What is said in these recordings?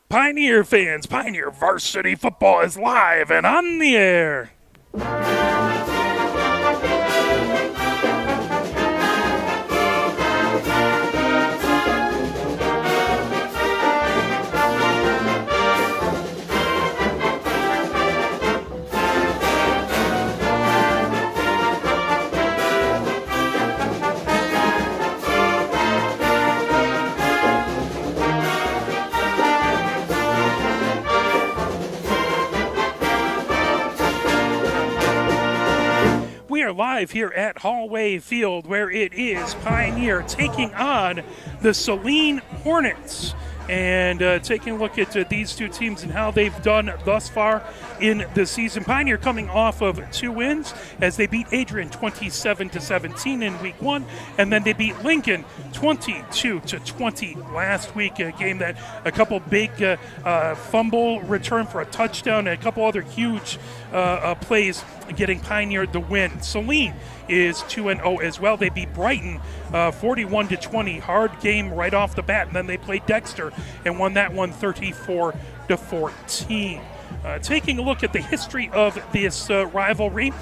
Pioneer fans, Pioneer Varsity football is live and on the air. We are live here at Hollway Field, where it is Pioneer taking on the Saline Hornets. And taking a look at these two teams and how they've done thus far in the season. Pioneer coming off of 2 wins as they beat Adrian 27-17 in week 1, and then they beat Lincoln 22-20 last week. A game that a couple big fumble return for a touchdown and a couple other huge plays getting Pioneer the win. Saline is 2-0 as well. They beat Brighton 41-20. Hard game right off the bat, and then they played Dexter and won that one 34-14. Taking a look at the history of this rivalry,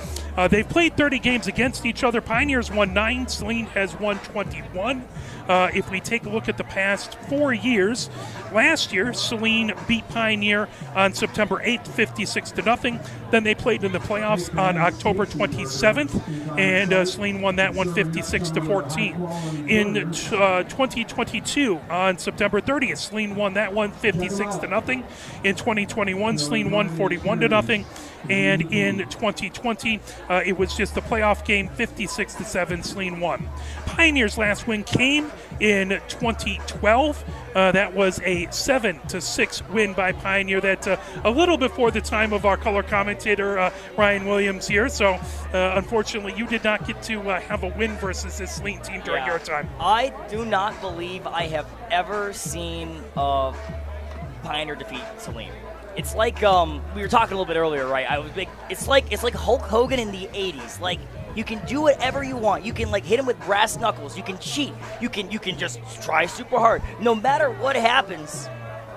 they've played 30 games against each other. Pioneers won 9, Saline has won 21. If we take a look at the past 4 years, last year Saline beat Pioneer on September 8th, 56-0. Then they played in the playoffs on October 27th, and Saline won that one 56-14. In 2022, on September 30th, Saline won that one 56-0. In 2021, Saline won 41-0. And in 2020, it was just a playoff game, 56-7, Saline won. Pioneer's last win came in 2012. That was a 7-6 win by Pioneer. That a little before the time of our color commentator, Ryan Williams here. So, unfortunately, you did not get to have a win versus this Saline team during your time. I do not believe I have ever seen Pioneer defeat Saline. It's like we were talking a little bit earlier, right? I was big. It's like Hulk Hogan in the '80s. Like, you can do whatever you want. You can hit him with brass knuckles. You can cheat. You can just try super hard. No matter what happens,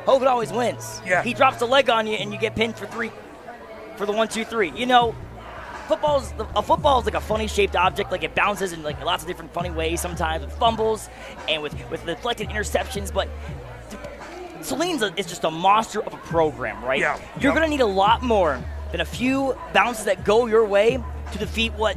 Hogan always wins. Yeah. He drops a leg on you and you get pinned for the 1-2-3. You know, football is like a funny shaped object. Like, it bounces in lots of different funny ways. Sometimes with fumbles and with deflected interceptions, but Saline's is just a monster of a program, right? Yeah. You're going to need a lot more than a few bounces that go your way to defeat what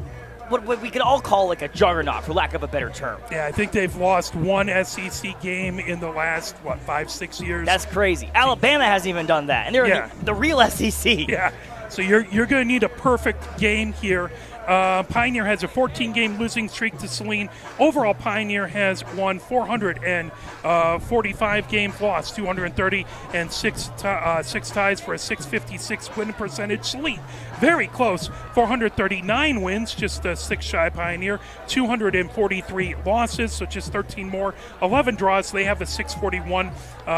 we could all call like a juggernaut, for lack of a better term. Yeah, I think they've lost one SEC game in the last, 5-6 years? That's crazy. Alabama hasn't even done that, and they're in the real SEC. Yeah, so you're going to need a perfect game here. Pioneer has a 14-game losing streak to Saline. Overall, Pioneer has won 445 games, lost 230, and six ties for a 656 win percentage. Saline, very close, 439 wins, just 6 shy Pioneer, 243 losses, so just 13 more, 11 draws. They have a 641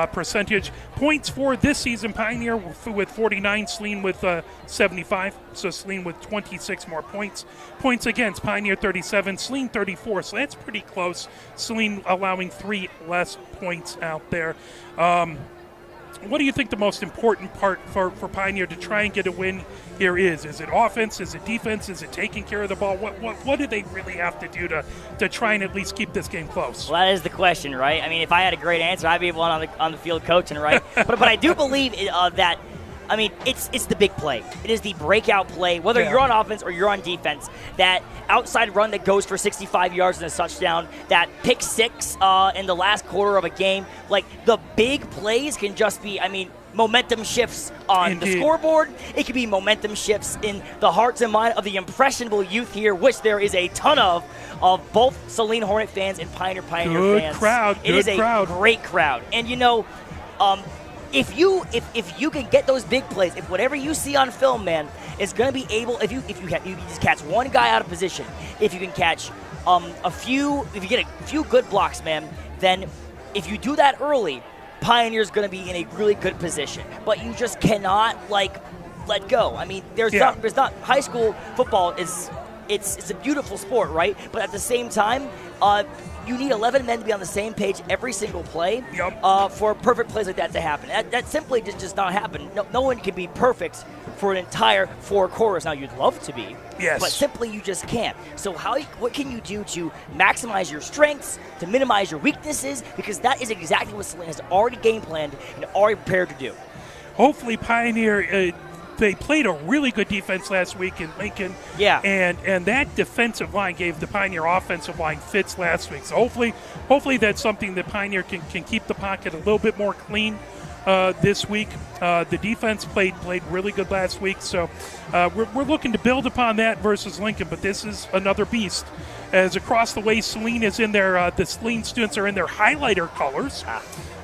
percentage. Points for this season, Pioneer with 49, Saline with 75, so Saline with 26 more points. Points against, Pioneer 37, Saline 34, so that's pretty close. Saline allowing 3 less points out there. What do you think the most important part for Pioneer to try and get a win here is? Is it offense? Is it defense? Is it taking care of the ball? What do they really have to do to try and at least keep this game close? Well, that is the question, right? I mean, if I had a great answer, I'd be one on the field coaching, right? but I do believe that. I mean, it's the big play. It is the breakout play, whether you're on offense or you're on defense. That outside run that goes for 65 yards and a touchdown, that pick 6 in the last quarter of a game. Like, the big plays can just be, momentum shifts on the scoreboard. It can be momentum shifts in the hearts and mind of the impressionable youth here, which there is a ton of both Saline Hornet fans and Pioneer fans. Good crowd. It is a great crowd. And, if you can get those big plays, if whatever you see on film, man, is going to be able, if you just catch one guy out of position, if you can catch if you get a few good blocks, man, then if you do that early, Pioneer's going to be in a really good position. But you just cannot let go. I mean, there's not high school football is it's a beautiful sport, right? But at the same time, you need 11 men to be on the same page every single play for perfect plays like that to happen. That simply just does not happen. No one can be perfect for an entire 4 quarters. Now, you'd love to be, but simply you just can't. So what can you do to maximize your strengths, to minimize your weaknesses? Because that is exactly what Saline has already game planned and already prepared to do. Hopefully Pioneer, they played a really good defense last week in Lincoln. Yeah. And that defensive line gave the Pioneer offensive line fits last week. So hopefully that's something that Pioneer can keep the pocket a little bit more clean this week. The defense played really good last week. So we're looking to build upon that versus Lincoln. But this is another beast. As across the way, Saline is in their, the Saline students are in their highlighter colors.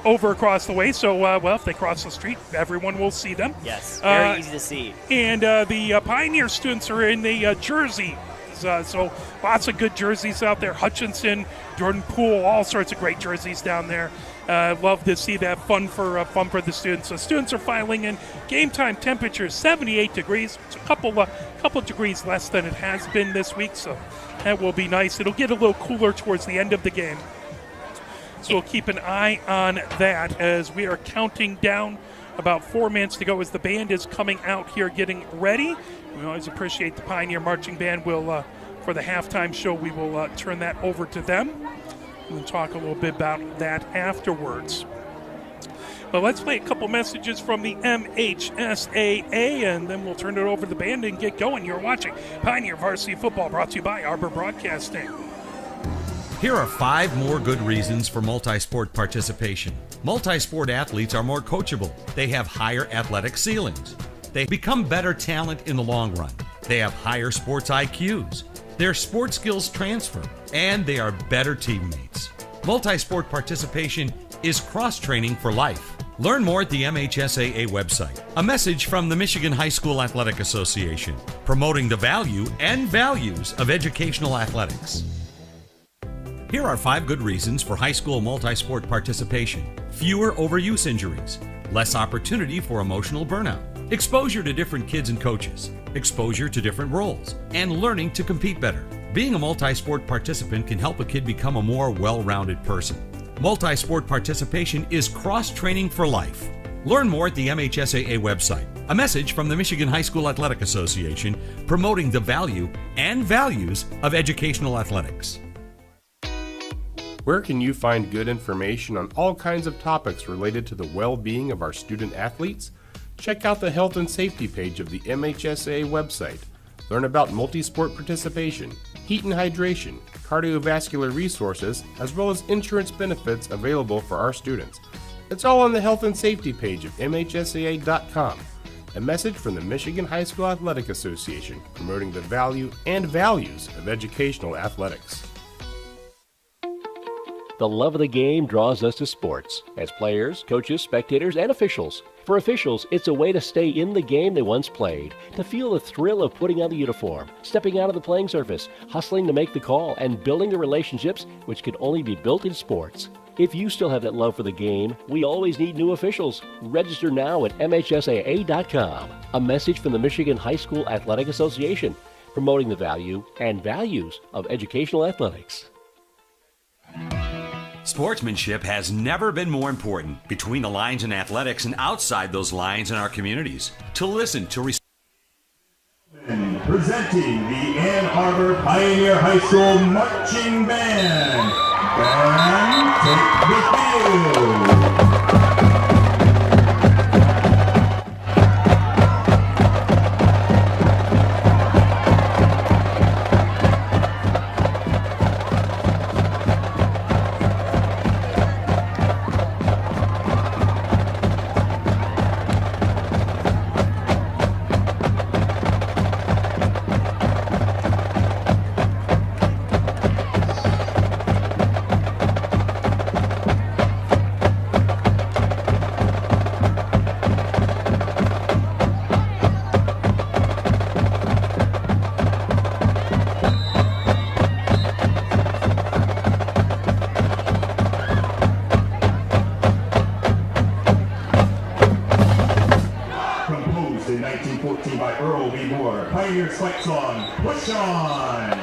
Over across the way, so if they cross the street, everyone will see them. Yes, very easy to see. And the Pioneer students are in the jerseys, so lots of good jerseys out there. Hutchinson, Jordan Poole, all sorts of great jerseys down there. Love to see that fun for the students. So students are filing in. Game time temperature 78 degrees. It's a couple degrees less than it has been this week, so that will be nice. It'll get a little cooler towards the end of the game. So we'll keep an eye on that as we are counting down about 4 minutes to go as the band is coming out here getting ready. We always appreciate the Pioneer Marching Band. We'll, for the halftime show, we will turn that over to them and talk a little bit about that afterwards. But let's play a couple messages from the MHSAA, and then we'll turn it over to the band and get going. You're watching Pioneer Varsity Football, brought to you by Arbor Broadcasting. Here are 5 more good reasons for multi-sport participation. Multi-sport athletes are more coachable. They have higher athletic ceilings. They become better talent in the long run. They have higher sports IQs. Their sport skills transfer, and they are better teammates. Multi-sport participation is cross-training for life. Learn more at the MHSAA website. A message from the Michigan High School Athletic Association, promoting the value and values of educational athletics. Here are 5 good reasons for high school multi-sport participation. Fewer overuse injuries, less opportunity for emotional burnout, exposure to different kids and coaches, exposure to different roles, and learning to compete better. Being a multi-sport participant can help a kid become a more well-rounded person. Multi-sport participation is cross-training for life. Learn more at the MHSAA website. A message from the Michigan High School Athletic Association, promoting the value and values of educational athletics. Where can you find good information on all kinds of topics related to the well-being of our student athletes? Check out the health and safety page of the MHSAA website. Learn about multi-sport participation, heat and hydration, cardiovascular resources, as well as insurance benefits available for our students. It's all on the health and safety page of MHSAA.com. A message from the Michigan High School Athletic Association, promoting the value and values of educational athletics. The love of the game draws us to sports, as players, coaches, spectators, and officials. For officials, it's a way to stay in the game they once played, to feel the thrill of putting on the uniform, stepping out of the playing surface, hustling to make the call, and building the relationships which can only be built in sports. If you still have that love for the game, we always need new officials. Register now at MHSAA.com. A message from the Michigan High School Athletic Association, promoting the value and values of educational athletics. Sportsmanship has never been more important between the lines in athletics and outside those lines in our communities. To listen to presenting the Ann Arbor Pioneer High School Marching Band. Band, take the field. Pioneer fight song, Push On!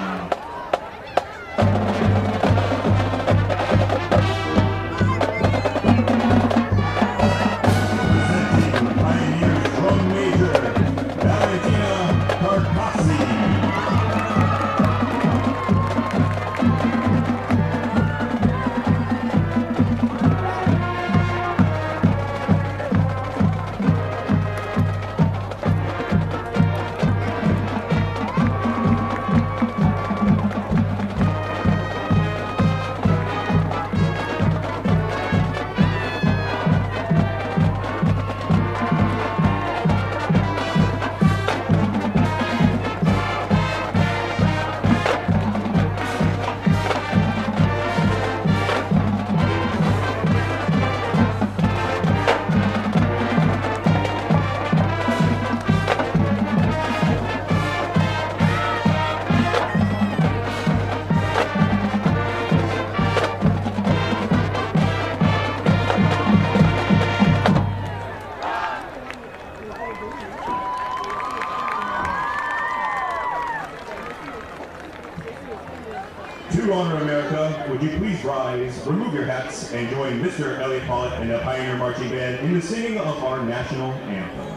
Honor America, would you please rise, remove your hats, and join Mr. Elliot Pollitt and the Pioneer Marching Band in the singing of our national anthem.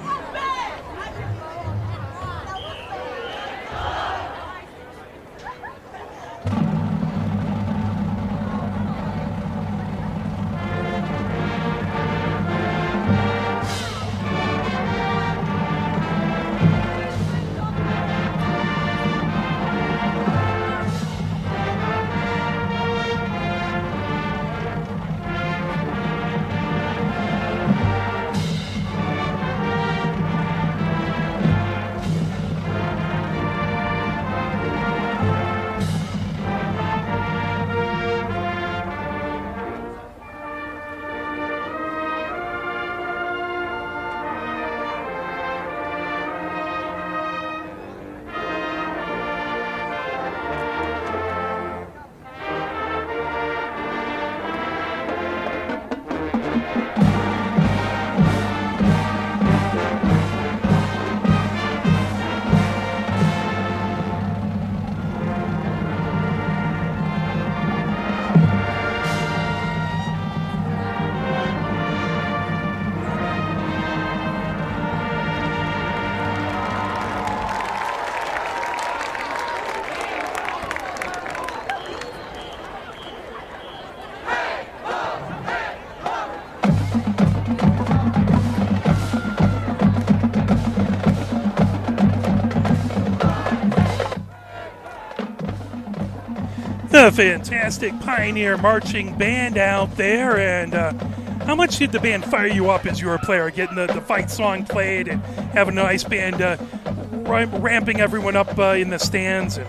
The fantastic Pioneer Marching Band out there. And how much did the band fire you up as you were a player, getting the fight song played and having a nice band ramping everyone up in the stands? And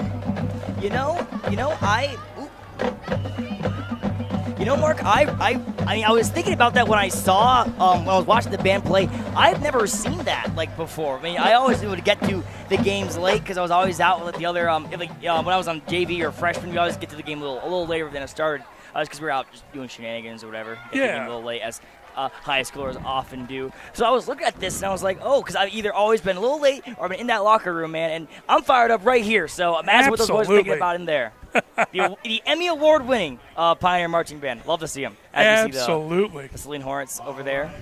Mark, I mean, I was thinking about that when I saw, when I was watching the band play. I've never seen that, before. I mean, I always would get to the games late because I was always out with the other, when I was on JV or freshman, we always get to the game a little later than it started, because we were out just doing shenanigans or whatever. Get to the game a little late, as high schoolers often do. So I was looking at this, and I was like, oh, because I've either always been a little late or I've been in that locker room, man, and I'm fired up right here. So imagine what those boys are thinking about in there. The Emmy Award-winning Pioneer Marching Band. Love to see them. Absolutely. The Saline Hornets over there.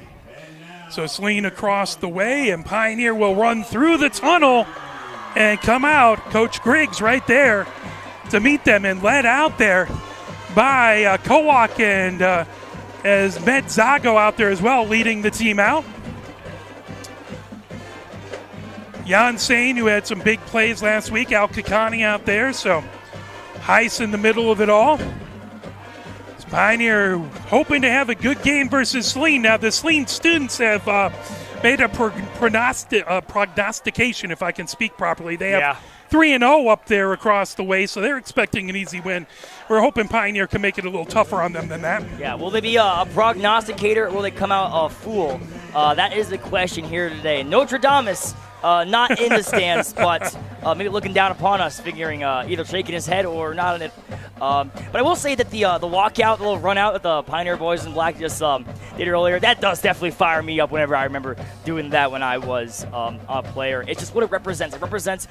So Saline across the way, and Pioneer will run through the tunnel and come out. Coach Griggs right there to meet them, and led out there by Kowak, and as Med Zago out there as well, leading the team out. Jan Sane, who had some big plays last week, Al Kakani out there, so Heiss in the middle of it all. Pioneer hoping to have a good game versus Saline. Now, the Saline students have made a prognostication, if I can speak properly. They have 3-0 up there across the way, so they're expecting an easy win. We're hoping Pioneer can make it a little tougher on them than that. Yeah, will they be a prognosticator, or will they come out a fool? That is the question here today. Notre Dame not in the stands, but maybe looking down upon us, figuring either shaking his head or not in it. But I will say that the walkout, the little run out that the Pioneer boys in black just did earlier, that does definitely fire me up whenever I remember doing that when I was a player. It's just what it represents. It represents,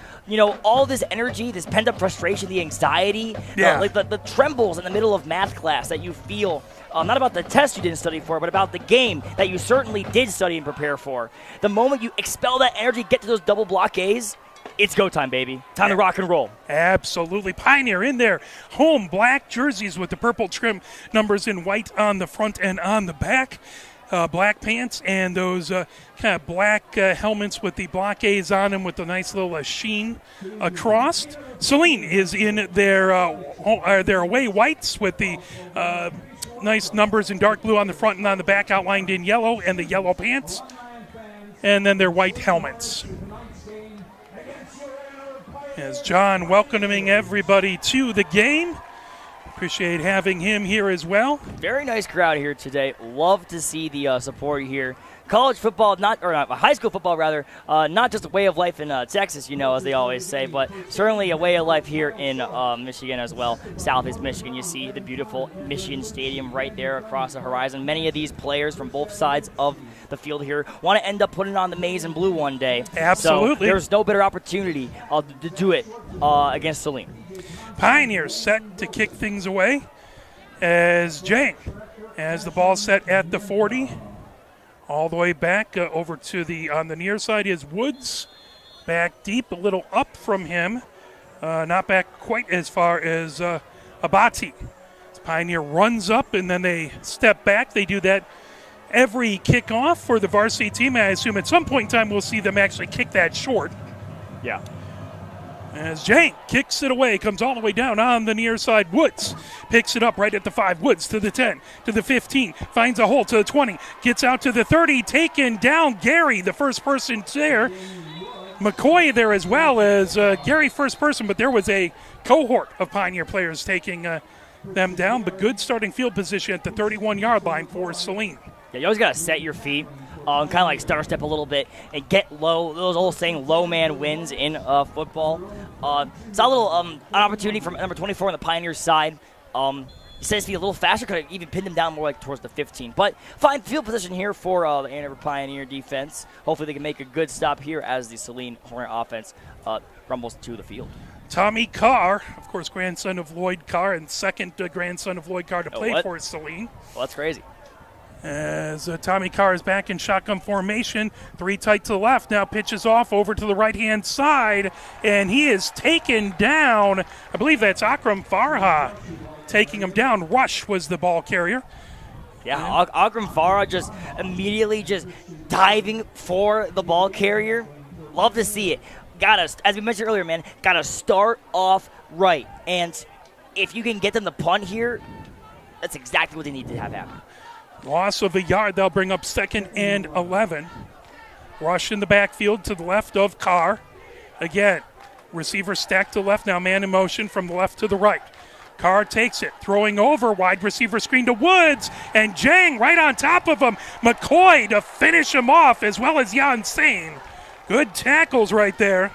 all this energy, this pent-up frustration, the anxiety, the trembles in the middle of math class that you feel. Not about the test you didn't study for, but about the game that you certainly did study and prepare for. The moment you expel that energy, get to those double block A's, it's go time, baby. Time to rock and roll. Absolutely. Pioneer in their home black jerseys with the purple trim numbers in white on the front and on the back. Black pants and those kind of black helmets with the block A's on them with a nice little sheen across. Saline is in their away whites with the nice numbers in dark blue on the front and on the back, outlined in yellow, and the yellow pants, and then their white helmets. As John welcoming everybody to the game. Appreciate having him here as well. Very nice crowd here today. Love to see the support here. College football, high school football rather, not just a way of life in Texas, as they always say, but certainly a way of life here in Michigan as well. Southeast Michigan, you see the beautiful Michigan Stadium right there across the horizon. Many of these players from both sides of the field here want to end up putting on the maize and blue one day. Absolutely. So there's no better opportunity to do it against Saline. Pioneers set to kick things away as Jang has the ball set at the 40. All the way back over to on the near side is Woods. Back deep, a little up from him. Not back quite as far as Abati. Pioneer runs up and then they step back. They do that every kickoff for the varsity team. I assume at some point in time we'll see them actually kick that short. Yeah. As Jang kicks it away, comes all the way down on the near side. Woods picks it up right at the 5. Woods to the 10, to the 15, finds a hole to the 20, gets out to the 30, taken down. Gary, the first person there. McCoy there as well as Gary first person, but there was a cohort of Pioneer players taking them down. But good starting field position at the 31-yard line for Saline. Yeah, you always got to set your feet. Kind of like stutter step a little bit and get low. Those old saying, low man wins in football. Saw a little an opportunity from number 24 on the Pioneers side. He says to be a little faster, could have even pinned him down more like towards the 15. But fine field position here for the Ann Arbor Pioneer defense. Hopefully they can make a good stop here as the Saline Hornet offense rumbles to the field. Tommy Carr, of course, grandson of Lloyd Carr and second grandson of Lloyd Carr to play for Saline. Well, that's crazy. As Tommy Carr is back in shotgun formation, 3 tight to the left, now pitches off over to the right-hand side, and he is taken down. I believe that's Akram Farha taking him down. Rush was the ball carrier. Yeah, Akram Farha just immediately just diving for the ball carrier. Love to see it. As we mentioned earlier, man, got to start off right. And if you can get them to punt here, that's exactly what they need to have happen. Loss of a yard. They'll bring up 2nd and 11. Rush in the backfield to the left of Carr. Again, receiver stacked to the left. Now man in motion from the left to the right. Carr takes it, throwing over, wide receiver screen to Woods, and Jang right on top of him. McCoy to finish him off, as well as Jan Sane. Good tackles right there.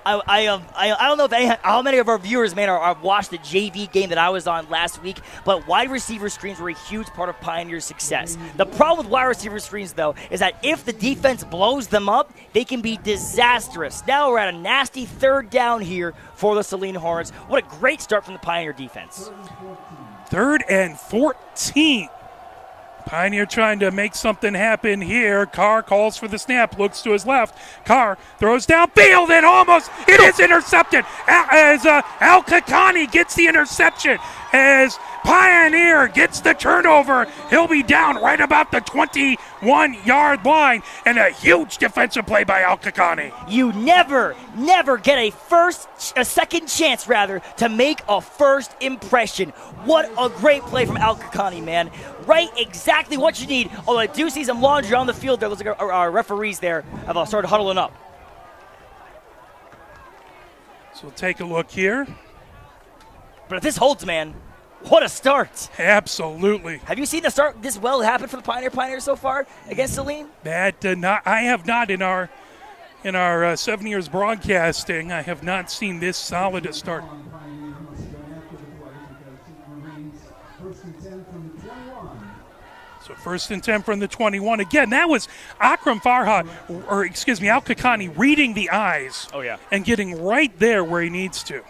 I don't know how many of our viewers, man, are watched the JV game that I was on last week, but wide receiver screens were a huge part of Pioneer's success. The problem with wide receiver screens, though, is that if the defense blows them up, they can be disastrous. Now we're at a nasty 3rd down here for the Saline Hornets. What a great start from the Pioneer defense. 3rd and 14. Pioneer trying to make something happen here. Carr calls for the snap, looks to his left. Carr throws downfield and it is intercepted as Al Kakani gets the interception as Pioneer gets the turnover. He'll be down right about the 21-yard line, and a huge defensive play by Al Kakani. You never get a second chance to make a first impression. What a great play from Al Kakani, man. Right, exactly what you need. Although I do see some laundry on the field there. Looks like our referees there have started huddling up. So we'll take a look here. But if this holds, man, what a start. Absolutely. Have you seen the start this well happen for the Pioneers so far against Saline? I have not in our 7 years broadcasting. I have not seen this solid a start. So 1st and 10 from the 21. Again, that was Akram Farha, Al Kakani reading the eyes. Oh, yeah. And getting right there where he needs to.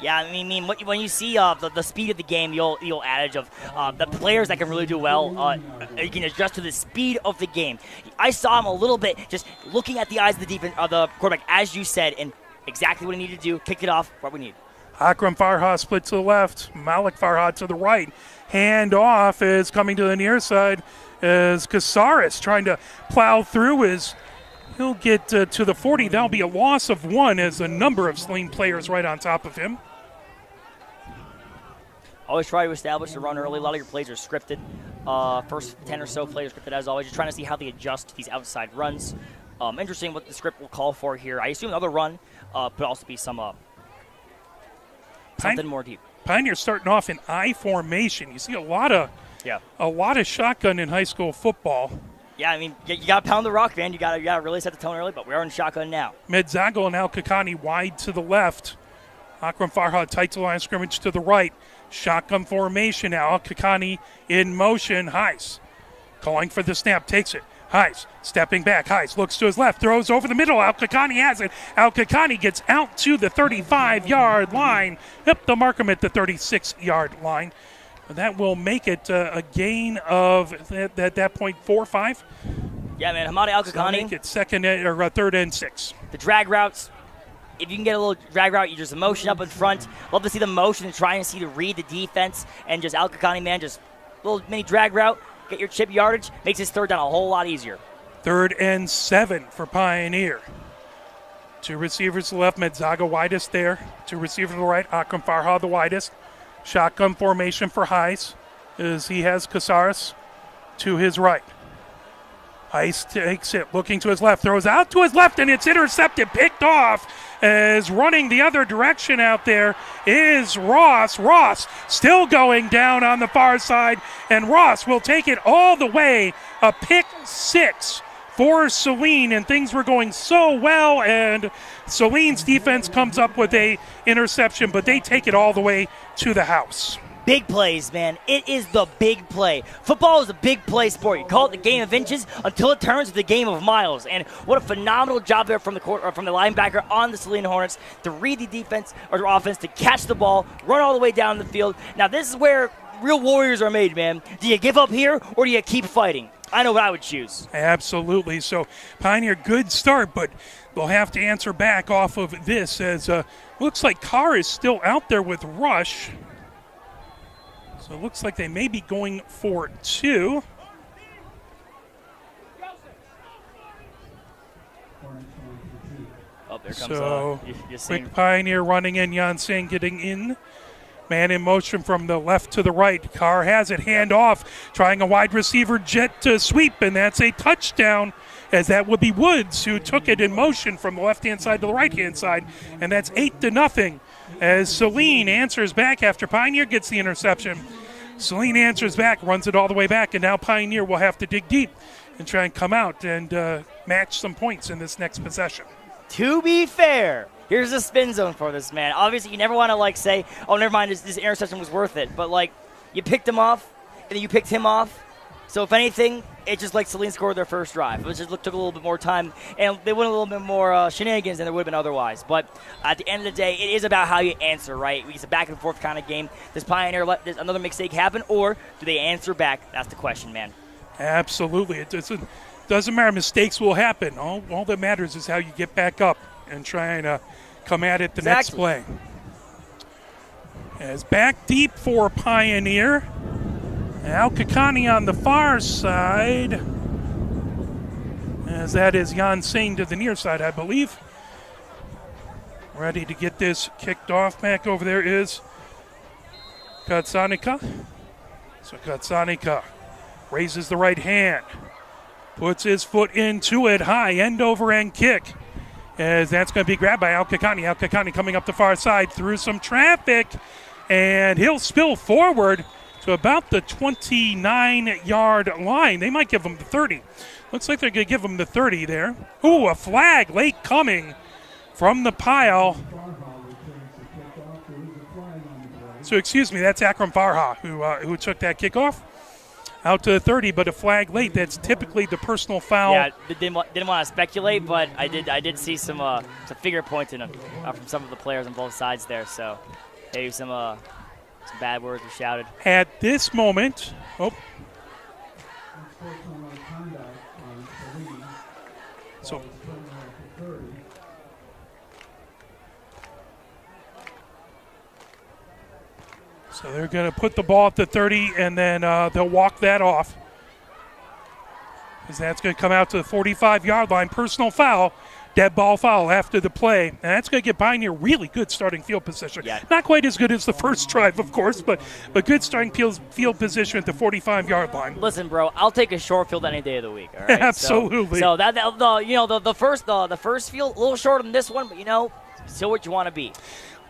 Yeah, I mean, when you see the speed of the game, the old adage of the players that can really do well, you can adjust to the speed of the game. I saw him a little bit just looking at the eyes of the defense, the quarterback, as you said, and exactly what he needed to do, kick it off, what we need. Akram Farha split to the left, Malik Farha to the right. Hand off is coming to the near side as Casares trying to plow through he'll get to the 40. That'll be a loss of 1 as a number of Saline players right on top of him. Always try to establish the run early. A lot of your plays are scripted. First 10 or so plays scripted as always. You're trying to see how they adjust to these outside runs. Interesting what the script will call for here. I assume another run, but also be some something more deep. Pioneer starting off in I formation. You see a lot of shotgun in high school football. Yeah, I mean, you got to pound the rock, man. You got to really set the tone early, but we are in shotgun now. Medzago and Al Kakani wide to the left. Akram Farha tight to line of scrimmage to the right. Shotgun formation now. Al Kakani in motion. Heiss calling for the snap. Takes it. Heis stepping back. Heis looks to his left, throws over the middle. Al-Kakani has it. Al-Kakani gets out to the 35-yard line. Yep, they'll mark him at the 36-yard line. That will make it a gain of, at that point, 4 or 5. Yeah, man, Hamadi Al-Kakani. Make it third and 6. The drag routes, if you can get a little drag route, you just motion up in front. Love to see the motion and try and see to read the defense. And just Al-Kakani, man, just a little mini drag route. Get your chip yardage. Makes his third down a whole lot easier. 3rd and 7 for Pioneer. 2 receivers to the left, Medzaga widest there. 2 receivers to the right, Akram Farha the widest. Shotgun formation for Heis as he has Casares to his right. Heis takes it, looking to his left, throws out to his left, and it's intercepted, picked off. As running the other direction out there is Ross. Ross still going down on the far side, and Ross will take it all the way. A pick 6 for Saline, and things were going so well, and Saline's defense comes up with a interception, but they take it all the way to the house. Big plays, man. It is the big play. Football is a big play sport. You call it the game of inches until it turns to the game of miles. And what a phenomenal job there from the linebacker on the Saline Hornets to read the defense or offense, to catch the ball, run all the way down the field. Now, this is where real warriors are made, man. Do you give up here or do you keep fighting? I know what I would choose. Absolutely. So, Pioneer, good start, but they'll have to answer back off of this as looks like Carr is still out there with Rush. So it looks like they may be going for 2. Oh, there comes so quick Pioneer running in, Yansing getting in. Man in motion from the left to the right. Carr has it, hand off, trying a wide receiver jet to sweep, and that's a touchdown, as that would be Woods who took it in motion from the left-hand side to the right-hand side, and that's 8-0. As Saline answers back after Pioneer gets the interception. Saline answers back, runs it all the way back, and now Pioneer will have to dig deep and try and come out and match some points in this next possession. To be fair, here's the spin zone for this, man. Obviously, you never want to, say, oh, never mind, this interception was worth it. But, you picked him off, and then you picked him off. So, if anything, it's just like Saline scored their first drive. It just took a little bit more time, and they went a little bit more shenanigans than there would have been otherwise. But at the end of the day, it is about how you answer, right? It's a back-and-forth kind of game. Does Pioneer let another mistake happen, or do they answer back? That's the question, man. Absolutely. It doesn't matter. Mistakes will happen. All that matters is how you get back up and try and come at it the next play. As back deep for Pioneer. Al-Kakani on the far side, as that is Yansing to the near side, I believe. Ready to get this kicked off. Back over there is Katsanika. So Katsanika raises the right hand, puts his foot into it high, end over end kick, as that's going to be grabbed by Al-Kakani. Al-Kakani coming up the far side through some traffic, and he'll spill forward to about the 29-yard line. They might give him the 30. Looks like they're going to give him the 30 there. Ooh, a flag late coming from the pile. So, excuse me, that's Akram Farha who took that kickoff out to the 30, but a flag late. That's typically the personal foul. Yeah, didn't want to speculate, but I did see some finger pointing from some of the players on both sides there. So maybe some bad words were shouted. At this moment, So they're going to put the ball at the 30, and then they'll walk that off. Because that's going to come out to the 45-yard line. Personal foul, dead ball foul after the play. And that's going to give Pioneer really good starting field position. Yeah. Not quite as good as the first drive, of course, but good starting field position at the 45-yard line. Listen, bro, I'll take a short field any day of the week. All right? Absolutely. So the first field a little shorter than this one, but still what you want to be.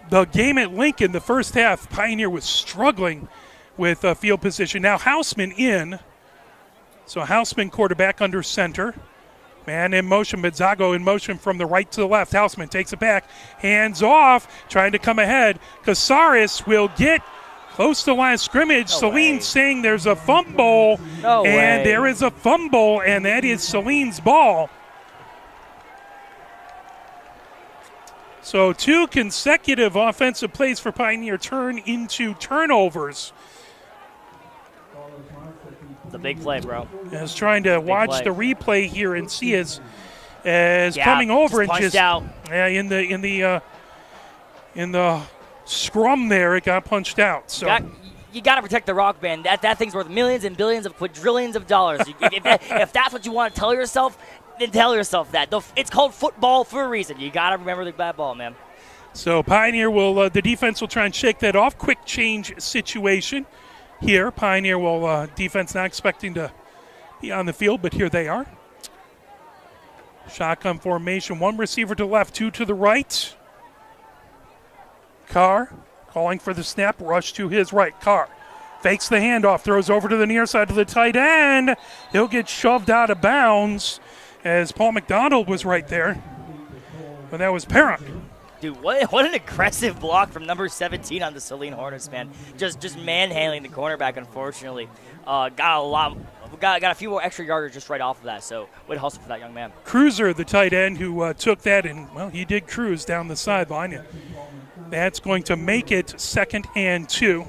The game at Lincoln, the first half, Pioneer was struggling with field position. Now Houseman in. So Houseman quarterback under center. Man in motion, Medzago in motion from the right to the left. Houseman takes it back, hands off, trying to come ahead. Casares will get close to the line of scrimmage. No Saline way. saying there's a fumble. No and way. there is a fumble, and that is Saline's ball. So 2 consecutive offensive plays for Pioneer turn into turnovers. It's a big play, bro. I was trying to watch play. the replay here and see as Yeah, coming over and punched just out. in the scrum there, it got punched out. So You got to protect the rock band. That thing's worth millions and billions of quadrillions of dollars. If that's what you want to tell yourself, then tell yourself that. It's called football for a reason. You got to remember the bad ball, man. So Pioneer will, the defense will try and shake that off. Quick change situation here. Pioneer will, defense not expecting to be on the field, but here they are. Shotgun formation, 1 receiver to the left, 2 to the right. Carr calling for the snap, rush to his right. Carr fakes the handoff, throws over to the near side to the tight end. He'll get shoved out of bounds as Paul McDonald was right there. But that was Perrin. Dude, what an aggressive block from number 17 on the Saline Hornets, man. Just manhandling the cornerback, unfortunately. Got a few more extra yarders just right off of that, so way to hustle for that young man. Cruiser, the tight end, who took that, and, well, he did cruise down the sideline. And that's going to make it 2nd and 2.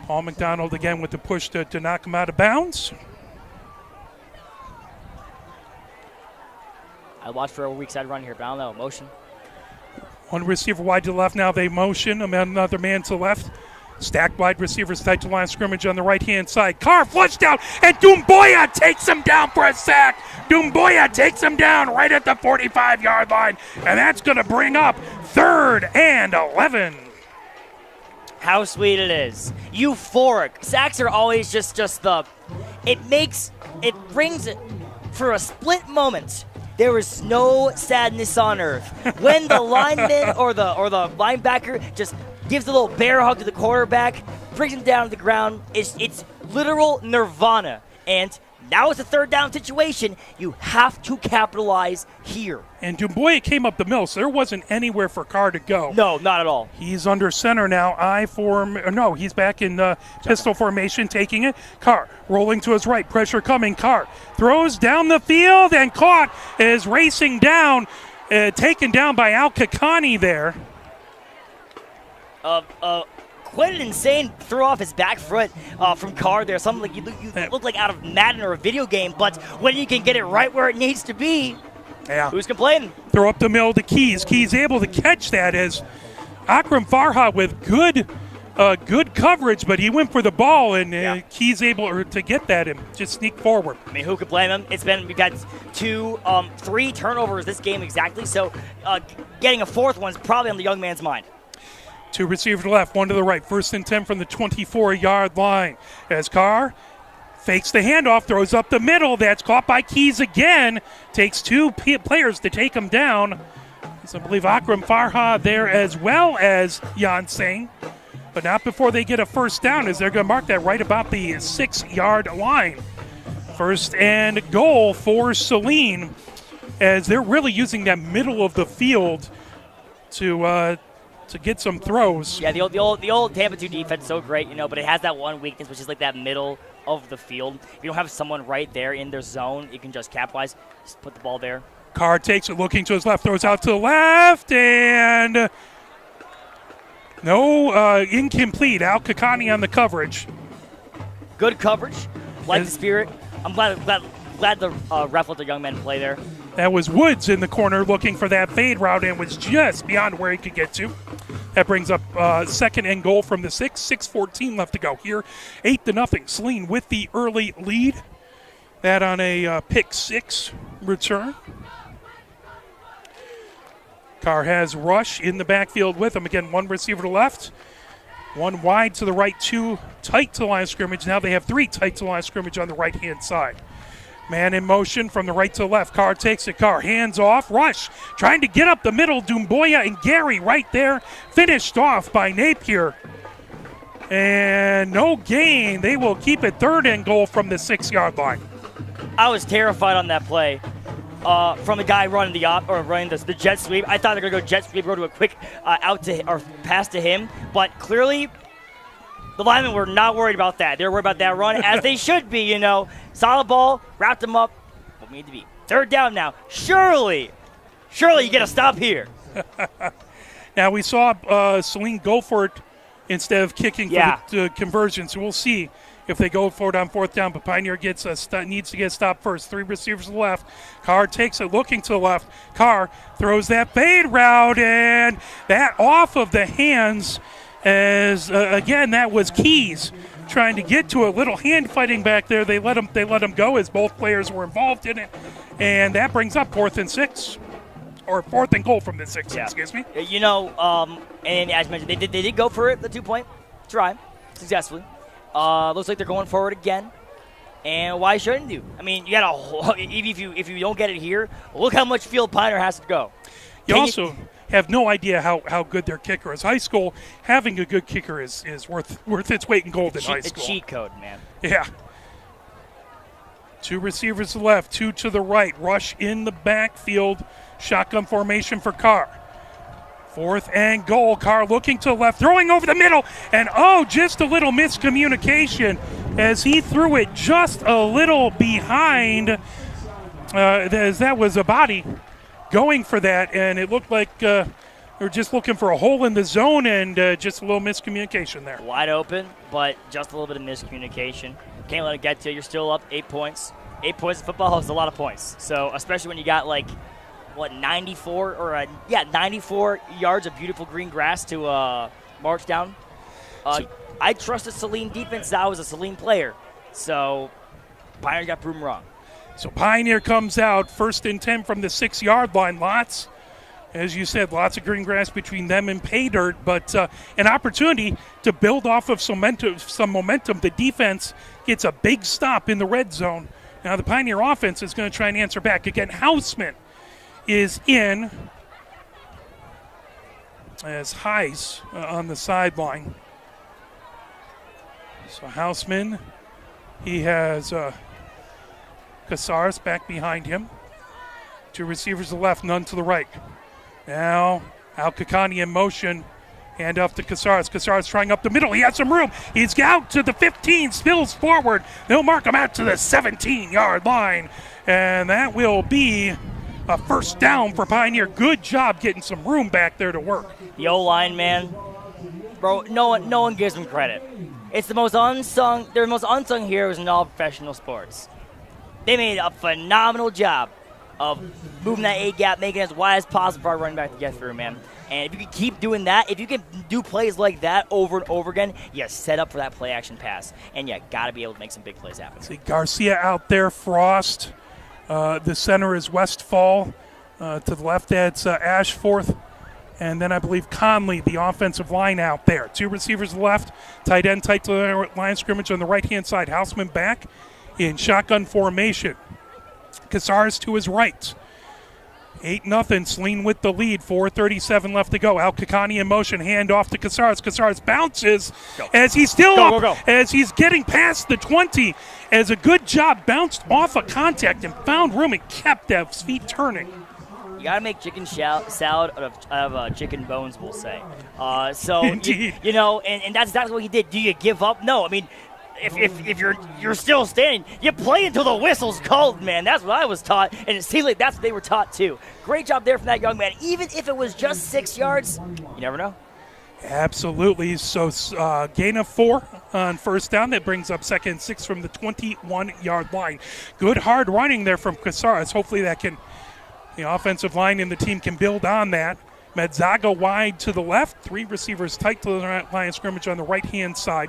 Paul McDonald again with the push to knock him out of bounds. I watched for a weak side run here, but I don't know. Motion. 1 receiver wide to the left. Now they motion. Another man to the left. Stacked wide receivers tight to line of scrimmage on the right-hand side. Carr flushed out, and Dumboya takes him down for a sack. Dumboya takes him down right at the 45-yard line, and that's going to bring up 3rd and 11. How sweet it is. Euphoric. Sacks are always just the, it brings it for a split moment. There is no sadness on earth. When the lineman or the linebacker just gives a little bear hug to the quarterback, brings him down to the ground, it's literal nirvana. And now it's a 3rd down situation. You have to capitalize here. And Dumboya came up the middle, so there wasn't anywhere for Carr to go. No, not at all. He's under center now. He's back in pistol formation, taking it. Carr rolling to his right, pressure coming. Carr throws down the field and caught, is racing down, taken down by Al Kakani there. Quite an insane throw off his back foot from Carr there. Something like you look like out of Madden or a video game, but when you can get it right where it needs to be, who's complaining? Throw up the middle to Keys. Keys able to catch that as Akram Farha with good coverage, but he went for the ball, and Keys able to get that and just sneak forward. I mean, who could blame him? We've got 3 turnovers this game exactly, so getting a 4th one's probably on the young man's mind. 2 receiver to the left, 1 to the right. 1st and 10 from the 24-yard line. As Carr fakes the handoff, throws up the middle. That's caught by Keys again. Takes 2 players to take him down. I believe Akram Farha there as well as Jan Singh. But not before they get a 1st down, as they're going to mark that right about the 6-yard line. 1st and goal for Saline, as they're really using that middle of the field to get some throws. Yeah, the old Tampa 2 defense is so great, but it has that one weakness, which is like that middle of the field. If you don't have someone right there in their zone, you can just capitalize, just put the ball there. Carr takes it, looking to his left, throws out to the left, and incomplete. Al Kakani on the coverage. Good coverage, like the spirit. I'm glad the ref let the young men play there. That was Woods in the corner looking for that fade route and was just beyond where he could get to. That brings up 2nd and goal from the 6. 6:14 left to go here. 8-0. Saline with the early lead. That on a pick 6 return. Carr has Rush in the backfield with him. Again, 1 receiver to left, 1 wide to the right, 2 tight to the line of scrimmage. Now they have 3 tight to the line of scrimmage on the right-hand side. Man in motion from the right to the left. Carr takes it. Carr hands off. Rush trying to get up the middle. Dumboya and Gary right there. Finished off by Napier. And no gain. They will keep it 3rd and goal from the 6-yard line. I was terrified on that play from the guy running the jet sweep. I thought they were going to go jet sweep, go to a quick out to or pass to him. But clearly The linemen were not worried about that. They were worried about that run, as they should be, Solid ball, wrapped them up. What we need to be. Third down now. Surely you get a stop here. Now, we saw Saline go for it instead of kicking for the conversion, so we'll see if they go for it on fourth down. But Pioneer needs to get stopped first. 3 receivers to the left. Carr takes it, looking to the left. Carr throws that fade route, and that off of the hands as, again, that was Keys trying to get to a little hand fighting back there. They let him go as both players were involved in it, and that brings up 4th and 6. Or 4th and goal from the 6, excuse me. And as mentioned, they did go for it, the 2-point try, successfully. Looks like they're going forward again. And why shouldn't you? I mean, you got if you don't get it here, look how much field Pioneer has to go. You also have no idea how good their kicker is. High school, having a good kicker is worth its weight in gold in high school. A cheat code, man. Yeah. 2 receivers to the left, 2 to the right. Rush in the backfield. Shotgun formation for Carr. 4th and goal. Carr looking to the left, throwing over the middle, and just a little miscommunication as he threw it just a little behind. As that was a body going for that, and it looked like they were just looking for a hole in the zone, and just a little miscommunication there. Wide open, but just a little bit of miscommunication. Can't let it get to you. You're still up 8 points. 8 points in football is a lot of points. So especially when you got 94 yards of beautiful green grass to march down. I trusted Saline defense. I was a Saline player. So Pioneer got proven wrong. So Pioneer comes out 1st and 10 from the 6-yard line. Lots, as you said, lots of green grass between them and pay dirt, but an opportunity to build off of some momentum. The defense gets a big stop in the red zone. Now the Pioneer offense is going to try and answer back. Again, Houseman is in as Heis on the sideline. So Houseman, he has Casares back behind him. 2 receivers to the left, none to the right. Now Al-Kakani in motion. Hand off to Casares. Casares trying up the middle. He has some room. He's out to the 15, spills forward. They'll mark him out to the 17-yard line. And that will be a 1st down for Pioneer. Good job getting some room back there to work. The O-line, man. Bro, no one gives them credit. It's the most unsung, they're the most unsung heroes in all professional sports. They made a phenomenal job of moving that A-gap, making it as wide as possible for our running back to get through, man. And if you can keep doing that, if you can do plays like that over and over again, you set up for that play-action pass. And you got to be able to make some big plays happen. See Garcia out there, Frost. The center is Westfall. To the left, that's Ashforth. And then I believe Conley, the offensive line out there. 2 receivers to the left, tight end tight to the line of scrimmage on the right-hand side. Houseman back in shotgun formation. Casares to his right. 8-0, Saline with the lead, 4:37 left to go. Al-Kakani in motion, hand off to Casares. Casares bounces as he's still up, as he's getting past the 20, as a good job bounced off of contact and found room and kept his feet turning. You got to make chicken salad out of chicken bones, we'll say. Indeed. And that's exactly what he did. Do you give up? No, I mean, if you're still standing, you play until the whistle's called, man. That's what I was taught, and it seemed like that's what they were taught too. Great job there from that young man. Even if it was just 6 yards, you never know. Absolutely. So gain of 4 on 1st down. That brings up 2nd and 6 from the 21-yard line. Good hard running there from Casares. Hopefully the offensive line and the team can build on that. Medzaga wide to the left. 3 receivers tight to the line of scrimmage on the right-hand side.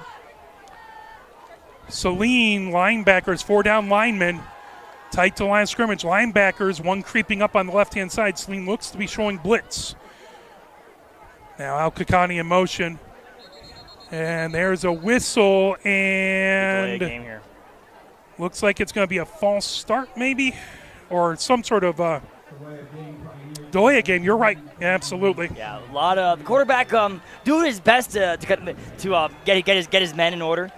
Saline linebackers, 4 down linemen, tight to line of scrimmage. Linebackers, 1 creeping up on the left-hand side. Saline looks to be showing blitz. Now Al-Kakani in motion. And there's a whistle, and game here. Looks like it's going to be a false start maybe, or some sort of delay a game. You're right. Yeah, absolutely. Yeah, a lot of the quarterback doing his best to get his men in order.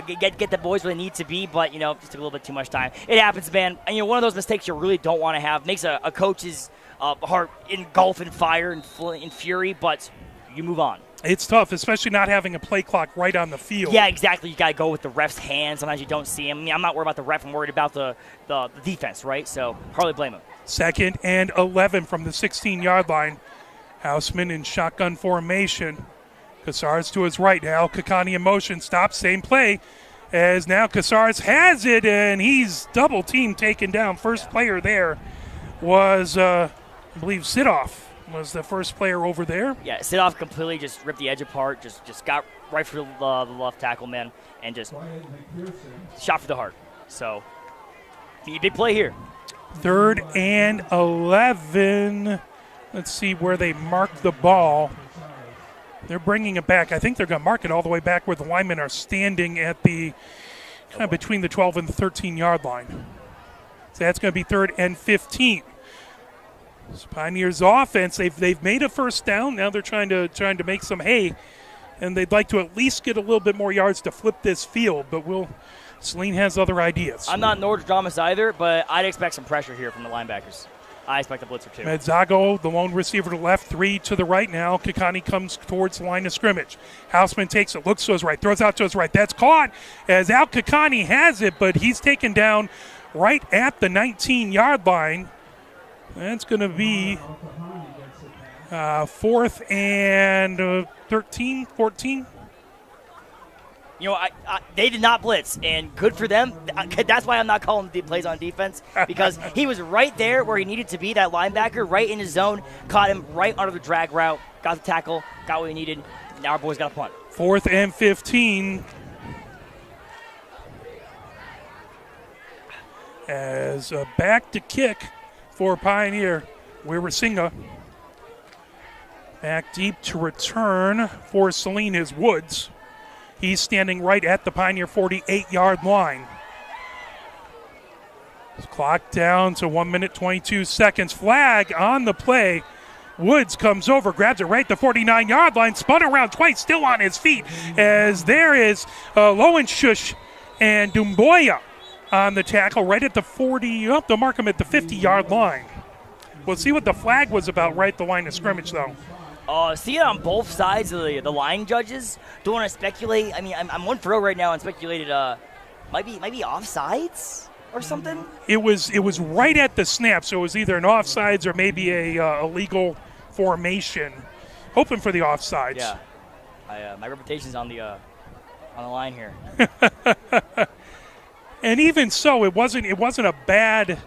Get the boys where they need to be, but, just took a little bit too much time. It happens, man. And, one of those mistakes you really don't want to have. Makes a coach's heart engulf in fire and fury, but you move on. It's tough, especially not having a play clock right on the field. Yeah, exactly. You got to go with the ref's hands. Sometimes you don't see him. I mean, I'm not worried about the ref. I'm worried about the defense, right? So hardly blame him. 2nd and 11 from the 16-yard line. Houseman in shotgun formation. Casares to his right now. Kakani in motion. Stops. Same play as now Casares has it, and he's double-teamed, taken down. First player there was, I believe, Sidoff was the first player over there. Yeah, Sidoff completely just ripped the edge apart, just got right for the left tackle, man, and just shot for the heart. So, big play here. 3rd and 11. Let's see where they mark the ball. They're bringing it back. I think they're going to mark it all the way back where the linemen are standing at the kind of between the 12 and the 13-yard line. So that's going to be 3rd and 15. So Pioneers offense, they've made a first down. Now they're trying to make some hay, and they'd like to at least get a little bit more yards to flip this field. But Saline has other ideas. I'm not Nostradamus either, but I'd expect some pressure here from the linebackers. I expect a blitzer too. Medzago, the lone receiver to the left, 3 to the right now. Kakani comes towards the line of scrimmage. Houseman takes it, looks to his right, throws out to his right. That's caught as Al Kakani has it, but he's taken down right at the 19-yard line. That's going to be 4th and 13, 14. You know, they did not blitz, and good for them. That's why I'm not calling the plays on defense, because he was right there where he needed to be, that linebacker, right in his zone, caught him right under the drag route, got the tackle, got what he needed. Now our boys got a punt. 4th and 15. As back to kick for Pioneer, Wirasinga. Back deep to return for Saline is Woods. He's standing right at the Pioneer 48-yard line. Clock down to 1 minute, 22 seconds. Flag on the play. Woods comes over, grabs it right at the 49-yard line, spun around twice, still on his feet, as there is Lowenschutz and Dumboya on the tackle right at the 40. They'll mark him at the 50-yard line. We'll see what the flag was about right at the line of scrimmage, though. See it on both sides of the line judges. Don't want to speculate. I mean, I'm 1-0 right now and speculated might be offsides or something. It was right at the snap, so it was either an offsides or maybe a illegal formation. Hoping for the offsides. Yeah, my reputation's on the line here. And even so, it wasn't a bad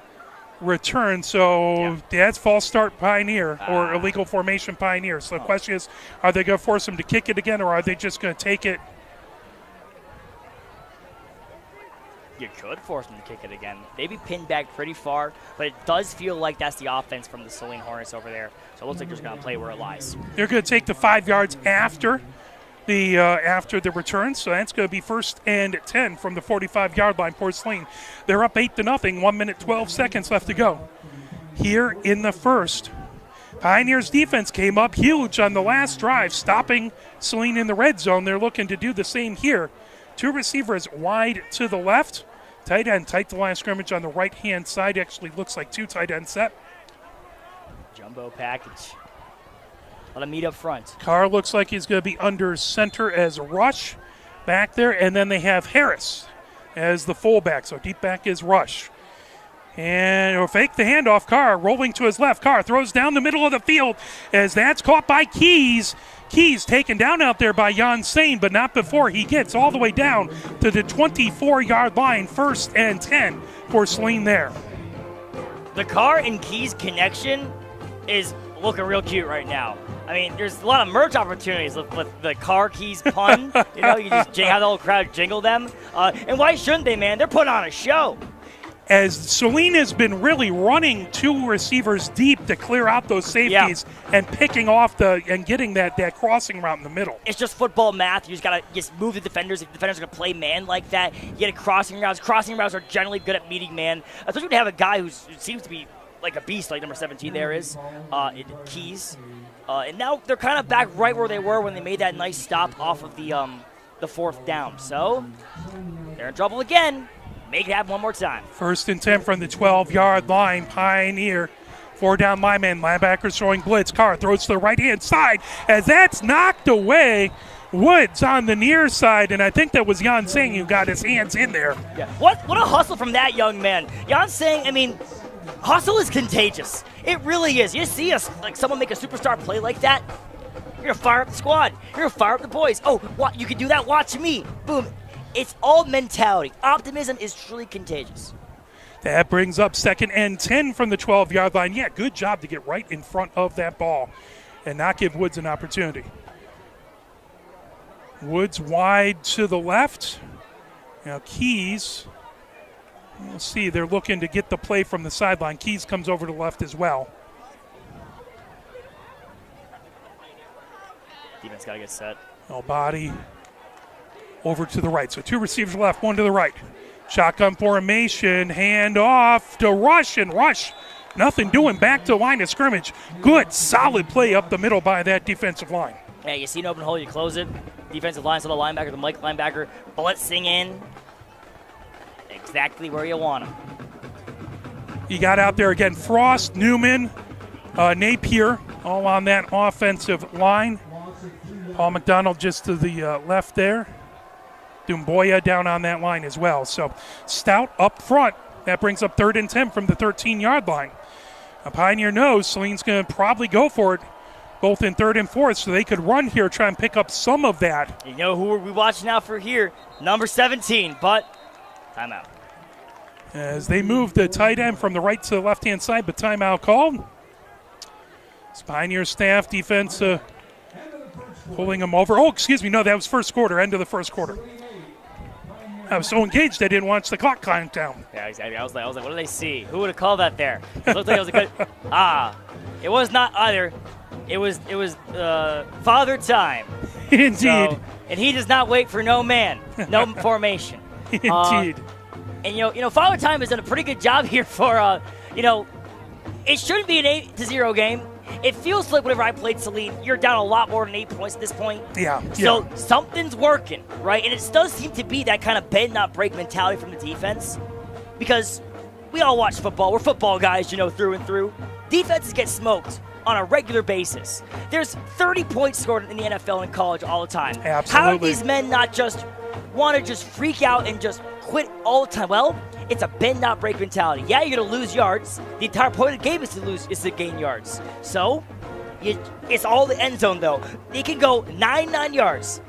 return, so that's false start Pioneer or illegal formation Pioneer. So the question is, are they going to force him to kick it again, or are they just going to take it? You could force them to kick it again. They'd be pinned back pretty far, but it does feel like that's the offense from the Saline Hornets over there. So it looks like they're just going to play where it lies. They're going to take the 5 yards after the return, so that's going to be 1st and 10 from the 45-yard line for Saline. They're up 8-0, 1 minute, 12 seconds left to go here in the first. Pioneers defense came up huge on the last drive, stopping Saline in the red zone. They're looking to do the same here. 2 receivers wide to the left. Tight end tight to line of scrimmage on the right-hand side. Actually looks like 2 tight end set. Jumbo package. A lot of meat up front. Carr looks like he's going to be under center as Rush back there. And then they have Harris as the fullback. So deep back is Rush. And or fake the handoff. Carr rolling to his left. Carr throws down the middle of the field as that's caught by Keys. Keys taken down out there by Jan Sain, but not before he gets all the way down to the 24-yard line. 1st and 10 for Saline there. The Carr and Keys connection is looking real cute right now. I mean, there's a lot of merch opportunities with the Carr Keys pun. You know, you just have the whole crowd jingle them. And why shouldn't they, man? They're putting on a show. As Saline has been really running 2 receivers deep to clear out those safeties and picking off and getting that crossing route in the middle. It's just football math. You just got to move the defenders. If the defenders are going to play man like that, you get a crossing routes. Crossing routes are generally good at meeting man, especially when you have a guy who seems to be like a beast, like number 17 there is, Keys. And now they're kind of back right where they were when they made that nice stop off of the 4th down. So they're in trouble again. Make it happen one more time. 1st and 10 from the 12-yard line. Pioneer 4 down lineman. Linebackers throwing blitz. Carr throws to the right-hand side as that's knocked away. Woods on the near side, and I think that was Jan Singh who got his hands in there. Yeah. What a hustle from that young man. Jan Singh, I mean, hustle is contagious. It really is. You see us, like someone make a superstar play like that, you're going to fire up the squad. You're going to fire up the boys. Oh, what? You can do that? Watch me. Boom. It's all mentality. Optimism is truly contagious. That brings up 2nd and 10 from the 12-yard line. Yeah, good job to get right in front of that ball and not give Woods an opportunity. Woods wide to the left. Now Keys, we'll see, they're looking to get the play from the sideline. Keys comes over to the left as well. Defense got to get set. Body over to the right. So 2 receivers left, 1 to the right. Shotgun formation, hand off to Rush, and Rush, nothing doing back to the line of scrimmage. Good, solid play up the middle by that defensive line. Yeah, you see an open hole, you close it. Defensive line, so the linebacker, the Mike linebacker, blitzing in exactly where you want him. You got out there again, Frost, Newman, Napier, all on that offensive line. Paul McDonald just to the left there. Dumboya down on that line as well. So Stout up front. That brings up 3rd and 10 from the 13-yard line. A Pioneer knows Saline's going to probably go for it both in 3rd and 4th, so they could run here, try and pick up some of that. You know who we watching out for here? Number 17, but timeout. As they move the tight end from the right to the left-hand side, but timeout called. It's Pioneer staff, defense pulling them over. Oh, excuse me, no, that was first quarter, end of the first quarter. I was so engaged I didn't watch the clock count down. Yeah, exactly. I was like, what do they see? Who would have called that there? It looked like it was a good. It was not either. It was Father Time. Indeed. So, and he does not wait for no man, no formation. Indeed. And you know, Father Time has done a pretty good job here for it shouldn't be an 8-0 game. It feels like whenever I played Saline, you're down a lot more than 8 points at this point. Yeah. So something's working, right? And it does seem to be that kind of bend, not break mentality from the defense. Because we all watch football. We're football guys, through and through. Defenses get smoked on a regular basis. There's 30 points scored in the NFL and college all the time. Absolutely. How do these men not just want to just freak out and just quit all the time? Well, it's a bend, not break mentality. Yeah, you're going to lose yards. The entire point of the game is to gain yards. So, it's all the end zone, though. They can go 9 yards.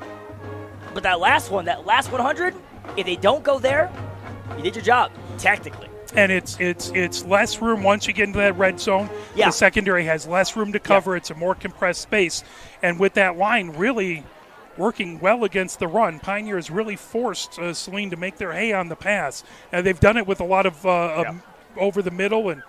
But that last 100, if they don't go there, you did your job, tactically. And it's less room once you get into that red zone. Yeah. The secondary has less room to cover. Yeah. It's a more compressed space. And with that line really working well against the run, Pioneers really forced Saline to make their hay on the pass. And they've done it with a lot of over the middle and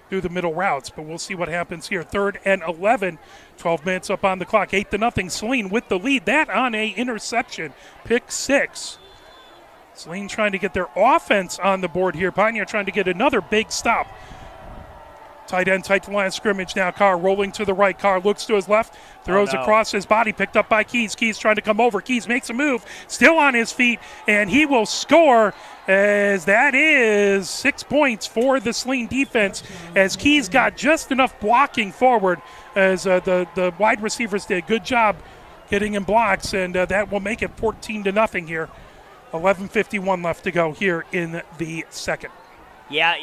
through the middle routes. But we'll see what happens here. 3rd and 11, 12 minutes up on the clock. 8-0, Saline with the lead. That on a interception, pick 6. Saline trying to get their offense on the board here. Pioneer trying to get another big stop. Tight end, tight to line of scrimmage now. Carr rolling to the right. Carr looks to his left, throws across his body, picked up by Keys. Keys trying to come over. Keys makes a move, still on his feet, and he will score as that is 6 points for the Saline defense as Keys got just enough blocking forward as the wide receivers did. Good job getting in blocks, and that will make it 14-0 here. 11:51 left to go here in the second. Yeah,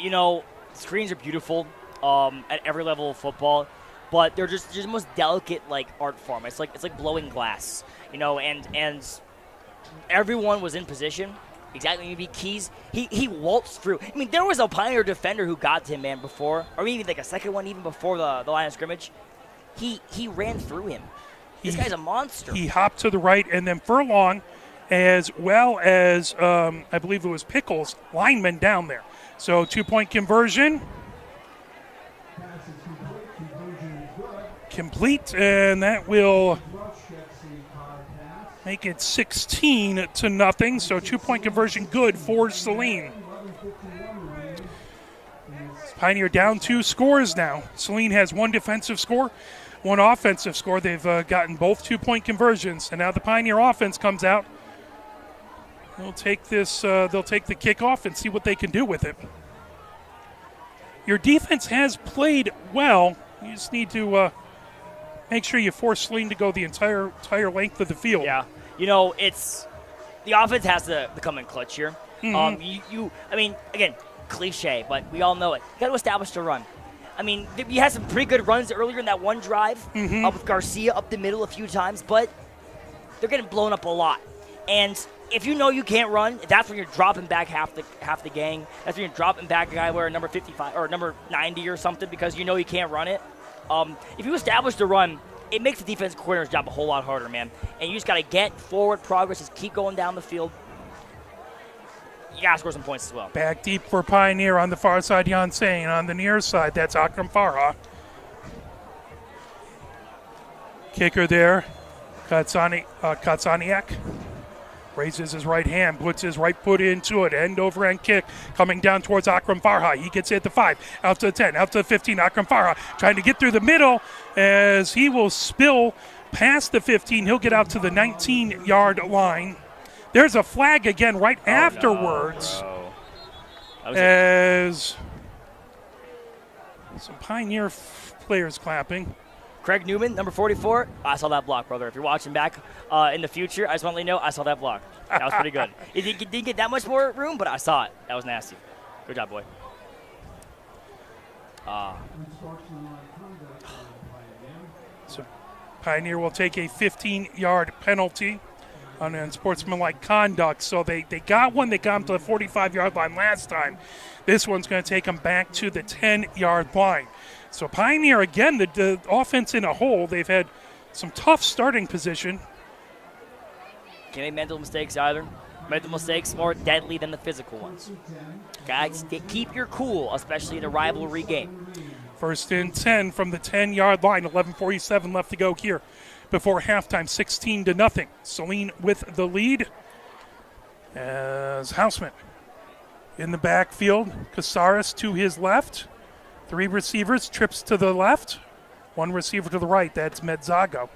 screens are beautiful at every level of football, but they're just the most delicate art form. It's like blowing glass, and everyone was in position. Exactly, maybe Keys. He waltzed through. I mean, there was a Pioneer defender who got to him, man, before, or maybe a second one even before the line of scrimmage. He ran through him. This guy's a monster. He hopped to the right, and then Furlong, as well as I believe it was Pickles, lineman down there. So 2-point conversion. Complete, and that will make it 16-0. So 2-point conversion good for Saline. Pioneer down 2 scores now. Saline has 1 defensive score, 1 offensive score. They've gotten both 2-point conversions, and now the Pioneer offense comes out. They'll take this. They'll take the kickoff and see what they can do with it. your defense has played well. You just need to make sure you force Saline to go the entire length of the field. Yeah. It's the offense has to come in clutch here. Mm-hmm. I mean, again, cliche, but we all know it. You got to establish the run. I mean, you had some pretty good runs earlier in that one drive with Garcia up the middle a few times, but they're getting blown up a lot. And if you know you can't run, that's when you're dropping back half the gang. That's when you're dropping back a guy wearing number 55 or number 90 or something because you know you can't run it. If you establish the run, it makes the defense coordinator's job a whole lot harder, man. And you just got to get forward progress, just keep going down the field. You got to score some points as well. Back deep for Pioneer on the far side, Yansane. On the near side, that's Akram Farha. Kicker there, Katsaniak. Raises his right hand, puts his right foot into it, end over end kick, coming down towards Akram Farha. He gets it at the 5, out to the 10, out to the 15. Akram Farha trying to get through the middle as he will spill past the 15. He'll get out to the 19-yard line. There's a flag again right afterwards as some Pioneer players clapping. Craig Newman, number 44. I saw that block, brother. If you're watching back in the future, I just want to let you know I saw that block. That was pretty good. It didn't get that much more room, but I saw it. That was nasty. Good job, boy. So Pioneer will take a 15-yard penalty on unsportsmanlike conduct. So they got one. They got him to the 45-yard line last time. This one's going to take them back to the 10-yard line. So Pioneer, again, the offense in a hole. They've had some tough starting position. Can't make mental mistakes either. Mental mistakes more deadly than the physical ones. Guys, keep your cool, especially in a rivalry game. 1st and 10 from the 10-yard line. 11:47 left to go here before halftime. 16-0. Saline with the lead as Houseman in the backfield. Casares to his left. 3 receivers, trips to the left. 1 receiver to the right. That's Medzago.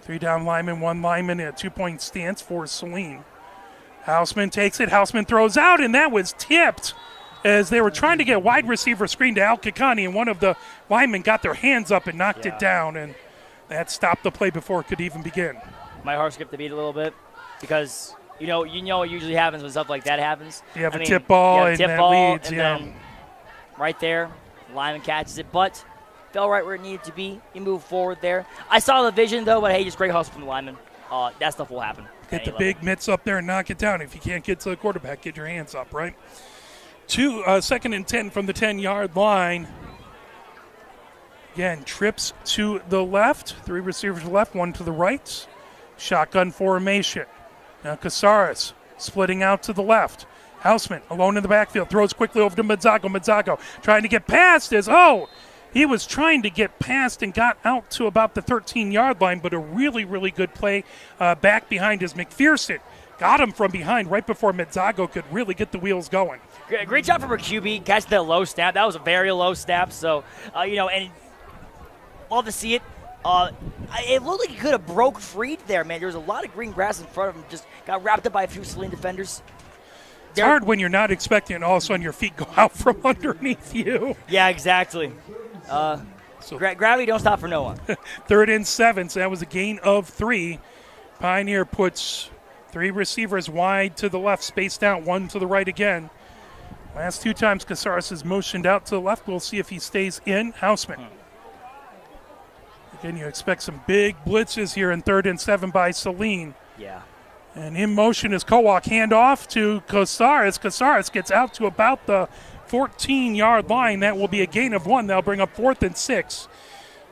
3 down linemen, 1 lineman, a 2-point stance for Saline. Houseman takes it. Houseman throws out, and that was tipped as they were trying to get wide receiver screen to Al Kakani, and one of the linemen got their hands up and knocked it down, and that stopped the play before it could even begin. My heart skipped the beat a little bit because you know what usually happens when stuff like that happens. You have a tip ball, and that leads. And then right there, lineman catches it, but fell right where it needed to be. You move forward there. I saw the vision, though, but hey, just great hustle from the lineman. That stuff will happen. Get the big mitts up there and knock it down. If you can't get to the quarterback, get your hands up, right? 2nd and 10 from the 10-yard line. Again, trips to the left. 3 receivers to the left, 1 to the right. Shotgun formation. Now Casares splitting out to the left. Houseman alone in the backfield. Throws quickly over to Medzago. Medzago trying to get past he was trying to get past and got out to about the 13-yard line, but a really, really good play back behind his McPherson. Got him from behind right before Medzago could really get the wheels going. Great job from our QB. Catch that low snap. That was a very low snap. So, and love to see it. It looked like he could have broke free there, man. There was a lot of green grass in front of him. Just got wrapped up by a few Saline defenders. It's hard when you're not expecting it, and all of a sudden your feet go out from underneath you. Yeah, exactly. Gravity don't stop for no one. 3rd and 7, so that was a gain of 3. Pioneer puts 3 receivers wide to the left, spaced out, 1 to the right again. Last 2 times Casares has motioned out to the left. We'll see if he stays in. Houseman. Again, you expect some big blitzes here in 3rd and 7 by Saline. Yeah. And in motion is Kowak. Hand off to Casares. Casares gets out to about the 14-yard line. That will be a gain of 1. That'll bring up 4th and 6.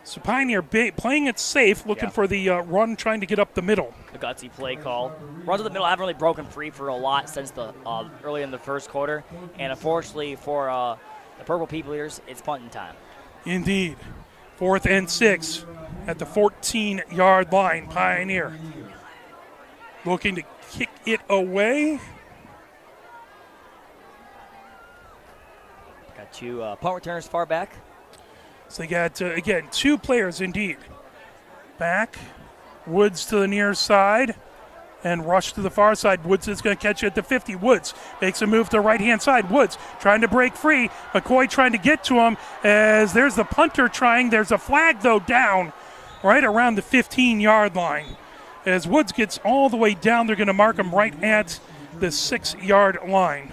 So Pioneer playing it safe, looking for the run, trying to get up the middle. The gutsy play call. Runs to the middle haven't really broken free for a lot since the early in the first quarter. And unfortunately for the Purple People Eaters, it's punting time. Indeed. 4th and 6 at the 14-yard line. Pioneer looking to kick it away. Got 2 punt returners far back. So they got, again, 2 players indeed. Back. Woods to the near side. and rush to the far side. Woods is going to catch it at the 50. Woods makes a move to the right-hand side. Woods trying to break free. McCoy trying to get to him as there's the punter trying. There's a flag, though, down right around the 15-yard line. As Woods gets all the way down, they're going to mark him right at the 6-yard line.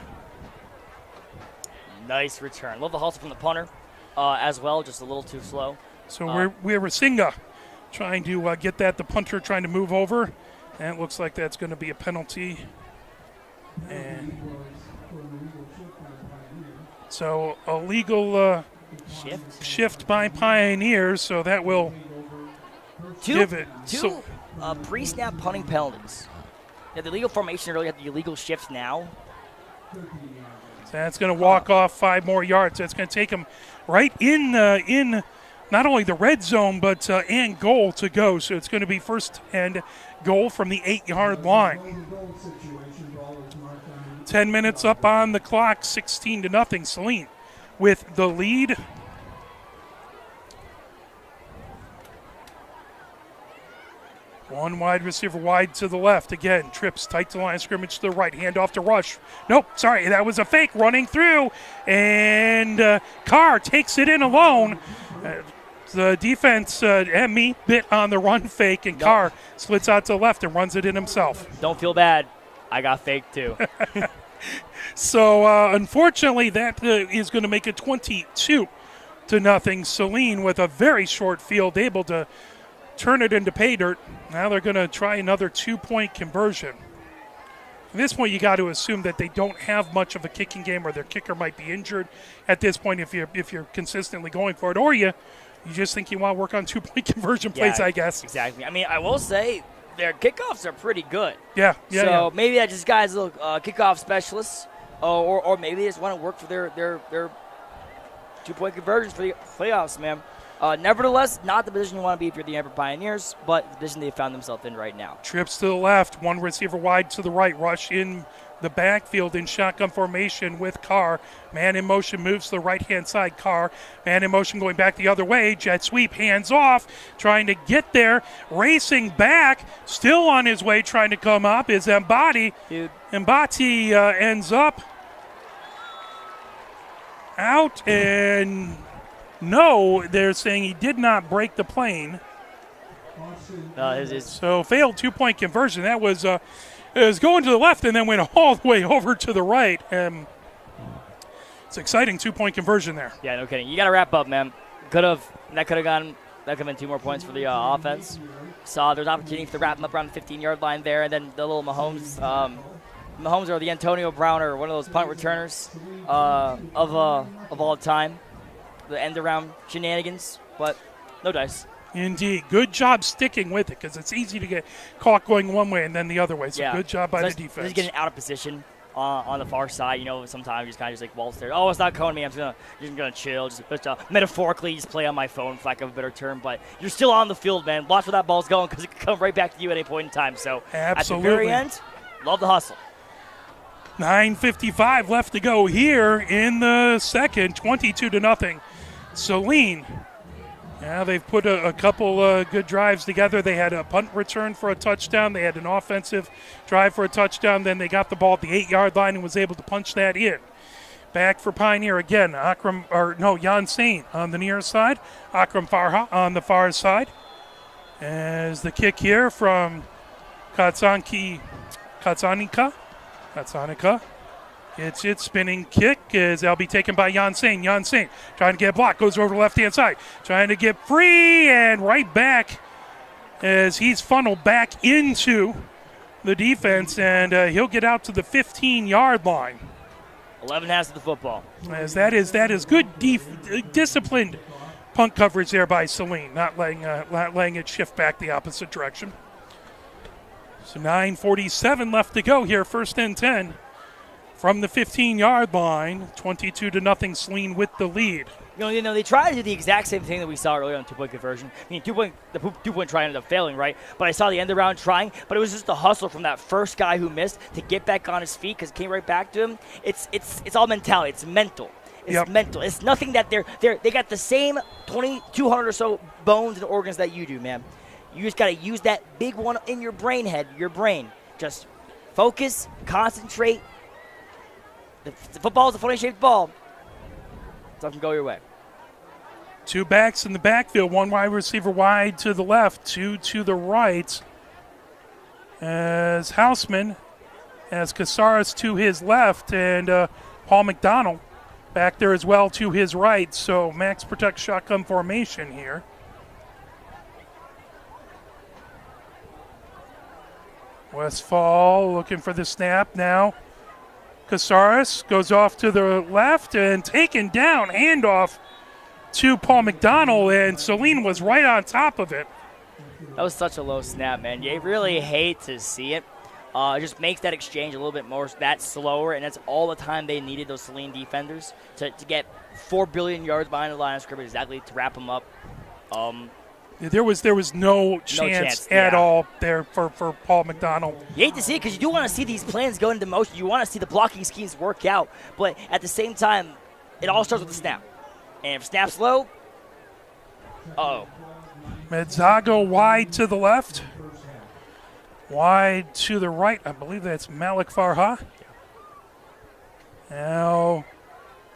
Nice return. Love the hustle from the punter as well, just a little too slow. So we're Rasinga trying to get that. The punter trying to move over. And it looks like that's going to be a penalty. And so a legal shift by Pioneers, so that will give it. Two pre-snap punting penalties. Yeah, the legal formation earlier had the illegal shift now. So that's going to walk off 5 more yards. That's going to take him right in not only the red zone, but and goal to go. So it's going to be first and goal from the 8-yard line. 10 minutes up on the clock, 16-0. Saline with the lead. One wide receiver wide to the left. Again, trips tight to the line of scrimmage to the right. Hand off to Rush. Nope, sorry, that was a fake running through. And Carr takes it in alone. The defense and me bit on the run fake, and Carr splits out to the left and runs it in himself. Don't feel bad. I got faked too. So, unfortunately, that is going to make it 22-0. Saline with a very short field, able to turn it into pay dirt. Now they're going to try another 2-point conversion. At this point, you got to assume that they don't have much of a kicking game, or their kicker might be injured at this point if you're consistently going for it, or you just think you want to work on 2-point conversion plays, I guess. Exactly. I mean, I will say their kickoffs are pretty good. Yeah. So maybe that just guys little kickoff specialists, or maybe they just want to work for their 2-point conversions for the playoffs, man. Nevertheless, not the position you want to be if you're the Amber Pioneers, but the position they found themselves in right now. Trips to the left, one receiver wide to the right. Rush in the backfield in shotgun formation with Carr. Man in motion moves to the right-hand side. Carr, man in motion going back the other way. Jet sweep, hands off, trying to get there. Racing back, still on his way, trying to come up is Mbati. Mbati ends up out, and no, they're saying he did not break the plane. So failed 2-point conversion. That was it was going to the left and then went all the way over to the right. It's exciting 2-point conversion there. Yeah, no kidding. You got to wrap up, man. That could have been 2 more points for the offense. Saw there's opportunity to wrap them up around the 15-yard line there, and then the little Mahomes or the Antonio Brown or one of those punt returners of all time. The end-around shenanigans, but no dice. Indeed. Good job sticking with it, because it's easy to get caught going one way and then the other way. So good job by the defense. Just getting out of position on the far side. Sometimes you just kind of like waltz there. Oh, it's not calling me. I'm just gonna chill. Just metaphorically, just play on my phone, for lack of a better term. But you're still on the field, man. Watch where that ball's going, because it can come right back to you at any point in time. So absolutely. At the very end, love the hustle. 9:55 left to go here in the second. 22-0. Saline. Yeah, they've put a couple good drives together. They had a punt return for a touchdown. They had an offensive drive for a touchdown. Then they got the ball at the 8-yard line and was able to punch that in. Back for Pioneer again. Jan Sain on the near side. Akram Farha on the far side. As the kick here from Katsanika. It's spinning kick as that'll be taken by Jan Sain. Jan Sain trying to get blocked, goes over to the left-hand side, trying to get free and right back as he's funneled back into the defense, and he'll get out to the 15-yard line. 11 has the football. As that is good disciplined punt coverage there by Saline, not letting it shift back the opposite direction. So 9:47 left to go here, first and 10. From the 15-yard line, 22-0, Saline with the lead. They tried to do the exact same thing that we saw earlier on 2-point conversion. I mean, the 2-point try ended up failing, right? But I saw the end around trying, but it was just the hustle from that first guy who missed to get back on his feet because it came right back to him. It's all mentality. It's mental. It's mental. It's nothing that they got the same 200 or so bones and organs that you do, man. You just got to use that big one in your brain. Just focus, concentrate. The football is a funny shaped ball. So it can go your way. 2 backs in the backfield, 1 wide receiver wide to the left, 2 to the right. As Houseman has Casares to his left, and Paul McDonald back there as well to his right. So max protect shotgun formation here. Westfall looking for the snap now. Casares goes off to the left and taken down. Handoff to Paul McDonald, and Saline was right on top of it. That was such a low snap, man. You really hate to see it. It just makes that exchange a little bit more that slower, and that's all the time they needed, those Saline defenders, to get 4 billion yards behind the line of scrimmage exactly to wrap them up. There was no chance at all there for Paul McDonald. You hate to see it because you do want to see these plans go into motion. You want to see the blocking schemes work out, but at the same time, it all starts with the snap. And if snap's low, uh-oh. Medzago wide to the left. Wide to the right. I believe that's Malik Farha. Now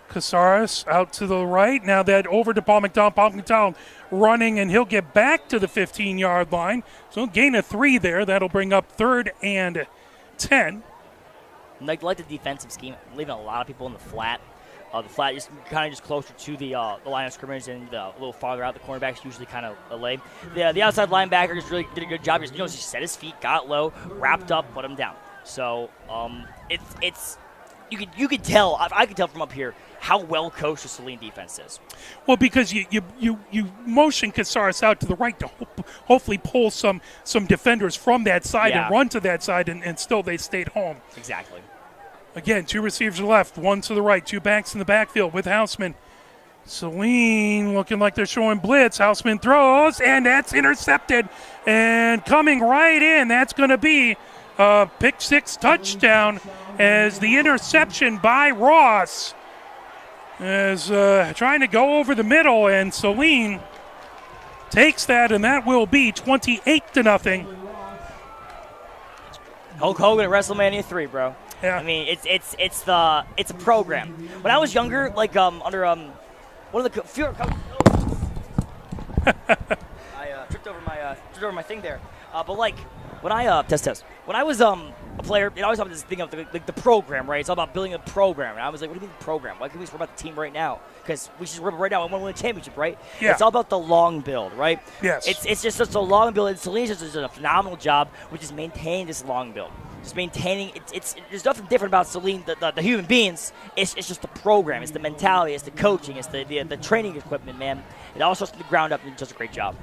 Casares out to the right. Now that over to Paul McDonald. Paul McDonald running, and he'll get back to the 15-yard line. So gain of 3 there. That'll bring up 3rd and 10. Like the defensive scheme, leaving a lot of people in the flat. The flat is kind of just closer to the line of scrimmage, and a little farther out. The cornerbacks usually kind of lay. The outside linebacker just really did a good job. Just set his feet, got low, wrapped up, put him down. So it's you could tell. I could tell from up here how well coached the Saline defense is. Well, because you motion Casares out to the right to hopefully pull some defenders from that side and run to that side, and still they stayed home. Exactly. Again, 2 receivers to the left, 1 to the right, 2 backs in the backfield with Houseman. Saline looking like they're showing blitz. Houseman throws, and that's intercepted. And coming right in, that's going to be a pick 6 touchdown, as the interception by Ross is trying to go over the middle, and Saline takes that, and that will be 28-0. Hulk Hogan at WrestleMania 3, bro. Yeah. I mean, it's a program. When I was younger, like under one of the I tripped over my thing there. But like when I test. When I was a player, it always had this thing of the program, right? It's all about building a program. And I was like, what do you mean the program? Why can't we just worry about the team right now? Because we should worry right now. I want to win a championship, right? Yeah. It's all about the long build, right? Yes. It's just such a long build. And Saline just does a phenomenal job, which is maintaining this long build. Just maintaining there's nothing different about Saline, the human beings. It's just the program, it's the mentality, it's the coaching, it's the training equipment, man. It all starts from the ground up, and does a great job.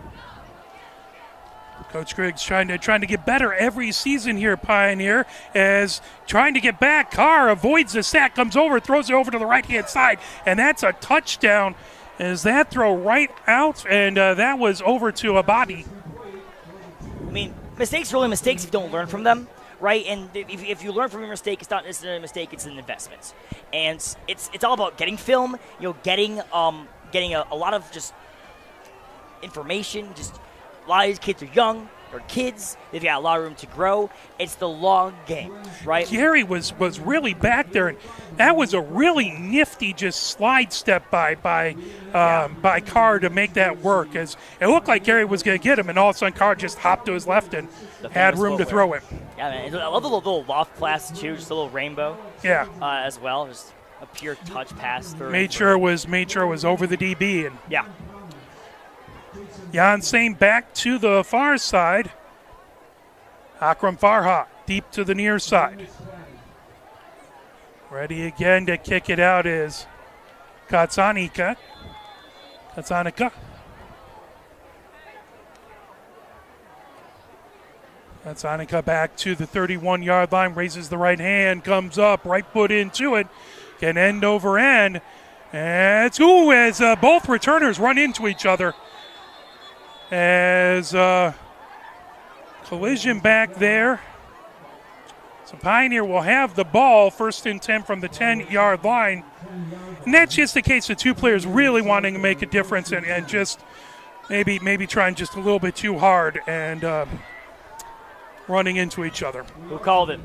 Coach Griggs trying to get better every season here, Pioneer, as trying to get back. Carr avoids the sack, comes over, throws it over to the right-hand side, and that's a touchdown. As that throw right out, and that was over to Abadi. I mean, mistakes are only mistakes if you don't learn from them. Right, and if you learn from your mistake, it's not necessarily a mistake; it's an investment, and it's all about getting film. Getting a lot of just information. Just a lot of these kids are young, they're kids. They've got a lot of room to grow. It's the long game, right? Gary was really back there, and that was a really nifty just slide step by Carr to make that work. As it looked like Gary was going to get him, and all of a sudden Carr just hopped to his left and had room to throw it. Yeah, man. I love the little loft pass too, just a little rainbow. Yeah. As well, just a pure touch pass through. Made sure it was over the DB, and yeah. Jan Sain back to the far side. Akram Farha deep to the near side. Ready again to kick it out is Katsanika. Katsanika back to the 31-yard line, raises the right hand, comes up, right foot into it, can end over end. And it's as both returners run into each other. As collision back there. So Pioneer will have the ball, 1st and 10 from the 10-yard line. And that's just the case of 2 players really wanting to make a difference and just maybe trying just a little bit too hard. And running into each other. Who called it?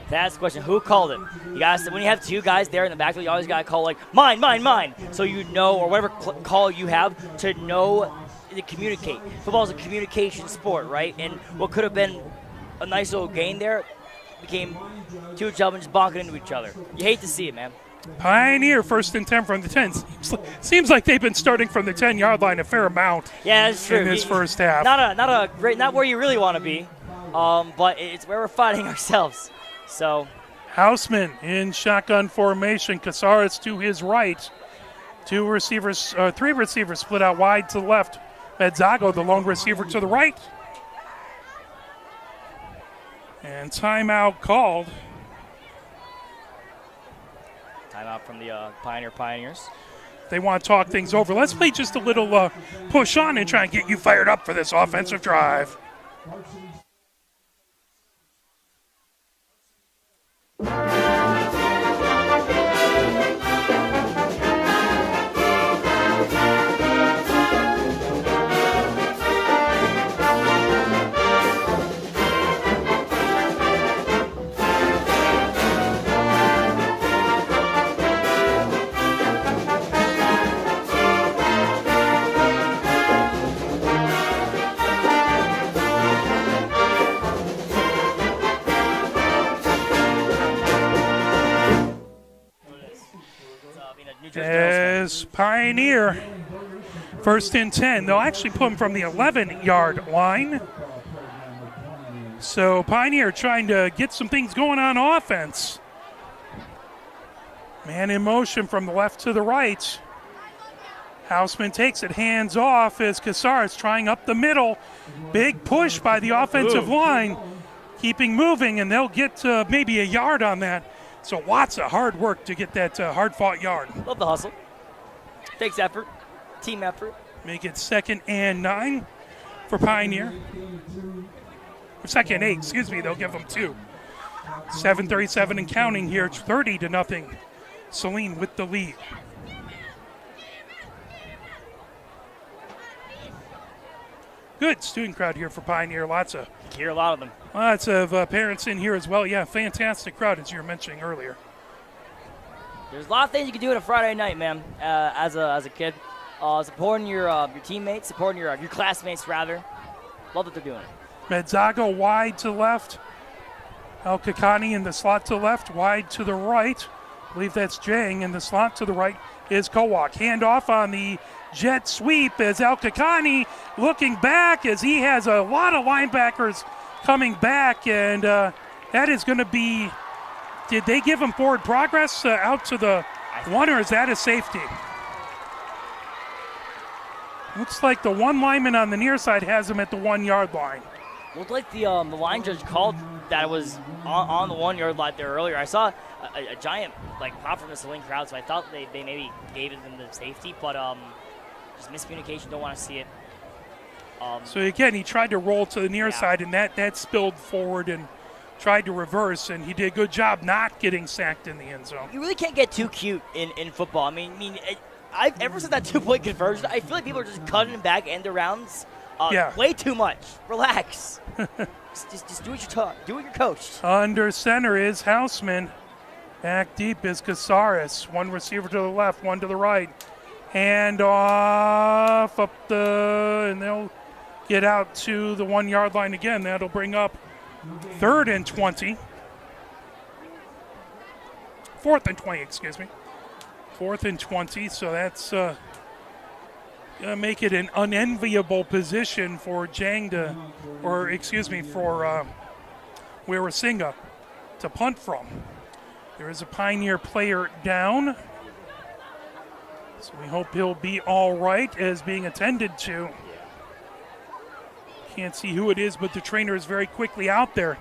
That's the question. Who called it? You guys, when you have two guys there in the backfield, you always got to call like mine, so you know, or whatever call you have to know to communicate. Football is a communication sport, right? And what could have been a nice little gain there became two gentlemen just bonking into each other. You hate to see it, man. Pioneer 1st and 10 from the 10. Seems like they've been starting from the 10-yard line a fair amount. Yeah, that's true. In this first half. Not where you really want to be, but it's where we're fighting ourselves. So, Houseman in shotgun formation. Casares to his right. Three receivers split out wide to the left. Medzago, the lone receiver, to the right. And timeout called. Timeout from the Pioneers. They want to talk things over. Let's play just a little push on and try and get you fired up for this offensive drive. As Pioneer, 1st and 10. They'll actually put him from the 11-yard line. So Pioneer trying to get some things going on offense. Man in motion from the left to the right. Houseman takes it, hands off as Casares trying up the middle. Big push by the offensive line, keeping moving, and they'll get maybe a yard on that. So lots of hard work to get that hard-fought yard. Love the hustle. Takes effort. Team effort. Make it 2nd and 9 for Pioneer. Or 2nd and 8, excuse me. They'll give them 2. 7:37 and counting here. It's 30-0. Saline with the lead. Good student crowd here for Pioneer. Lots of parents in here as well. Yeah, fantastic crowd, as you were mentioning earlier. There's a lot of things you can do on a Friday night, man. As a kid, supporting your teammates, supporting your classmates rather. Love that they're doing it. Medzago wide to the left. El Kakani in the slot to the left, wide to the right. I believe that's Jang. In the slot to the right is Kowak. Handoff on the jet sweep as El Kakani looking back as he has a lot of linebackers coming back, and that is going to be, did they give him forward progress out to the 1, or is that a safety? Looks like the one lineman on the near side has him at the 1-yard line. Looked like the line judge called that it was on the 1-yard line there earlier. I saw a giant pop from the Saline crowd, so I thought they maybe gave them the safety, but just miscommunication. Don't want to see it. So again, he tried to roll to the near side, and that spilled forward and tried to reverse, and he did a good job not getting sacked in the end zone. You really can't get too cute in football. I mean, ever since that 2-point conversion, I feel like people are just cutting back end arounds way too much. Relax. just do what you're taught. Do what you're coached. Under center is Houseman. Back deep is Casares. One receiver to the left, one to the right. Hand off and they'll get out to the 1-yard line again. That'll bring up 3rd and 20. 4th and 20, excuse me. 4th and 20, so that's going to make it an unenviable position for for Wirasinga to punt from. There is a Pioneer player down. So we hope he'll be all right as being attended to. Can't see who it is, but the trainer is very quickly out there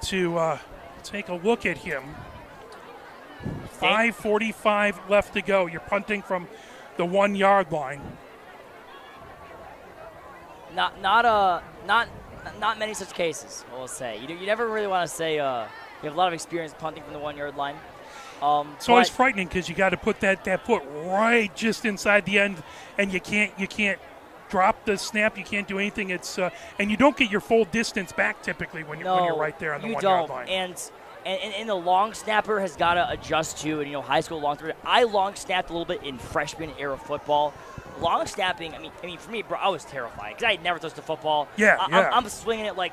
to take a look at him. 5:45 left to go. You're punting from the 1-yard line. Not many such cases, I will say. You never really want to say you have a lot of experience punting from the 1-yard line. It's always frightening because you got to put that foot right just inside the end, and you can't drop the snap. You can't do anything. It's and you don't get your full distance back typically when you're right there on the 1 yard line. And the long snapper has got to adjust to, and high school long snapper. I long snapped a little bit in freshman era football. Long snapping, I mean, for me, bro, I was terrified because I had never touched a football. I'm swinging it like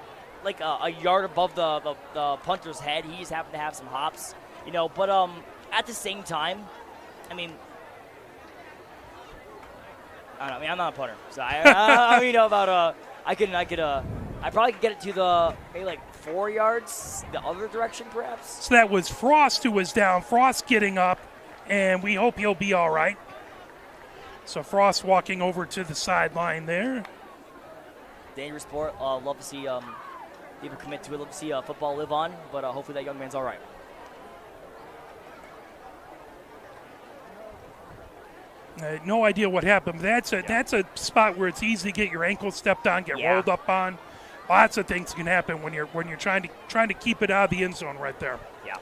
a yard above the punter's head. He just happened to have some hops, But at the same time, I mean, I don't know. I'm not a punter, so I don't know about I probably could get it to maybe 4 yards the other direction, perhaps. So that was Frost who was down. Frost getting up, and we hope he'll be all right. So Frost walking over to the sideline there. Dangerous sport. Love to see people commit to it. Love to see football live on, but hopefully that young man's all right. No idea what happened. That's a spot where it's easy to get your ankle stepped on, get rolled up on. Lots of things can happen when you're trying to keep it out of the end zone right there. Yeah,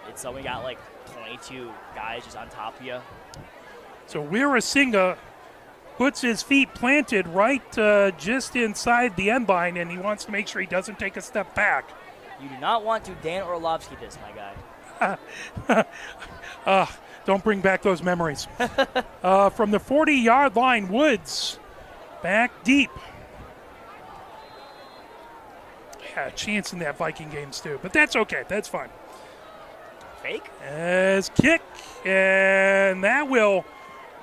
it's we got 22 guys just on top of you. So Wirasinga puts his feet planted right just inside the end line, and he wants to make sure he doesn't take a step back. You do not want to Dan Orlovsky this, my guy. Don't bring back those memories. From the 40-yard line, Woods back deep. Had a chance in that Viking games too, but that's okay. That's fine. Fake? As kick, and that will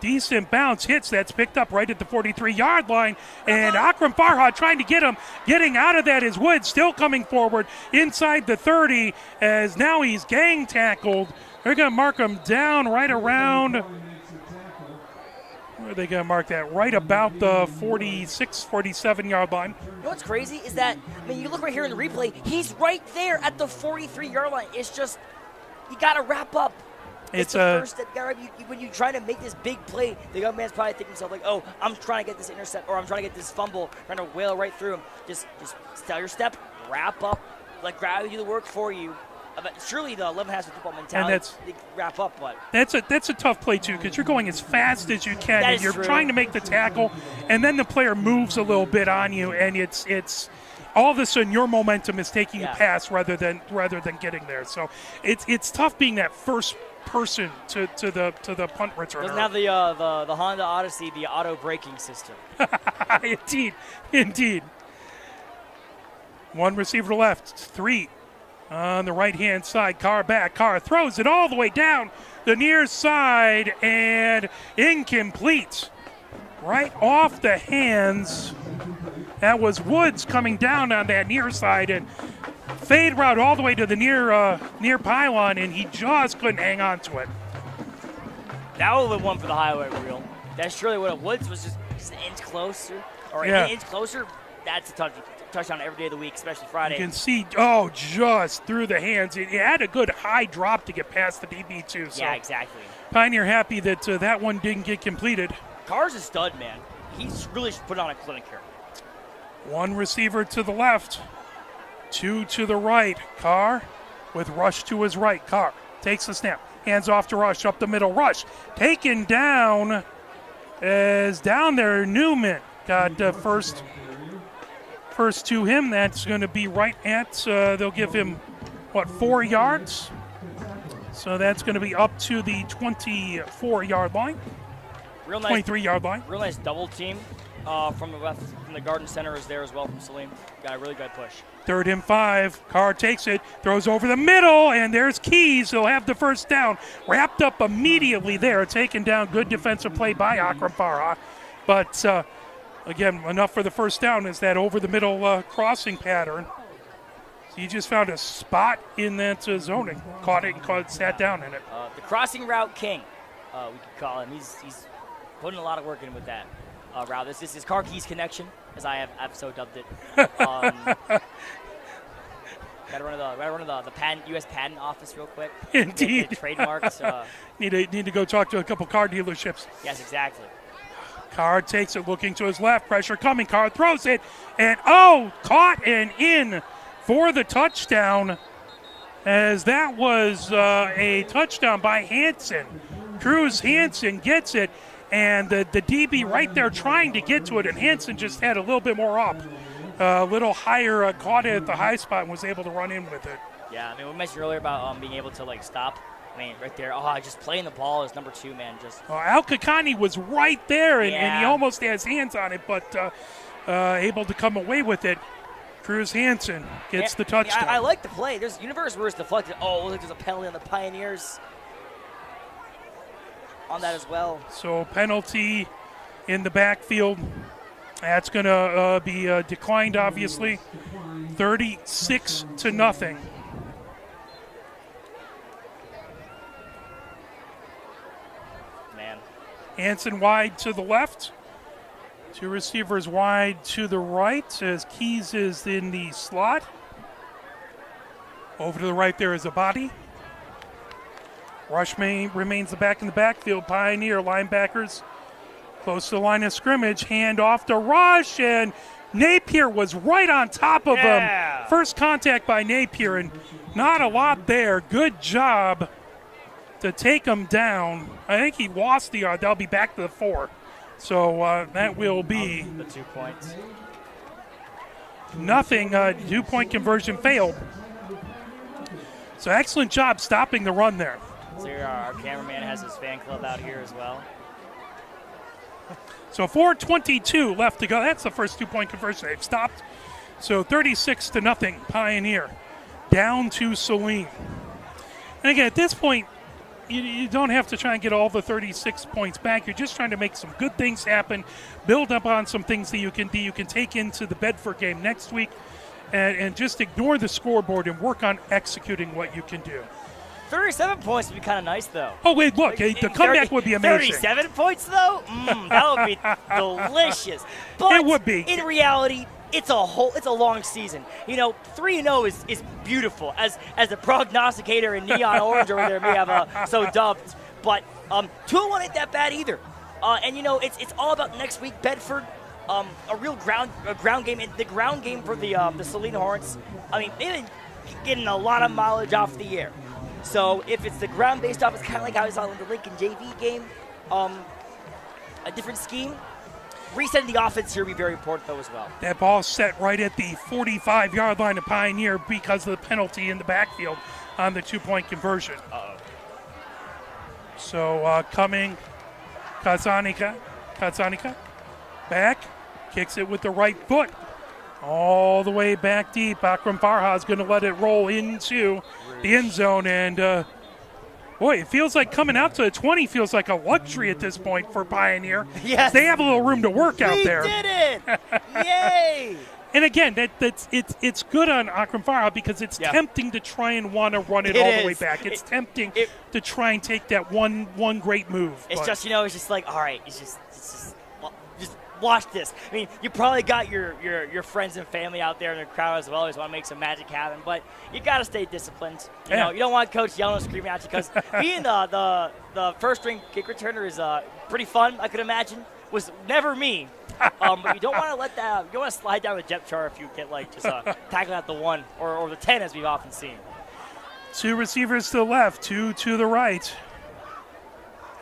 decent bounce hits. That's picked up right at the 43-yard line, and Akram Farhad trying to get him. Getting out of that is Woods, still coming forward inside the 30, as now he's gang tackled. They're going to mark him down right around, where are they going to mark that? Right about the 46, 47-yard line. You know what's crazy is that, you look right here in the replay, he's right there at the 43-yard line. It's just, you got to wrap up. It's the first step. When you try to make this big play, the young man's probably thinking himself oh, I'm trying to get this intercept, or I'm trying to get this fumble, trying to whale right through him. Just tell your step, wrap up, let gravity do the work for you. Surely the 11 has a football mentality. They wrap up, but that's a tough play too, because you're going as fast as you can, and you're trying to make the tackle, and then the player moves a little bit on you, and it's all of a sudden your momentum is taking you past rather than getting there. So it's tough being that first person to the punt returner. Doesn't have the Honda Odyssey, the auto braking system. Indeed. One receiver to left, 3. On the right-hand side, Carr back. Carr throws it all the way down the near side, and incomplete. Right off the hands. That was Woods coming down on that near side, and fade route all the way to the near pylon, and he just couldn't hang on to it. That would have been one for the highlight reel. That's surely what it Woods was just an inch closer, or an inch closer. That's a touchdown every day of the week, especially Friday. You can see, just through the hands. It had a good high drop to get past the DB too. So yeah, exactly. Pioneer happy that that one didn't get completed. Carr's a stud, man. He's really put on a clinic here. One receiver to the left, 2 to the right. Carr with Rush to his right. Carr takes the snap, hands off to Rush, up the middle. Rush taken down as down there. Newman got first to him. That's going to be right at, they'll give him, 4 yards? So that's going to be up to the 24-yard line. 23-yard line. Real nice double team from the left, from the Garden Center is there as well from Saline. Got a really good push. 3rd and 5. Carr takes it, throws over the middle, and there's Keys. He'll have the first down. Wrapped up immediately there, taken down. Good defensive play by Akram Farah. But again, enough for the first down is that over-the-middle crossing pattern. So he just found a spot in that zoning. Caught it and sat down in it. The crossing route king, we could call him. He's putting a lot of work in with that route. This is Car Keys Connection, as I have so dubbed it. Gotta run to the patent, U.S. Patent Office real quick. Indeed. Get trademarks. Need to go talk to a couple car dealerships. Yes, exactly. Carr takes it, looking to his left. Pressure coming. Carr throws it. And, caught and in for the touchdown, as that was a touchdown by Hansen. Cruz Hansen gets it. and the DB right there trying to get to it, and Hansen just had a little bit more up, a little higher, caught it at the high spot and was able to run in with it. Yeah, I mean, we mentioned earlier about being able to, stop. I mean, right there, just playing the ball is number 2, man. Just Al Kakani was right there, and he almost has hands on it, but able to come away with it. Cruz Hansen gets the touchdown. I like the play. There's universe where it's deflected. Oh, look, there's a penalty on the Pioneers on that as well. So penalty in the backfield. That's going to be declined, obviously. 36-0. Man. Hansen wide to the left. 2 receivers wide to the right as Keys is in the slot. Over to the right there is a body. Rushman remains the back in the backfield. Pioneer linebackers close to the line of scrimmage. Hand off to Rush, and Napier was right on top of him. First contact by Napier, and not a lot there. Good job to take him down. I think he lost the yard. They'll be back to the 4. So that will be the 2 points. Nothing. 2-point conversion failed. So excellent job stopping the run there. So here our cameraman has his fan club out here as well. So 4:22 left to go. That's the first 2-point conversion they've stopped. So 36-0 Pioneer. Down to Saline. And again, at this point, you don't have to try and get all the 36 points back. You're just trying to make some good things happen, build up on some things that you can take into the Bedford game next week, and just ignore the scoreboard and work on executing what you can do. 37 points would be kind of nice, though. Oh, wait, look, the comeback would be amazing. 37 points, though? That would be delicious. But it would be. In reality, it's a long season. 3-0 is beautiful. As a prognosticator in neon orange over there may have so dubbed. But 2-1 ain't that bad either. And it's all about next week. Bedford, a real ground game. And the ground game for the Saline Hornets. I mean, they've been getting a lot of mileage off the air. So if it's the ground-based offense, kind of like how we saw in the Lincoln JV game, a different scheme. Resetting the offense here will be very important, though, as well. That ball set right at the 45-yard line of Pioneer because of the penalty in the backfield on the 2-point conversion. So coming, Kazanika back, kicks it with the right foot. All the way back deep. Akram Farha is going to let it roll into the end zone. And, boy, it feels like coming out to the 20 feels like a luxury at this point for Pioneer. Yes. They have a little room to work out there. We did it! Yay! And, again, it's good on Akram Farha because it's tempting to try and want to run it all the way back. It's tempting to try and take that one great move. It's just, it's just like, all right, it's just watch this. I mean, you probably got your friends and family out there in the crowd as well. Always want to make some magic happen, but you got to stay disciplined. You know, you don't want coach yelling and screaming at you because being the first string kick returner is pretty fun. I could imagine was never me. But you don't want to let that. You don't want to slide down the depth chart if you get just tackling at the 1 or the 10 as we've often seen. 2 receivers to the left, 2 to the right.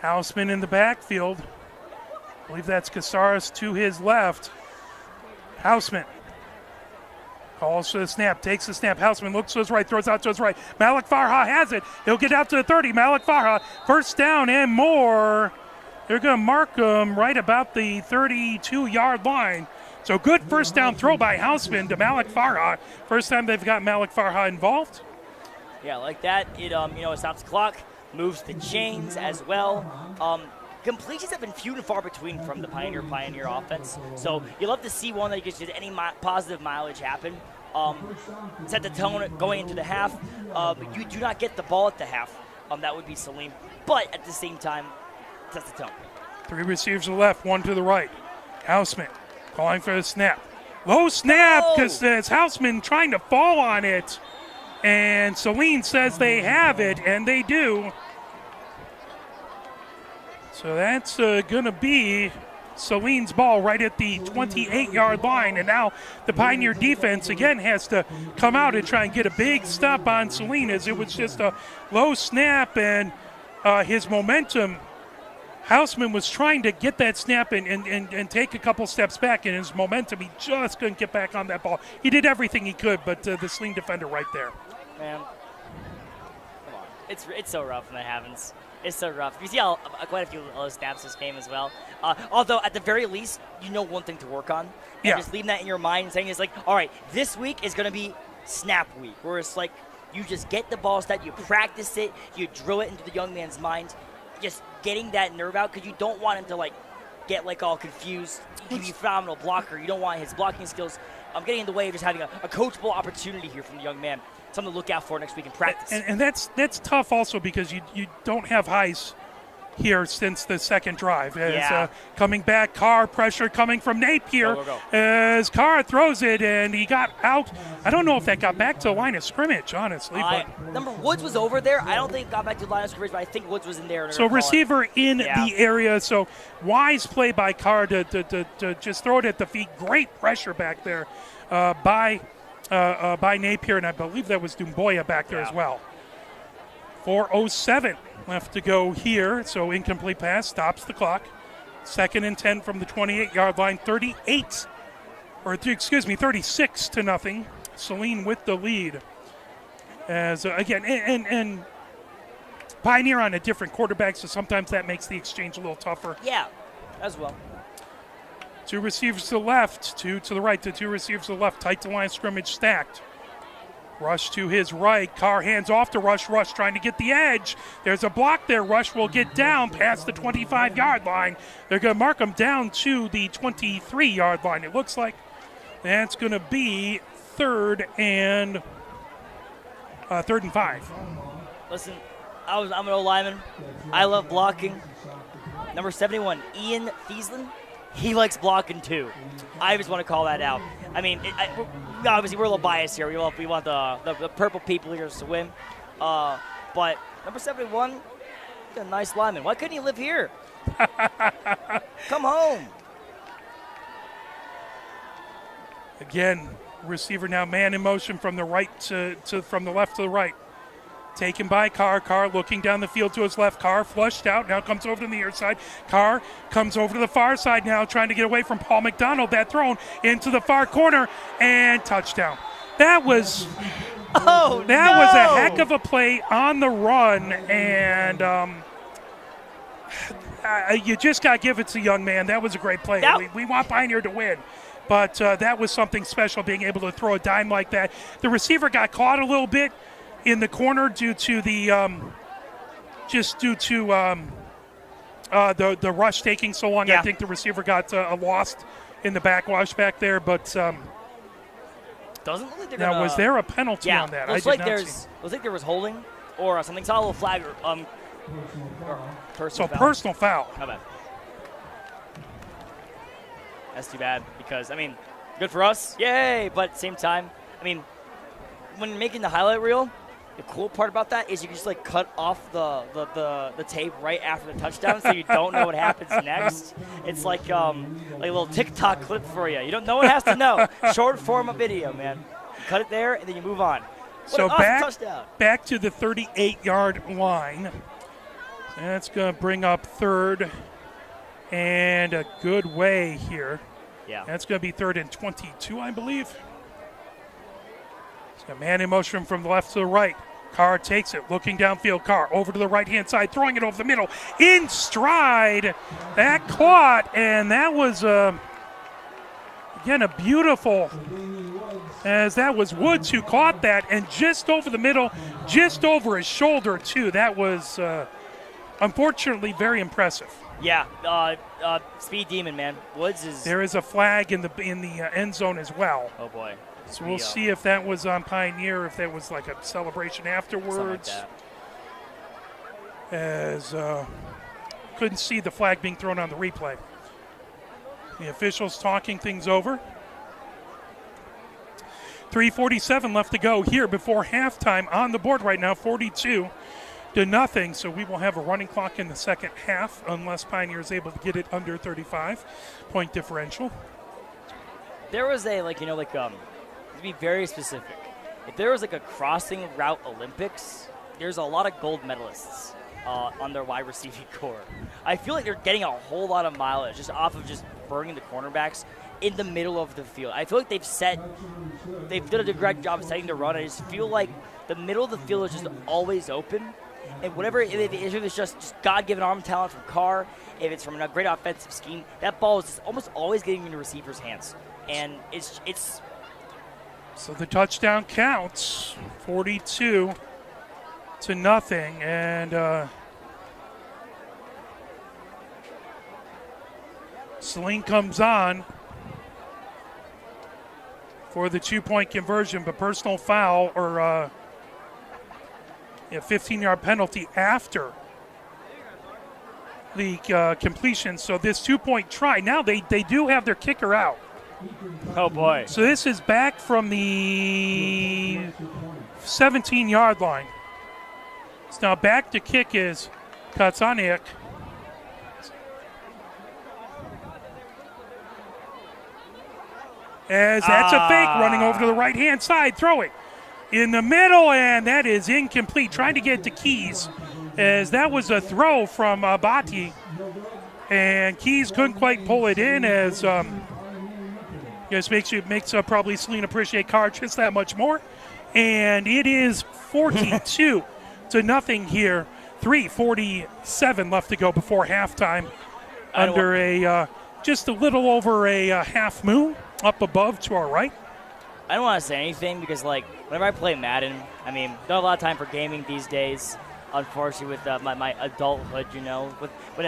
Houseman in the backfield. I believe that's Casares to his left. Houseman calls for the snap, takes the snap. Houseman looks to his right, throws out to his right. Malik Farha has it. He'll get out to the 30. Malik Farha, first down and more. They're going to mark him right about the 32-yard line. So good first down throw by Houseman to Malik Farha. First time they've got Malik Farha involved. Yeah, like that. It it stops the clock, moves the chains as well. Completions have been few and far between from the Pioneer offense. So you love to see one that gets any positive mileage happen. Set the tone going into the half. You do not get the ball at the half. That would be Saline. But at the same time, sets the tone. 3 receivers to the left, 1 to the right. Houseman calling for the snap. Low snap because it's Houseman trying to fall on it. And Saline says they have it, and they do. So that's going to be Saline's ball right at the 28-yard line. And now the Pioneer defense, again, has to come out and try and get a big stop on Saline as it was just a low snap. And his momentum Houseman was trying to get that snap and take a couple steps back, and his momentum, he just couldn't get back on that ball. He did everything he could, but the Saline defender right there. Man, come on. It's so rough when that happens. It's so rough. You see how quite a few of those snaps this game as well. Although, at the very least, you know one thing to work on. And just leaving that in your mind and saying it's like, all right, this week is going to be snap week, where it's like you just get the ball snap, you practice it, you drill it into the young man's mind, just getting that nerve out, because you don't want him to, like, get, like, all confused. He can be a phenomenal blocker. You don't want his blocking skills getting in the way of just having a coachable opportunity here from the young man. Something to look out for next week in practice. And that's tough also, because you don't have highs here since the second drive. As, coming back, Carr pressure coming from Napier. Go. As Carr throws it, and he got out. I don't know if that got back to the line of scrimmage, honestly. Number Woods was over there. I don't think it got back to the line of scrimmage, but I think Woods was in there. So receiver in the area. So wise play by Carr to just throw it at the feet. Great pressure back there by Napier, and I believe that was Dumboya back there as well. 4:07 left to go here, so incomplete pass stops the clock. 2nd and 10 from the 28-yard line, 36 to nothing. Saline with the lead. As again, and Pioneer on a different quarterback, so sometimes that makes the exchange a little tougher. Yeah, as well. 2 receivers to the left, 2 to the right, to 2 receivers to the left. Tight to line of scrimmage stacked. Rush to his right. Carr hands off to Rush. Rush trying to get the edge. There's a block there. Rush will get down past the 25-yard line. They're going to mark him down to the 23-yard line. It looks like that's going to be 3rd and 5. Listen, I'm an old lineman. I love blocking. Number 71, Ian Thieslin. He likes blocking too. I just want to call that out. I mean, obviously we're a little biased here. We want the purple people here to win. But number 71, he's a nice lineman. Why couldn't he live here? Come home. Again, receiver now man in motion from the right from the left to the right. Taken by Carr. Carr looking down the field to his left. Carr flushed out. Now comes over to the near side. Carr comes over to the far side now, trying to get away from Paul McDonald. That thrown into the far corner, and touchdown. That was was a heck of a play on the run, and you just got to give it to young man. That was a great play. We want Pioneer to win. But that was something special, being able to throw a dime like that. The receiver got caught a little bit in the corner due to the rush taking so long. I think the receiver got lost in the backwash back there, but doesn't look like they're now was there a penalty on that? Looks like there was holding or something. Saw a little flag or personal foul. How bad? That's too bad, because I mean, good for us, yay! But at the same time, I mean, when making the highlight reel, the cool part about that is you can just like cut off the tape right after the touchdown, so you don't know what happens next. It's like a little TikTok clip for you. You don't know what has to know. Short form of video, man. You cut it there and then you move on. So back to the 38-yard line. That's going to bring up 3rd and a good way here. Yeah. That's going to be 3rd and 22, I believe. A man in motion from the left to the right. Carr takes it, looking downfield. Carr over to the right-hand side, throwing it over the middle. In stride. That caught, and that was, again, a beautiful, as that was Woods who caught that, and just over the middle, just over his shoulder, too. That was, unfortunately, very impressive. Yeah, speed demon, man. Woods is. There is a flag in the end zone as well. Oh, boy. So we'll see if that was on Pioneer, if that was like a celebration afterwards. Like As couldn't see the flag being thrown on the replay. The officials talking things over. 3:47 left to go here before halftime on the board right now, 42-0. So we will have a running clock in the second half unless Pioneer is able to get it under 35-point differential. There was to be very specific, if there was like a crossing route Olympics, there's a lot of gold medalists on their wide receiving core. I feel like they're getting a whole lot of mileage just off of just burning the cornerbacks in the middle of the field. I feel like they've done a great job of setting the run. I just feel like the middle of the field is just always open. And whatever, if it's just God-given arm talent from Carr, if it's from a great offensive scheme, that ball is just almost always getting into receivers' hands. And it's So the touchdown counts, 42-0, and Saline comes on for the 2-point conversion, but personal foul or a 15-yard penalty after the completion. So this 2-point try, now they do have their kicker out. oh boy. So this is back from the 17-yard line. So now back to kick is Katsaniak. As that's a fake, running over to the right-hand side, throwing in the middle, and that is incomplete. Trying to get to Keys, as that was a throw from Abati, and Keys couldn't quite pull it in. As just makes probably Saline appreciate Carr just that much more, and it is 42-0 here. 3:47 left to go before halftime. Under just a little over a half moon up above to our right. I don't want to say anything because, like, whenever I play Madden, I mean, don't have a lot of time for gaming these days, unfortunately, with my adulthood, you know. When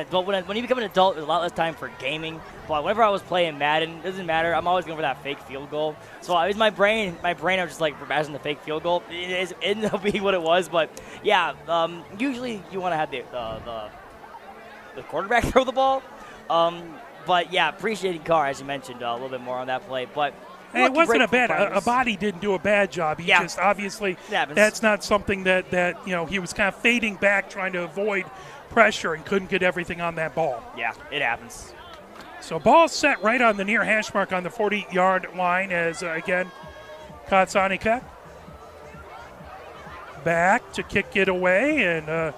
you become an adult, there's a lot less time for gaming. But whenever I was playing Madden, it doesn't matter. I'm always going for that fake field goal. So it was my brain. I was just, like, imagining the fake field goal. It ended up being what it was. But, yeah, usually you want to have the quarterback throw the ball. But, yeah, appreciating Carr, as you mentioned, a little bit more on that play. But and it wasn't a body didn't do a bad job. He just obviously that's not something that he was kind of fading back, trying to avoid pressure and couldn't get everything on that ball. Yeah, it happens. So ball set right on the near hash mark on the 40-yard line as, again, Katsanika back to kick it away, and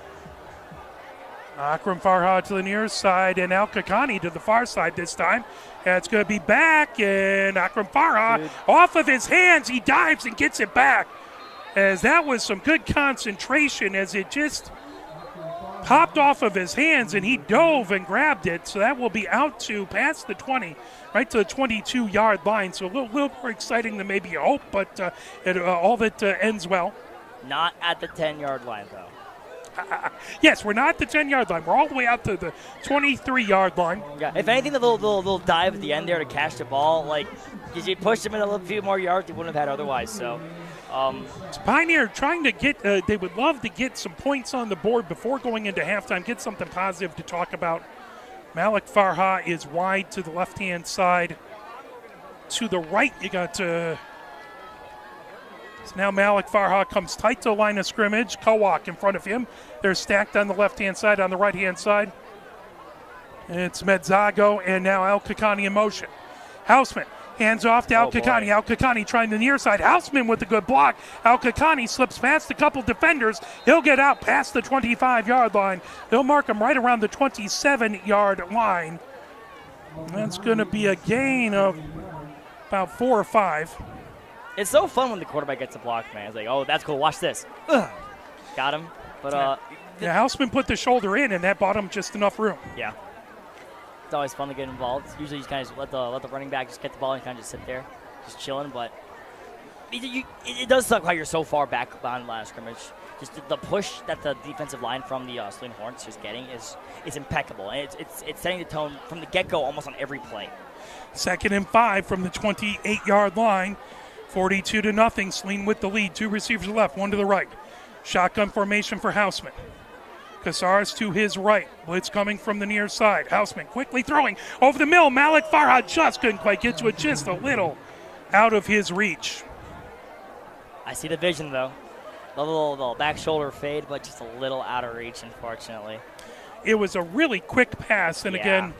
Akram Farha to the near side, and Al Kakani to the far side this time. That's going to be back, and Akram Farha off of his hands. He dives and gets it back, as that was some good concentration as it just popped off of his hands, and he dove and grabbed it. So that will be out to past the 20, right to the 22-yard line. So a little more exciting than maybe you hope, but all that ends well. Not at the 10-yard line, though. Yes, we're not at the 10-yard line. We're all the way out to the 23-yard line. Yeah, if anything, the little dive at the end there to catch the ball, like, if you pushed him in a little few more yards, they wouldn't have had otherwise. So, Pioneer trying to get, they would love to get some points on the board before going into halftime, get something positive to talk about. Malik Farha is wide to the left-hand side. To the right, you got so now Malik Farha comes tight to the line of scrimmage. Kowak in front of him. They're stacked on the left-hand side, on the right-hand side. It's Medzago and now Al Kakani in motion. Houseman hands off to Al Kakani. Al Kakani trying the near side. Houseman with a good block. Al Kakani slips past a couple defenders. He'll get out past the 25-yard line. They'll mark him right around the 27-yard line. That's going to be a gain of about 4 or 5. It's so fun when the quarterback gets a block, man. It's like, oh, that's cool. Watch this. Ugh. Got him. But Houseman put the shoulder in, and that bought him just enough room. Yeah. It's always fun to get involved. Usually you just kind of let the running back just get the ball and kind of just sit there, just chilling. But it does suck how you're so far back behind the line of scrimmage. Just the push that the defensive line from the Saline Hornets is getting is impeccable. And it's setting the tone from the get-go almost on every play. 2nd and 5 from the 28-yard line. 42-0. Saline with the lead. 2 receivers left, 1 to the right. Shotgun formation for Houseman. Casares to his right. Blitz coming from the near side. Houseman quickly throwing over the middle. Malik Farha just couldn't quite get to it. Just a little out of his reach. I see the vision, though. The little back shoulder fade, but just a little out of reach, unfortunately. It was a really quick pass, and again,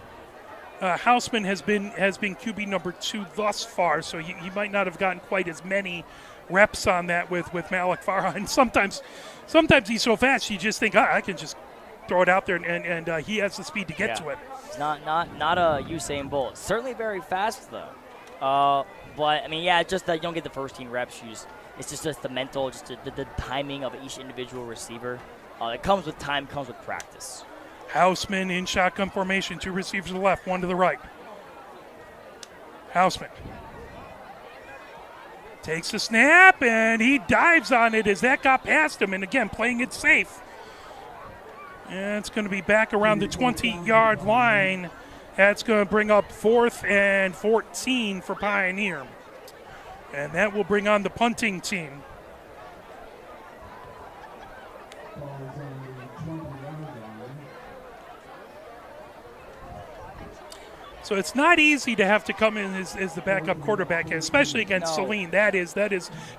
Houseman has been QB number 2 thus far, so he might not have gotten quite as many reps on that with Malik Farha. And sometimes he's so fast, you just think, I can just throw it out there, and he has the speed to get to it. It's not a Usain Bolt. Certainly very fast, though. But, I mean, yeah, just that you don't get the first team reps. It's just the mental, just the timing of each individual receiver. It comes with time, comes with practice. Houseman in shotgun formation. 2 receivers to the left, 1 to the right. Houseman takes the snap, and he dives on it as that got past him. And, again, playing it safe. And it's going to be back around the 20-yard line. That's going to bring up 4th and 14 for Pioneer. And that will bring on the punting team. So it's not easy to have to come in as the backup quarterback, especially against Saline. That is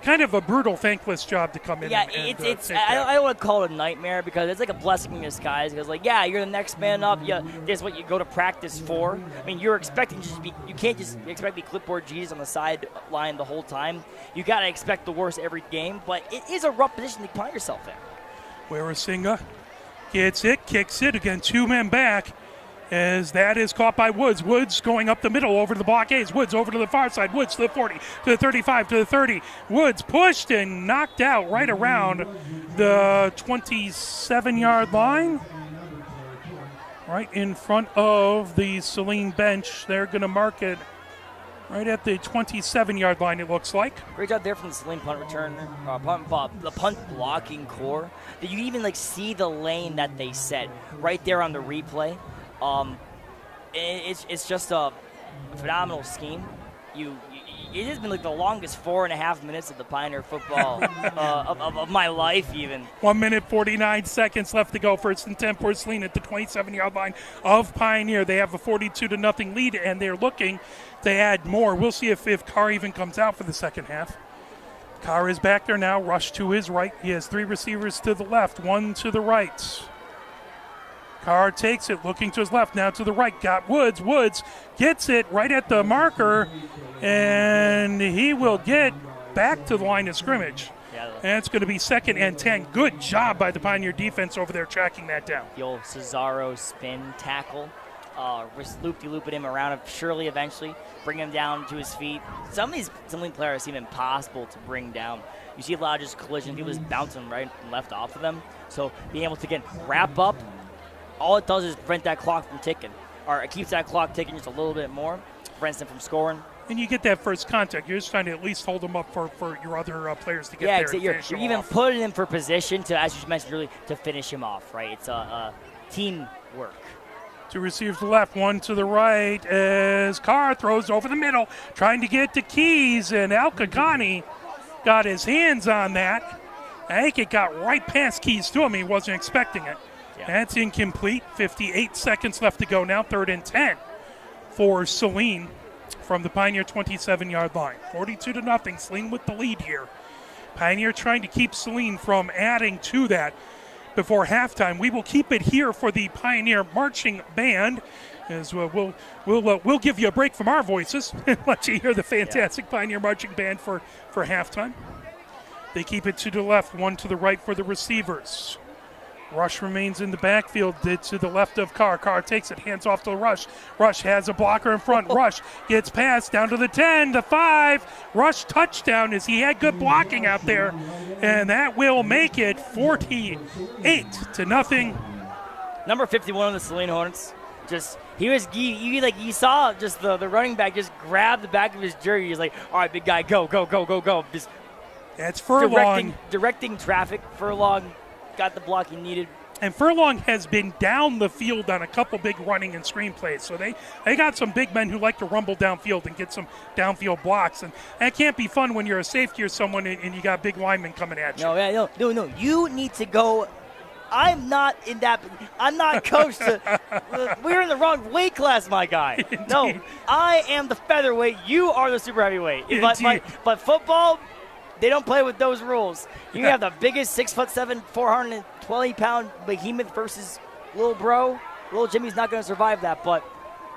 kind of a brutal, thankless job to come in. Yeah, I don't want to call it a nightmare because it's like a blessing in disguise. Because you're the next man up. Yeah, this is what you go to practice for. I mean, you're expecting you can't just expect to be clipboard Jesus on the sideline the whole time. You got to expect the worst every game. But it is a rough position to find yourself in. Warasinga gets it, kicks it again. 2 men back. As that is caught by Woods. Woods going up the middle over to the blockades. Woods over to the far side. Woods to the 40, to the 35, to the 30. Woods pushed and knocked out right around the 27-yard line. Right in front of the Saline bench. They're going to mark it right at the 27-yard line, it looks like. Great job there from the Saline punt return, the punt blocking core. That you even see the lane that they set right there on the replay. It's just a phenomenal scheme. It has been the longest 4.5 minutes of the Pioneer football of my life, even. 1 minute 49 seconds left to go. 1st and 10 for Saline at the 27-yard line of Pioneer. They have a 42-0 lead, and they're looking to add more. We'll see if Carr even comes out for the second half. Carr is back there now. Rush to his right. He has 3 receivers to the left, 1 to the right. Carr takes it, looking to his left, now to the right. Got Woods. Woods gets it right at the marker, and he will get back to the line of scrimmage. And it's going to be 2nd and 10. Good job by the Pioneer defense over there tracking that down. The old Cesaro spin tackle. Loop-de-looping him around Shirley eventually, bring him down to his feet. Some of these Saline players seem impossible to bring down. You see a lot of just collision, people just bouncing right and left off of them. So being able to, again, wrap up, all it does is prevent that clock from ticking. Or it keeps that clock ticking just a little bit more, prevents them from scoring. And you get that first contact. You're just trying to at least hold them up for your other players to get there. Yeah, you're even putting him for position to, as you mentioned earlier, to finish him off, right? It's a teamwork. 2 receivers to the left, 1 to the right as Carr throws over the middle, trying to get to Keys, and Al-Kagani got his hands on that. I think it got right past Keys to him. He wasn't expecting it. Yeah. That's incomplete. 58 seconds left to go now. 3rd and 10 for Saline from the Pioneer 27-yard line. 42-0. Saline with the lead here. Pioneer trying to keep Saline from adding to that before halftime. We will keep it here for the Pioneer marching band, as we'll give you a break from our voices and let you hear the fantastic Pioneer marching band for halftime. They keep it to the left, 1 to the right for the receivers. Rush remains in the backfield to the left of Carr. Carr takes it, hands off to Rush. Rush has a blocker in front. Rush gets past down to the 10, the 5. Rush touchdown as he had good blocking out there. And that will make it 48-0. Number 51 on the Saline Hornets. You saw just the running back just grab the back of his jersey. He's like, all right, big guy, go. Just that's Furlong. Directing traffic. Furlong got the block he needed. And Furlong has been down the field on a couple big running and screen plays. So they got some big men who like to rumble downfield and get some downfield blocks. And that can't be fun when you're a safety or someone and you got big linemen coming at you. No. You need to go. I'm not coached we're in the wrong weight class, my guy. Indeed. No, I am the featherweight. You are the super heavyweight. But football, they don't play with those rules. You have the biggest 6'7", 420-pound behemoth versus little bro. Little Jimmy's not going to survive that, but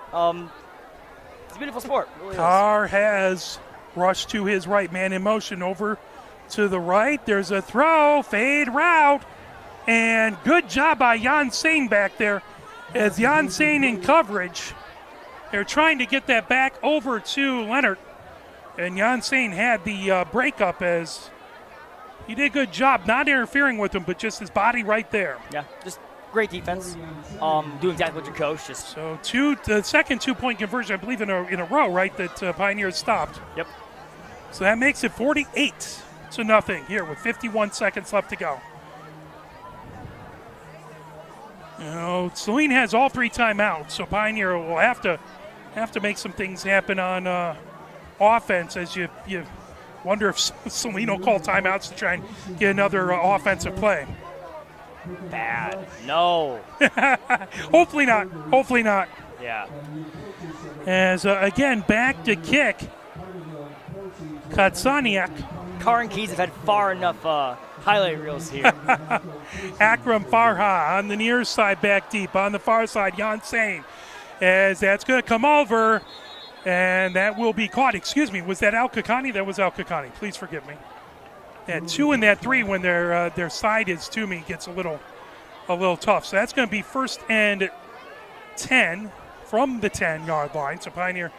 it's a beautiful sport. It really Carr has rushed to his right, man in motion over to the right. There's a throw, fade route, And good job by Jan Sain back there. As Jan Sain in coverage, they're trying to get that back over to Leonard. And Jan Sain had the breakup as he did a good job not interfering with him, but just his body right there. Yeah, just great defense. Doing exactly what your coach just. So the second 2-point conversion, I believe, in a row, right, that Pioneers stopped. Yep. So that makes it 48-0 here with 51 seconds left to go. Saline has all 3 timeouts, so Pioneer will have to make some things happen on offense as you wonder if Saline will call timeouts to try and get another offensive play. Bad. No. Hopefully not. Yeah. As, again, back to kick. Katsaniak. Carr and Keys have had far enough highlight reels here. Akram Farha on the near side, back deep. On the far side, Jan Sain. As that's going to come over, and that will be caught. Excuse me, was that Al Kakani? That was Al Kakani. Please forgive me. That 2 and that 3 when their side is to me gets a little tough. So that's going to be 1st and 10 from the 10-yard line. So Pioneer,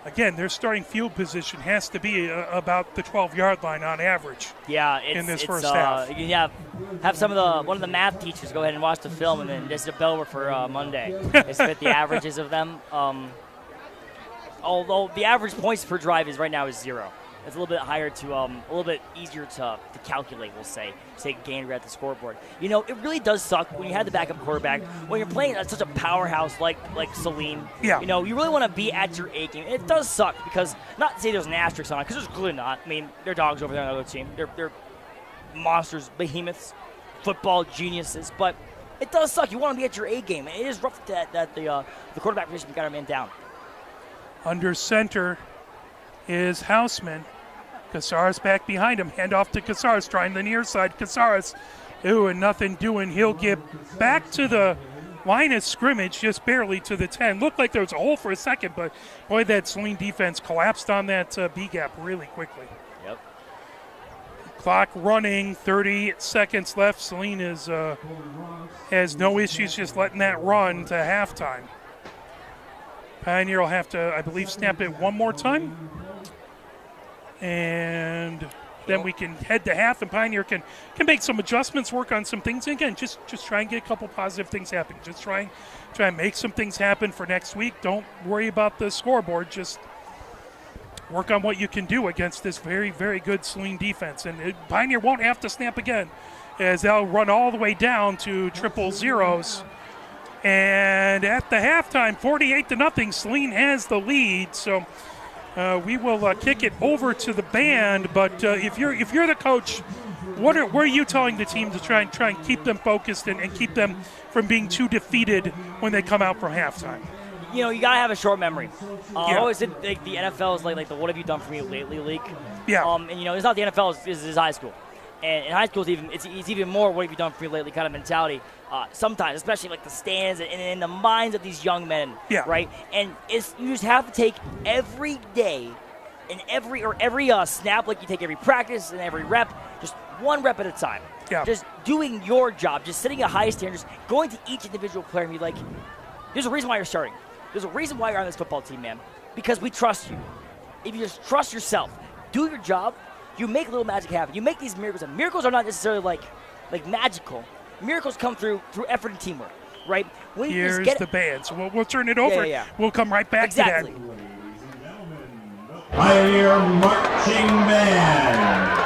again, their starting field position has to be about the 12-yard line on average. Yeah, in this first half. You can have one of the math teachers go ahead and watch the film, and then this is a bell for Monday. Just fit the averages of them. Although the average points per drive right now is 0. It's a little bit higher a little bit easier to calculate, we'll say gain at the scoreboard. It really does suck when you have the backup quarterback, when you're playing at such a powerhouse like Saline. Yeah. You really want to be at your A game. It does suck because, not to say there's an asterisk on it, because there's clearly not. I mean, they're dogs over there on the other team. They're monsters, behemoths, football geniuses, but it does suck. You want to be at your A game. It is rough that the quarterback position got a man down. Under center is Houseman. Casares back behind him. Hand off to Casares, trying the near side. Casares, and nothing doing. He'll get back to the line of scrimmage, just barely to the 10. Looked like there was a hole for a second, but boy, that Saline defense collapsed on that B gap really quickly. Yep. Clock running, 30 seconds left. Saline has no issues just letting that run to halftime. Pioneer will have to, I believe, snap it one more time. And then we can head to half, and Pioneer can make some adjustments, work on some things. And again, just try and get a couple positive things happening. Just try and make some things happen for next week. Don't worry about the scoreboard. Just work on what you can do against this very, very good Saline defense. And Pioneer won't have to snap again, as they'll run all the way down to 000s. And at the halftime, 48-0, Saline has the lead. So we will kick it over to the band. But if you're the coach, what are you telling the team to try and keep them focused and keep them from being too defeated when they come out for halftime? You gotta have a short memory. Yeah. I always said the NFL is like the "What have you done for me lately" league. Yeah. And it's not the NFL; it's high school. And in high school, it's even more "What have you done for me lately" kind of mentality. Sometimes, especially like the stands and in the minds of these young men, right? And you just have to take every day and every snap, like you take every practice and every rep, just one rep at a time. Yeah. Just doing your job, just setting a high standard, just going to each individual player and be like, there's a reason why you're starting. There's a reason why you're on this football team, man. Because we trust you. If you just trust yourself, do your job, you make little magic happen. You make these miracles. And miracles are not necessarily like magical. Miracles come through effort and teamwork, right? When Here's the band. So we'll turn it over. Yeah. We'll come right back to that. Pioneer Marching Band.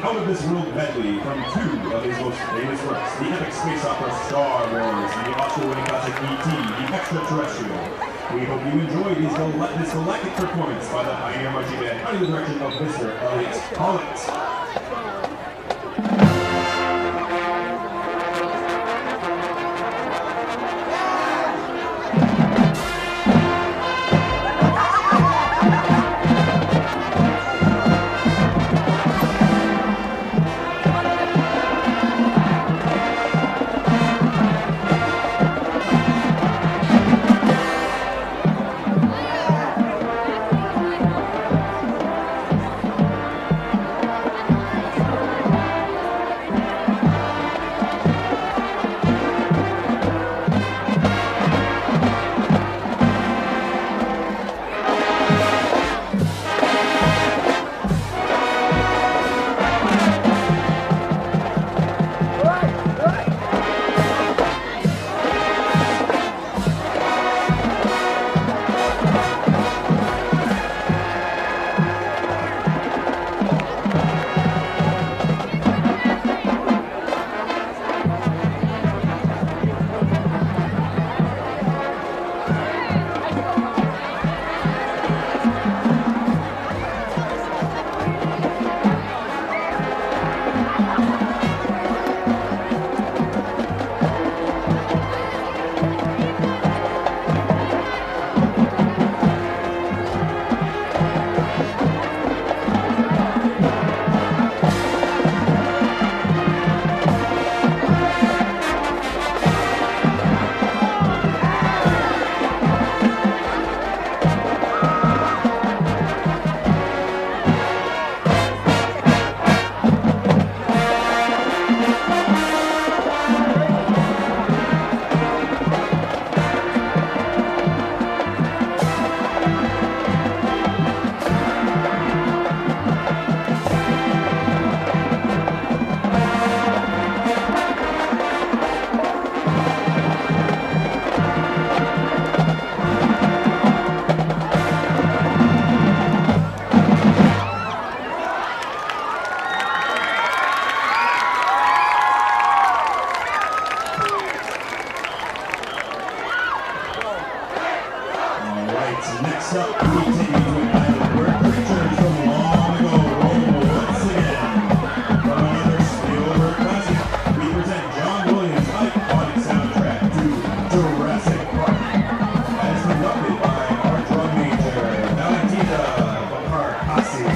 Out-of-this-world medley from 2 of his most famous works, the epic space opera Star Wars, and the Oscar-winning classic E.T., the Extraterrestrial. We hope you enjoyed this galactic performance by the Pioneer Marching Band under the direction of Mr. Elliot Collins. Next up, we continue to invite word creatures from long ago. Once again, from another Spielberg classic, we present John Williams' iconic soundtrack to Jurassic Park, as conducted by our drum major, Valentina Vacarcasi.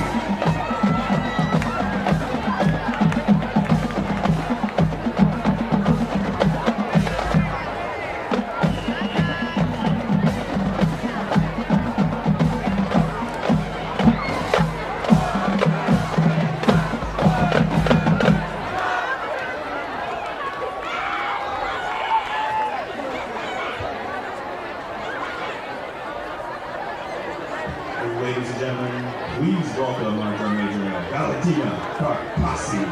Ladies and gentlemen, please welcome our drum major, Valentina Vacarcasi.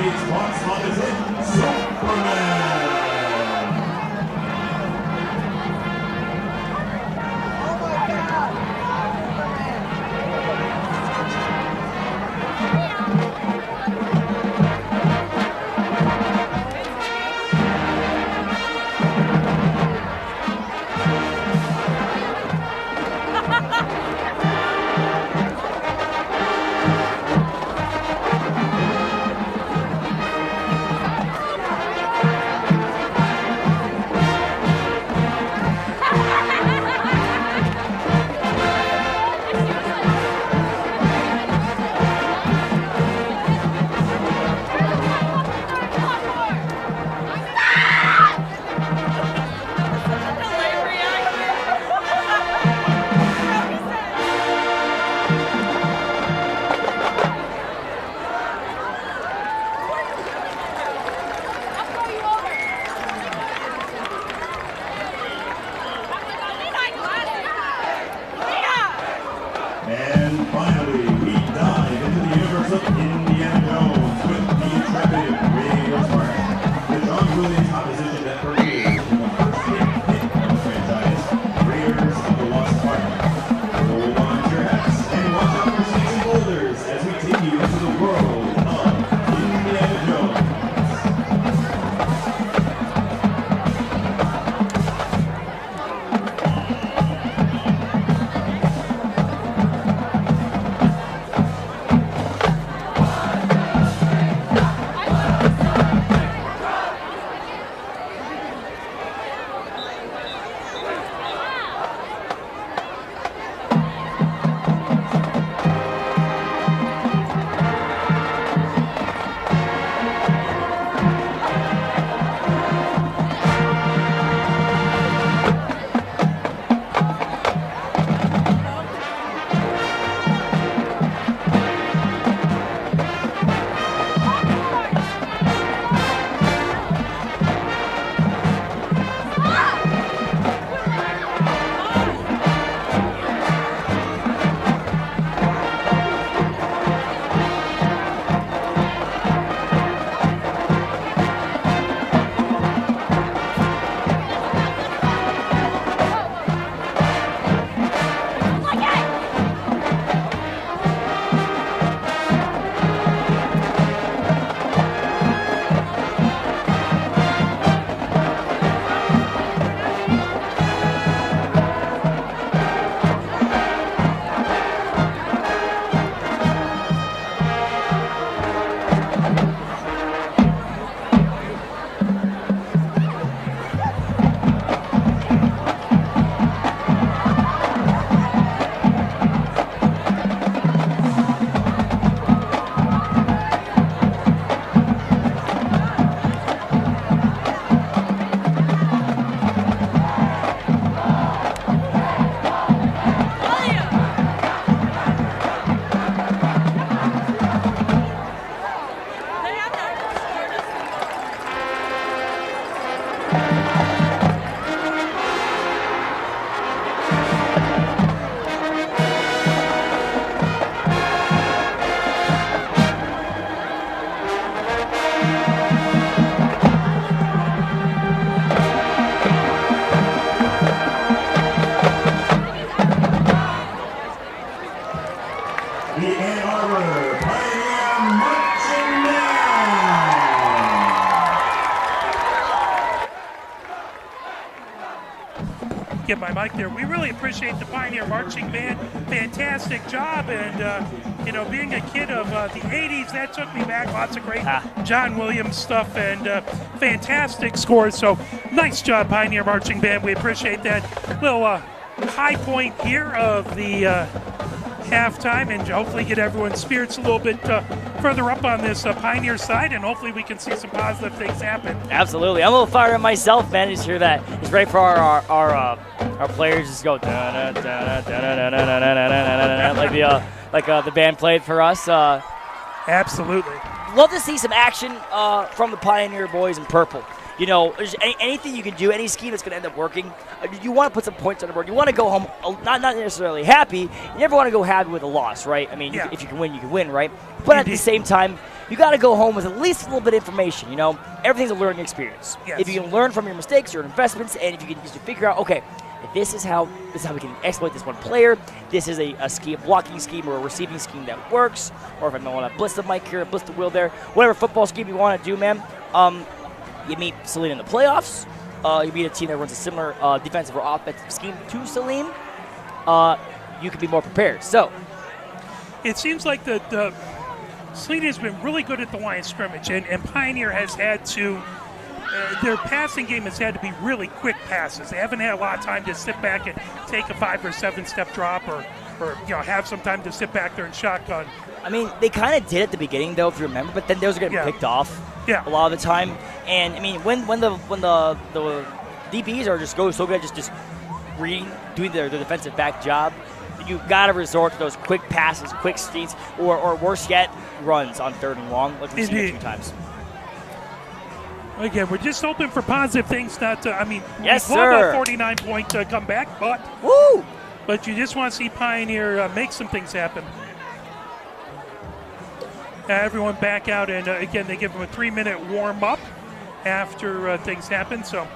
meets box opposite Superman. And finally, we dive into the universe of Indiana Jones with the intrepid Raiders Mark, the John Williams opposition that permeates the first hit of the franchise, Raiders of the Lost Ark. Hold on to your hats and watch out for snakes and boulders as we take you into the world of Indiana Jones. The Ann Arbor Pioneer Marching Band. Get my mic there. We really appreciate the Pioneer Marching Band. Fantastic job. And, being a kid of the 80s, that took me back. Lots of great John Williams stuff and fantastic scores. So nice job, Pioneer Marching Band. We appreciate that. Little high point here of the halftime, and hopefully get everyone's spirits a little bit further up on this Pioneer side, and hopefully we can see some positive things happen. Absolutely. I'm a little fired up myself, man. Just hear that. It's great for our players just go like the band played for us. Absolutely. love to see some action from the Pioneer boys in purple. You know, there's anything you can do, any scheme that's going to end up working, you want to put some points on the board. You want to go home not necessarily happy. You never want to go happy with a loss, right? I mean, if you can win, you can win, right? But at the same time, you got to go home with at least a little bit of information. You know, everything's a learning experience. Yes. If you can learn from your mistakes, your investments, and if you can just figure out, okay, this is how we can exploit this one player. This is a scheme, blocking scheme or a receiving scheme that works. Or if I want to blitz the mic here, blitz the wheel there, whatever football scheme you want to do, man. You meet Saline in the playoffs. You meet a team that runs a similar defensive or offensive scheme to Saline. You can be more prepared. So it seems like the Saline has been really good at the line of scrimmage, and Pioneer has had to. Their passing game has had to be really quick passes. They haven't had a lot of time to sit back and take a 5 or 7 step drop, or have some time to sit back there and shotgun. I mean, they kind of did at the beginning, though, if you remember. But then those are getting picked off a lot of the time. And I mean, when the DBs are just so good at just reading, doing their defensive back job, you got to resort to those quick passes, quick stints, or worse yet, runs on 3rd and long, like we've seen a few times. Again, we're just hoping for positive things. Not to, I mean, yes, we'd love a 49-point comeback, but you just want to see Pioneer make some things happen. Everyone back out, and again, they give them a 3-minute warm-up after things happen. So,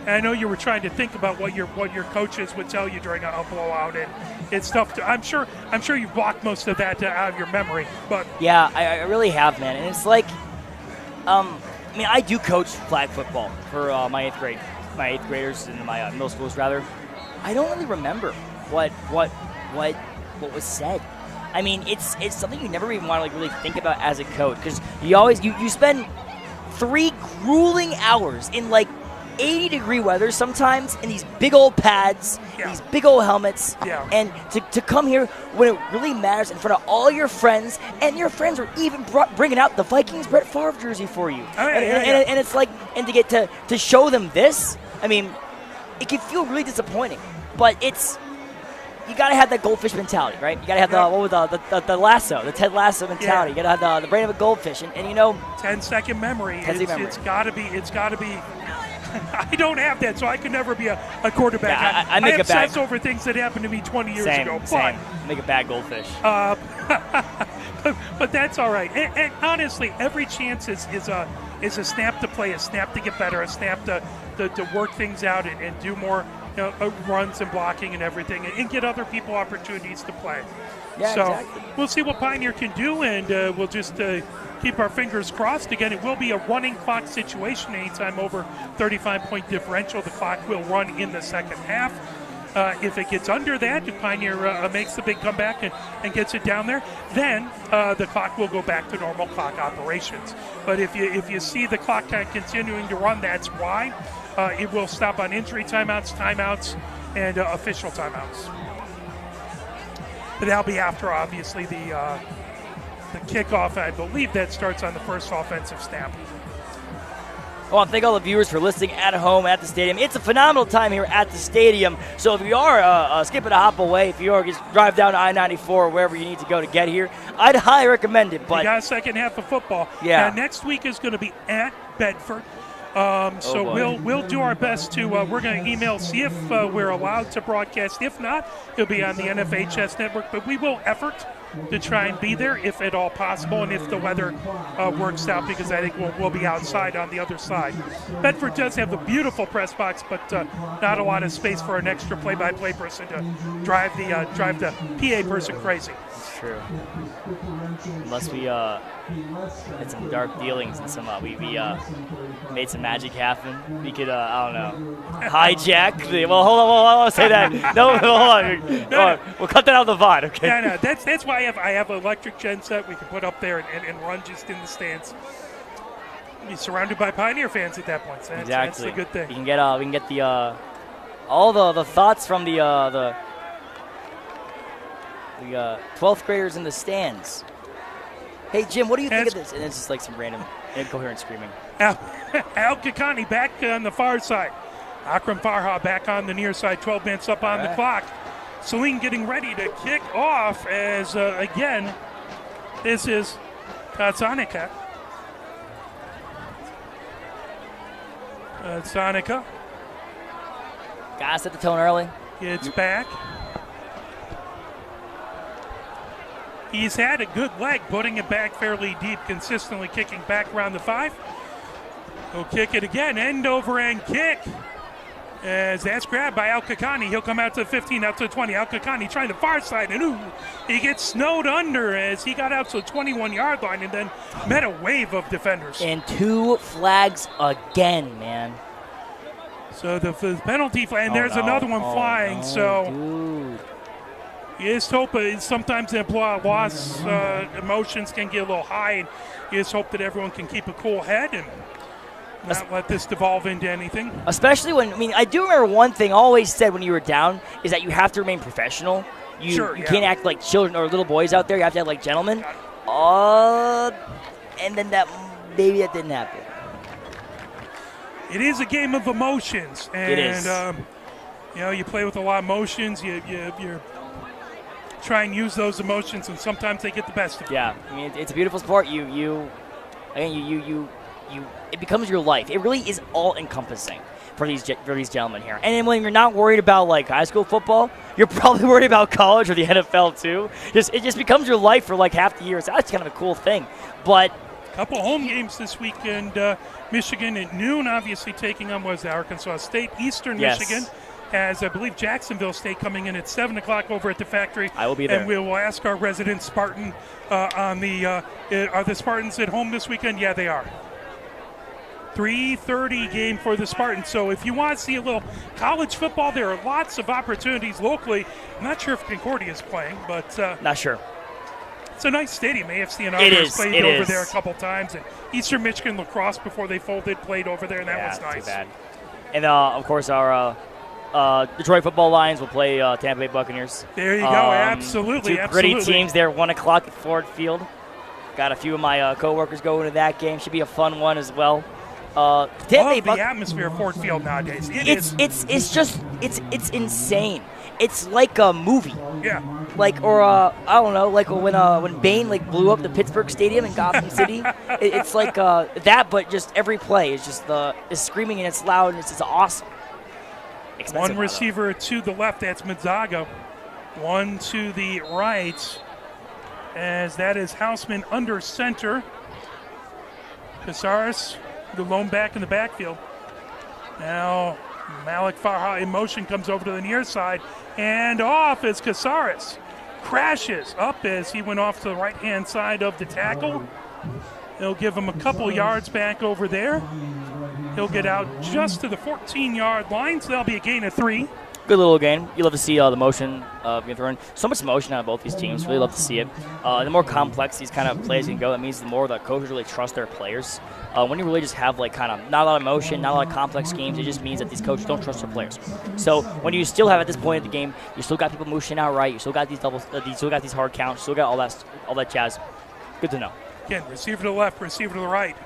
and I know you were trying to think about what your coaches would tell you during a blowout, and it's tough. I'm sure you've blocked most of that out of your memory, but yeah, I really have, man. And it's like, I mean, I do coach flag football for my eighth graders and my middle schools rather. I don't really remember what was said. I mean, it's something you never even want to like really think about as a coach, because you spend 3 grueling hours in like 80-degree weather sometimes in these big old pads, these big old helmets, and to come here when it really matters in front of all your friends, and your friends are even bringing out the Vikings Brett Favre jersey for you. And it's like, and to get to show them this, I mean, it can feel really disappointing, but you got to have that goldfish mentality, right? You got to have the lasso, the Ted Lasso mentality. You got to have the brain of a goldfish, and 10-second memory. It's got to be. I don't have that, so I could never be a quarterback. Yeah, I obsess over things that happened to me 20 years ago. Same. Make a bad goldfish. But that's all right. And honestly, every chance is a snap to play, a snap to get better, a snap to work things out and do more runs and blocking and everything, and get other people opportunities to play. Yeah, so exactly. We'll see what Pioneer can do, and we'll just keep our fingers crossed. Again, it will be a running clock situation anytime over 35-point differential. The clock will run in the second half. If it gets under that, if Pioneer makes the big comeback and gets it down there, then the clock will go back to normal clock operations. But if you see the clock kind of continuing to run, that's why. It will stop on injury timeouts, and official timeouts. But that'll be after, obviously, the kickoff. I believe that starts on the first offensive snap. I want to thank all the viewers for listening at home at the stadium. It's a phenomenal time here at the stadium. So if you are skipping a hop away, if you are just drive down to I-94 or wherever you need to go to get here, I'd highly recommend it. But you got a second half of football. Yeah. Now, next week is going to be at Bedford. We'll do our best to. We're going to email, see if we're allowed to broadcast. If not, it'll be on the NFHS network. But we will effort to try and be there if at all possible, and if the weather works out, because I think we'll be outside on the other side. Bedford does have a beautiful press box, but not a lot of space for an extra play-by-play person to drive the PA person crazy. It's true. Unless we had some dark dealings and some we made some magic happen. We could I don't know, hijack the. Well, hold on, I want to say that. No, hold on. We'll cut that out of the VOD, okay? Yeah, no, that's why I have an electric genset we can put up there and run just in the stands. Be surrounded by Pioneer fans at that point. So that's the good thing. We can get the all the thoughts from the 12th graders in the stands. Hey, Jim, what do you think of this? And it's just like some random incoherent screaming. Al Kakani back on the far side. Akram Farha back on the near side. 12 minutes up on the clock. Saline getting ready to kick off as, again, this is Katsanika. Sonica Gotta set the tone early. gets back. He's had a good leg, putting it back fairly deep, consistently kicking back around the 5. He'll kick it again, end over end kick. As that's grabbed by Al-Kakani. He'll come out to the 15, out to the 20. Al-Kakani trying the far side, and he gets snowed under as he got out to the 21-yard line and then met a wave of defenders. And 2 flags again, man. So the penalty flag, and there's another one flying. Dude. You just hope sometimes in loss, emotions can get a little high, and you just hope that everyone can keep a cool head and not let this devolve into anything. Especially when, I do remember one thing always said when you were down is that you have to remain professional. You can't act like children or little boys out there. You have to act like gentlemen. And then maybe that didn't happen. It is a game of emotions, and it is. You play with a lot of emotions. You try and use those emotions, and sometimes they get the best of you. Yeah, it's a beautiful sport. It becomes your life. It really is all encompassing for these gentlemen here. And then when you're not worried about like high school football, you're probably worried about college or the NFL too. It just becomes your life for like half the year. So that's kind of a cool thing. But couple home games this weekend. Michigan at noon, obviously taking on Arkansas State. Eastern Michigan has, I believe, Jacksonville State coming in at 7 o'clock over at the factory. I will be there. And we will ask our resident Spartan are the Spartans at home this weekend? Yeah, they are. 3:30 game for the Spartans. So if you want to see a little college football, there are lots of opportunities locally. I'm not sure if Concordia is playing, but not sure. It's a nice stadium. AFC and others played over there a couple times. And Eastern Michigan lacrosse, before they folded, played over there, and that was nice. Too bad. And of course, our Detroit football Lions will play Tampa Bay Buccaneers. There you go. Absolutely. Two gritty teams there, 1 o'clock at Ford Field. Got a few of my co-workers going to that game. Should be a fun one as well. The atmosphere of Ford Field nowadays. It's insane. It's like a movie. Yeah. I don't know, like when Bane blew up the Pittsburgh Stadium in Gotham City. It's like that, but just every play is just is screaming and it's loud and it's just awesome. One receiver to the left, that's Mazzago. One to the right, as that is Houseman under center. Casares, the lone back in the backfield. Now Malik Farha in motion comes over to the near side and off as Casares crashes up as he went off to the right-hand side of the tackle. They'll give him a couple yards back over there. He'll get out just to the 14-yard line, so that'll be a gain of 3. Good little game. You love to see the motion being thrown. So much motion out of both these teams. Really love to see it. The more complex these kind of plays can go, that means the more the coaches really trust their players. When you really just have not a lot of motion, not a lot of complex schemes, it just means that these coaches don't trust their players. So when you still have at this point of the game, you still got people motioning out right. You still got these you still got these hard counts. You still got all that jazz. Good to know. Again, receiver to the left, receiver to the right.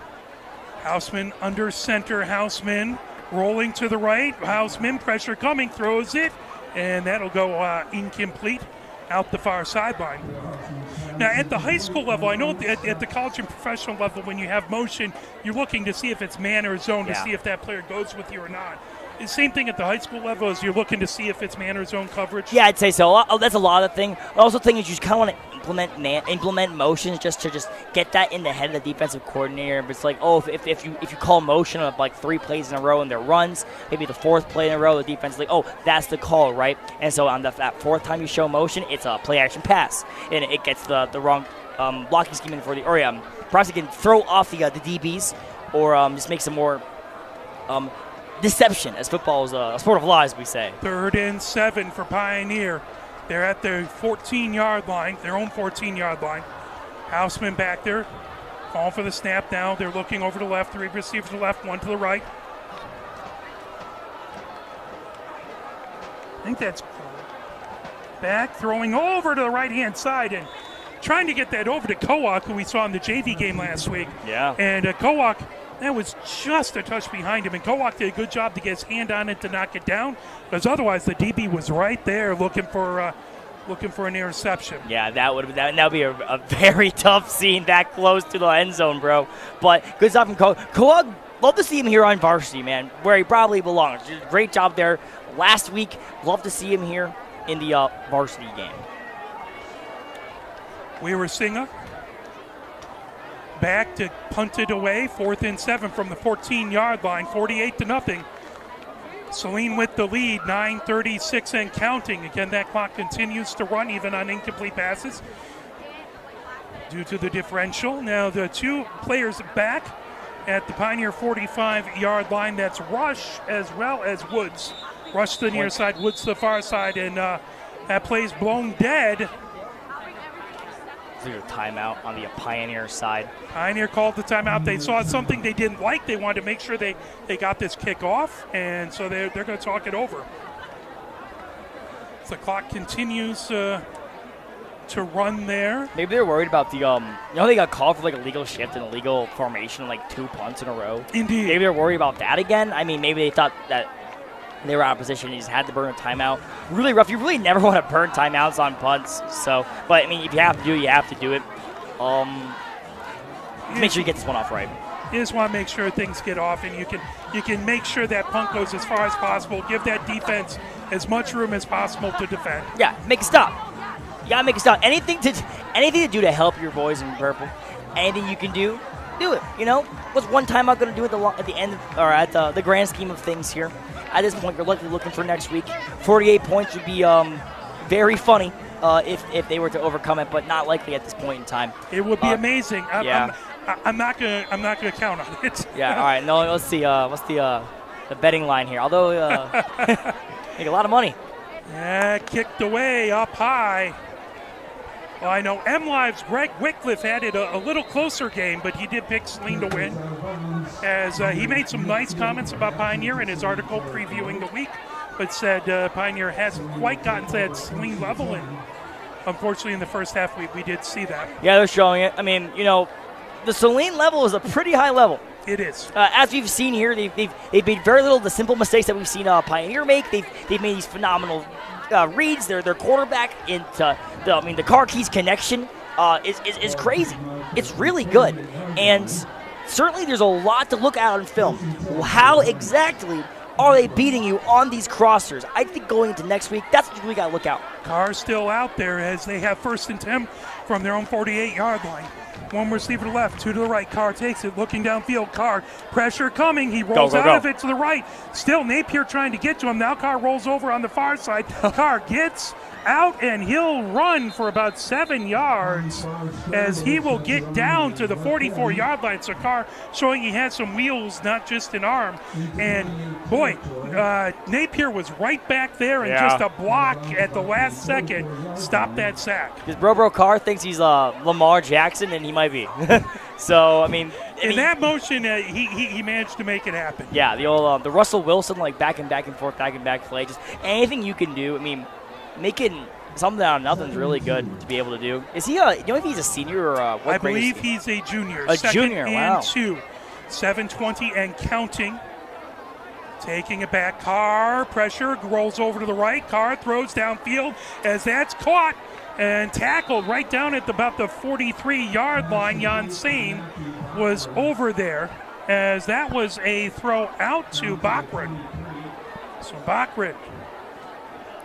Houseman under center. Houseman rolling to the right. Houseman, pressure coming, throws it, and that'll go incomplete out the far sideline. Now, at the high school level, I know at the college and professional level, when you have motion, you're looking to see if it's man or zone to see if that player goes with you or not. The same thing at the high school level as you're looking to see if it's man or zone coverage? Yeah, I'd say so. That's a lot of things. I also think is you just kind of want to implement motions just to get that in the head of the defensive coordinator. But it's like, if you call motion of 3 plays in a row and they're runs, maybe the 4th play in a row, the defense is like, that's the call, right? And so on that 4th time you show motion, it's a play action pass, and it gets the wrong blocking scheme in for the perhaps it can throw off the DBs or just make some more deception, as football is a sport of lies, we say. 3rd and 7 for Pioneer. They're at their 14-yard line, their own 14-yard line. Houseman back there, calling for the snap now. They're looking over to the left, 3 receivers to the left, 1 to the right. I think that's back, throwing over to the right-hand side, and trying to get that over to Kowak, who we saw in the JV game last week. Yeah. And Kowak, that was just a touch behind him, and Kowak did a good job to get his hand on it to knock it down, because otherwise the DB was right there looking for an interception. Yeah, that would be a very tough scene that close to the end zone, bro. But good stuff from Kowak. Love to see him here on Varsity, man, where he probably belongs. Did a great job there last week. Love to see him here in the Varsity game. Weaver Singa back to punt it away, 4th and 7 from the 14-yard line, 48-0. Saline with the lead, 9:36 and counting. Again, that clock continues to run even on incomplete passes due to the differential. Now the two players back at the Pioneer 45-yard line. That's Rush as well as Woods. Rush to the near side, Woods to the far side, and that play's blown dead. There's a timeout on the Pioneer side. Pioneer called the timeout. They saw something they didn't like. They wanted to make sure they got this kick off, and so they're going to talk it over. So the clock continues to run there. Maybe they're worried about the they got called for like a legal shift and a legal formation, like 2 punts in a row. Indeed. Maybe they're worried about that again. I mean, maybe they thought that they were out of position. You just had to burn a timeout. Really rough. You really never want to burn timeouts on punts. So, but I mean, if you have to do it, you have to do it. Make sure you get this one off right. You just want to make sure things get off, and you can make sure that punt goes as far as possible. Give that defense as much room as possible to defend. Yeah, make a stop. You gotta make a stop. Anything to do to help your boys in purple. Anything you can do it. You know, what's one timeout going to do at the end or at the grand scheme of things here? At this point, you're likely looking for next week. 48 points would be very funny if they were to overcome it, but not likely at this point in time. It would be amazing. Yeah. I'm not gonna count on it. Yeah. All right. No. Let's see. What's the betting line here? Although make a lot of money. Yeah, kicked away up high. Well, I know MLive's Greg Wycliffe had it a little closer game, but he did pick Saline to win, as he made some nice comments about Pioneer in his article previewing the week, but said Pioneer hasn't quite gotten to that Saline level, and unfortunately in the first half we did see that. Yeah, they're showing it. I mean, you know, the Saline level is a pretty high level. It is. As we've seen here, they've made very little of the simple mistakes that we've seen Pioneer make. They've made these phenomenal reads. Their quarterback into the car keys connection is crazy. It's really good, and certainly there's a lot to look at on film. How exactly are they beating you on these crossers? I think going into next week, that's what we got to look out. Carr still out there as they have 1st and 10 from their own 48-yard line. One receiver to the left, 2 to the right. Carr takes it, looking downfield. Carr, pressure coming. He rolls out of it to the right. Still Napier trying to get to him. Now Carr rolls over on the far side. Carr gets out, and he'll run for about 7 yards as he will get down to the 44-yard line. So Carr showing he has some wheels, not just an arm. And, boy, Napier was right back there, and just a block at the last second stopped that sack. Because Bro Carr thinks he's Lamar Jackson, and he might be. So, I mean, in that motion, he managed to make it happen. Yeah, the old the Russell Wilson, like back and forth play. Just anything you can do. I mean, making something out of nothing is really good to be able to do. Is he? You know if he's a senior or what? I believe he's a junior. A junior. Wow. 7:20 and counting. Taking it back, Carr, pressure, rolls over to the right. Carr throws downfield as that's caught and tackled right down at about the 43-yard line. Jan Sain was over there as that was a throw out to Bachrin. So Bachrin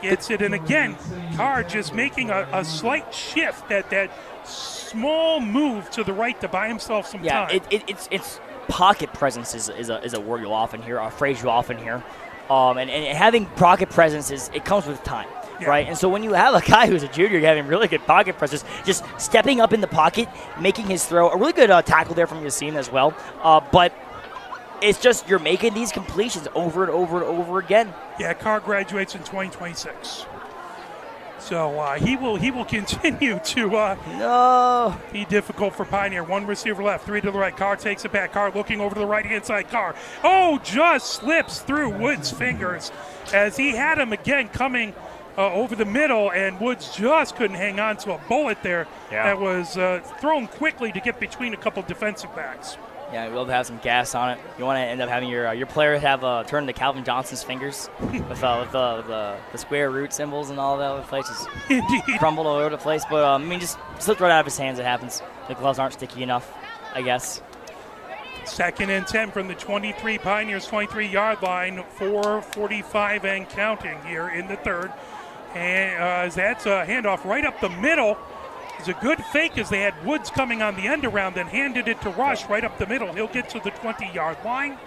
gets it, and again, Carr just making a slight shift, that small move to the right to buy himself some time. Yeah, it's pocket presence is a word you'll often hear, a phrase you'll often hear. And having pocket presence it comes with time. Yeah. Right, and so when you have a guy who's a junior having really good pocket presence, just stepping up in the pocket, making his throw, a really good tackle there from Yassine as well. But it's just you're making these completions over and over and over again. Yeah, Carr graduates in 2026, so he will continue to be difficult for Pioneer. 1 receiver left, 3 to the right. Carr takes it back. Carr looking over to the right-hand side. Carr, just slips through Wood's fingers as he had him again coming over the middle, and Woods just couldn't hang on to a bullet there that was thrown quickly to get between a couple defensive backs. Yeah, we'll have some gas on it. You want to end up having your player have turn to Calvin Johnson's fingers with the square root symbols and all that over the place. Just Indeed. crumbled all over the place. But, I mean, just slipped right out of his hands. It happens. The gloves aren't sticky enough, I guess. 2nd and 10 from the 23 Pioneers 23-yard line, 4:45 and counting here in the third. And that's a handoff right up the middle. It's a good fake as they had Woods coming on the end around, then handed it to Rush right up the middle. He'll get to the 20-yard line.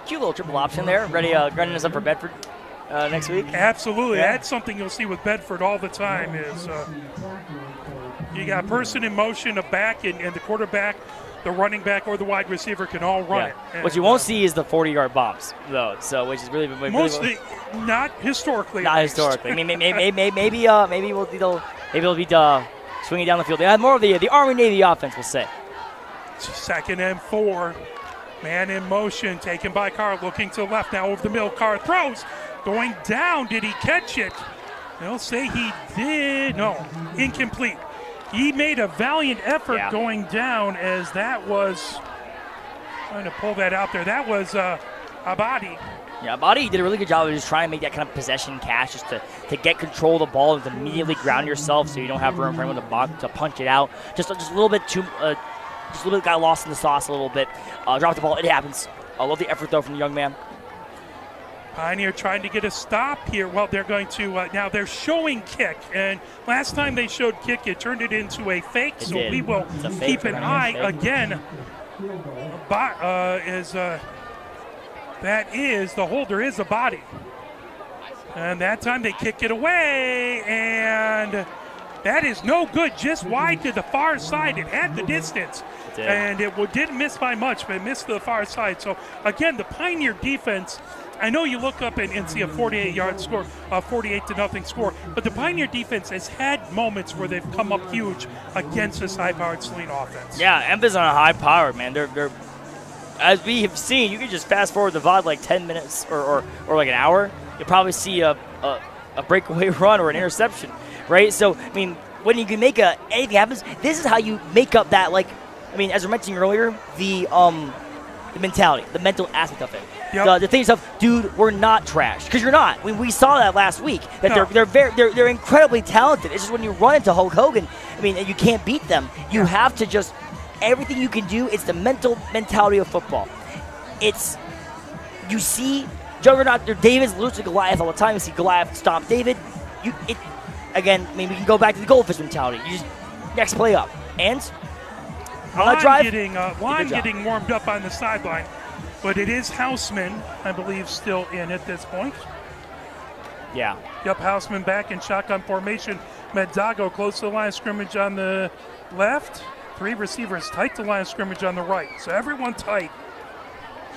Cute little triple option there. Ready us up for Bedford next week. Absolutely. That's something you'll see with Bedford all the time is you got a person in motion, a back, and the quarterback, the running back, or the wide receiver can all run it. And what you won't see is the 40-yard bombs, though. So, which is really mostly not historically. Not historically. I mean, maybe they'll be swinging down the field. They have more of the Army-Navy offense, we'll say. 2nd and 4. Man in motion, taken by Carr, looking to the left. Now over the middle, Carr throws. Going down, did he catch it? They'll say he did. No, incomplete. He made a valiant effort going down as that was, trying to pull that out there, that was Abadi. Yeah, Abadi did a really good job of just trying to make that kind of possession catch, just to get control of the ball and to immediately ground yourself so you don't have room for anyone to punch it out. Just a little bit too, just a little bit got lost in the sauce a little bit. Dropped the ball, it happens. I love the effort though from the young man. Pioneer trying to get a stop here. Well, they're going to, now they're showing kick. And last time they showed kick, it turned it into a fake. So we will keep an eye again. That is, the holder is a body. And that time they kick it away. And that is no good. Just wide to the far side. It had the distance. And it didn't miss by much, but it missed to the far side. So, again, the Pioneer defense, I know you look up and see a 48-yard score, a 48-0 score, but the Pioneer defense has had moments where they've come up huge against this high-powered Saline offense. Yeah, emphasis on a high-powered, man. They're as we have seen, you can just fast forward the VOD like 10 minutes or like an hour. You'll probably see a breakaway run or an interception, right? So, I mean, when you can make anything happens, this is how you make up that, like, I mean, as we were mentioning earlier, the mentality, the mental aspect of it. Yep. The thing is, dude, we're not trash, because you're not. We saw that last week. That they're incredibly talented. It's just when you run into Hulk Hogan, I mean, and you can't beat them. You have to just everything you can do. It's the mentality of football. It's you see Juggernaut. David's losing to Goliath all the time. You see Goliath stop David. Again. I mean, we can go back to the goldfish mentality. You just next play up and. Lon getting warmed up on the sideline, but it is Houseman, I believe, still in at this point. Yeah. Yep, Houseman back in shotgun formation. Medzago close to the line of scrimmage on the left. 3 receivers tight to the line of scrimmage on the right. So everyone tight.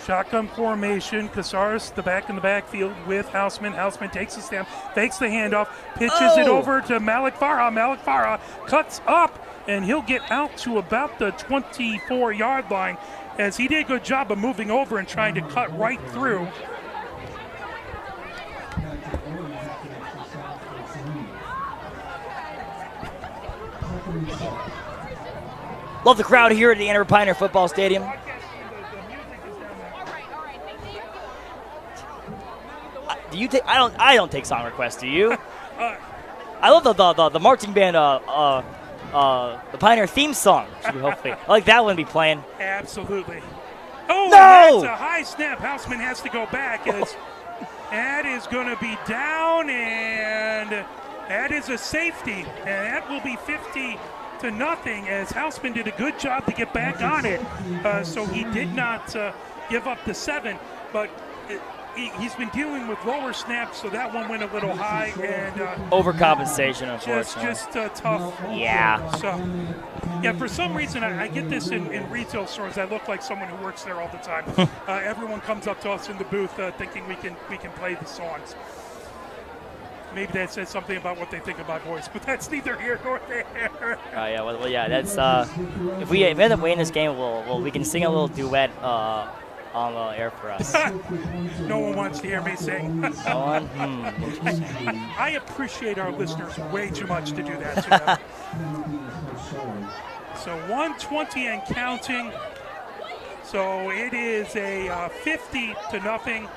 Shotgun formation. Casares, the back in the backfield with Houseman. Houseman takes the snap, fakes the handoff, pitches it over to Malik Farha. Malik Farha cuts up, and he'll get out to about the 24-yard line as he did a good job of moving over and trying to cut right through. Love the crowd here at the Ann Arbor Pioneer Football Stadium. Do you take? I don't take song requests. Do you? I love the marching band. The Pioneer theme song. Hopefully, I like that one to be playing. Absolutely. Oh, no! That's a high snap. Houseman has to go back. That is going to be down, and that is a safety, and that will be 50-0 as Houseman did a good job to get back on it. So he did not give up the 7, but he's been dealing with lower snaps, so that one went a little high. And overcompensation, unfortunately. Just tough. Yeah. So, yeah, for some reason, I get this in retail stores. I look like someone who works there all the time. Everyone comes up to us in the booth thinking we can play the songs. Maybe that says something about what they think about voice, but that's neither here nor there. Yeah, well, yeah, that's if we end up winning this game, we can sing a little duet on the air for us. No one wants to hear me sing. No one? I appreciate our listeners way too much to do that to them. So 120 and counting. So it is a 50-0.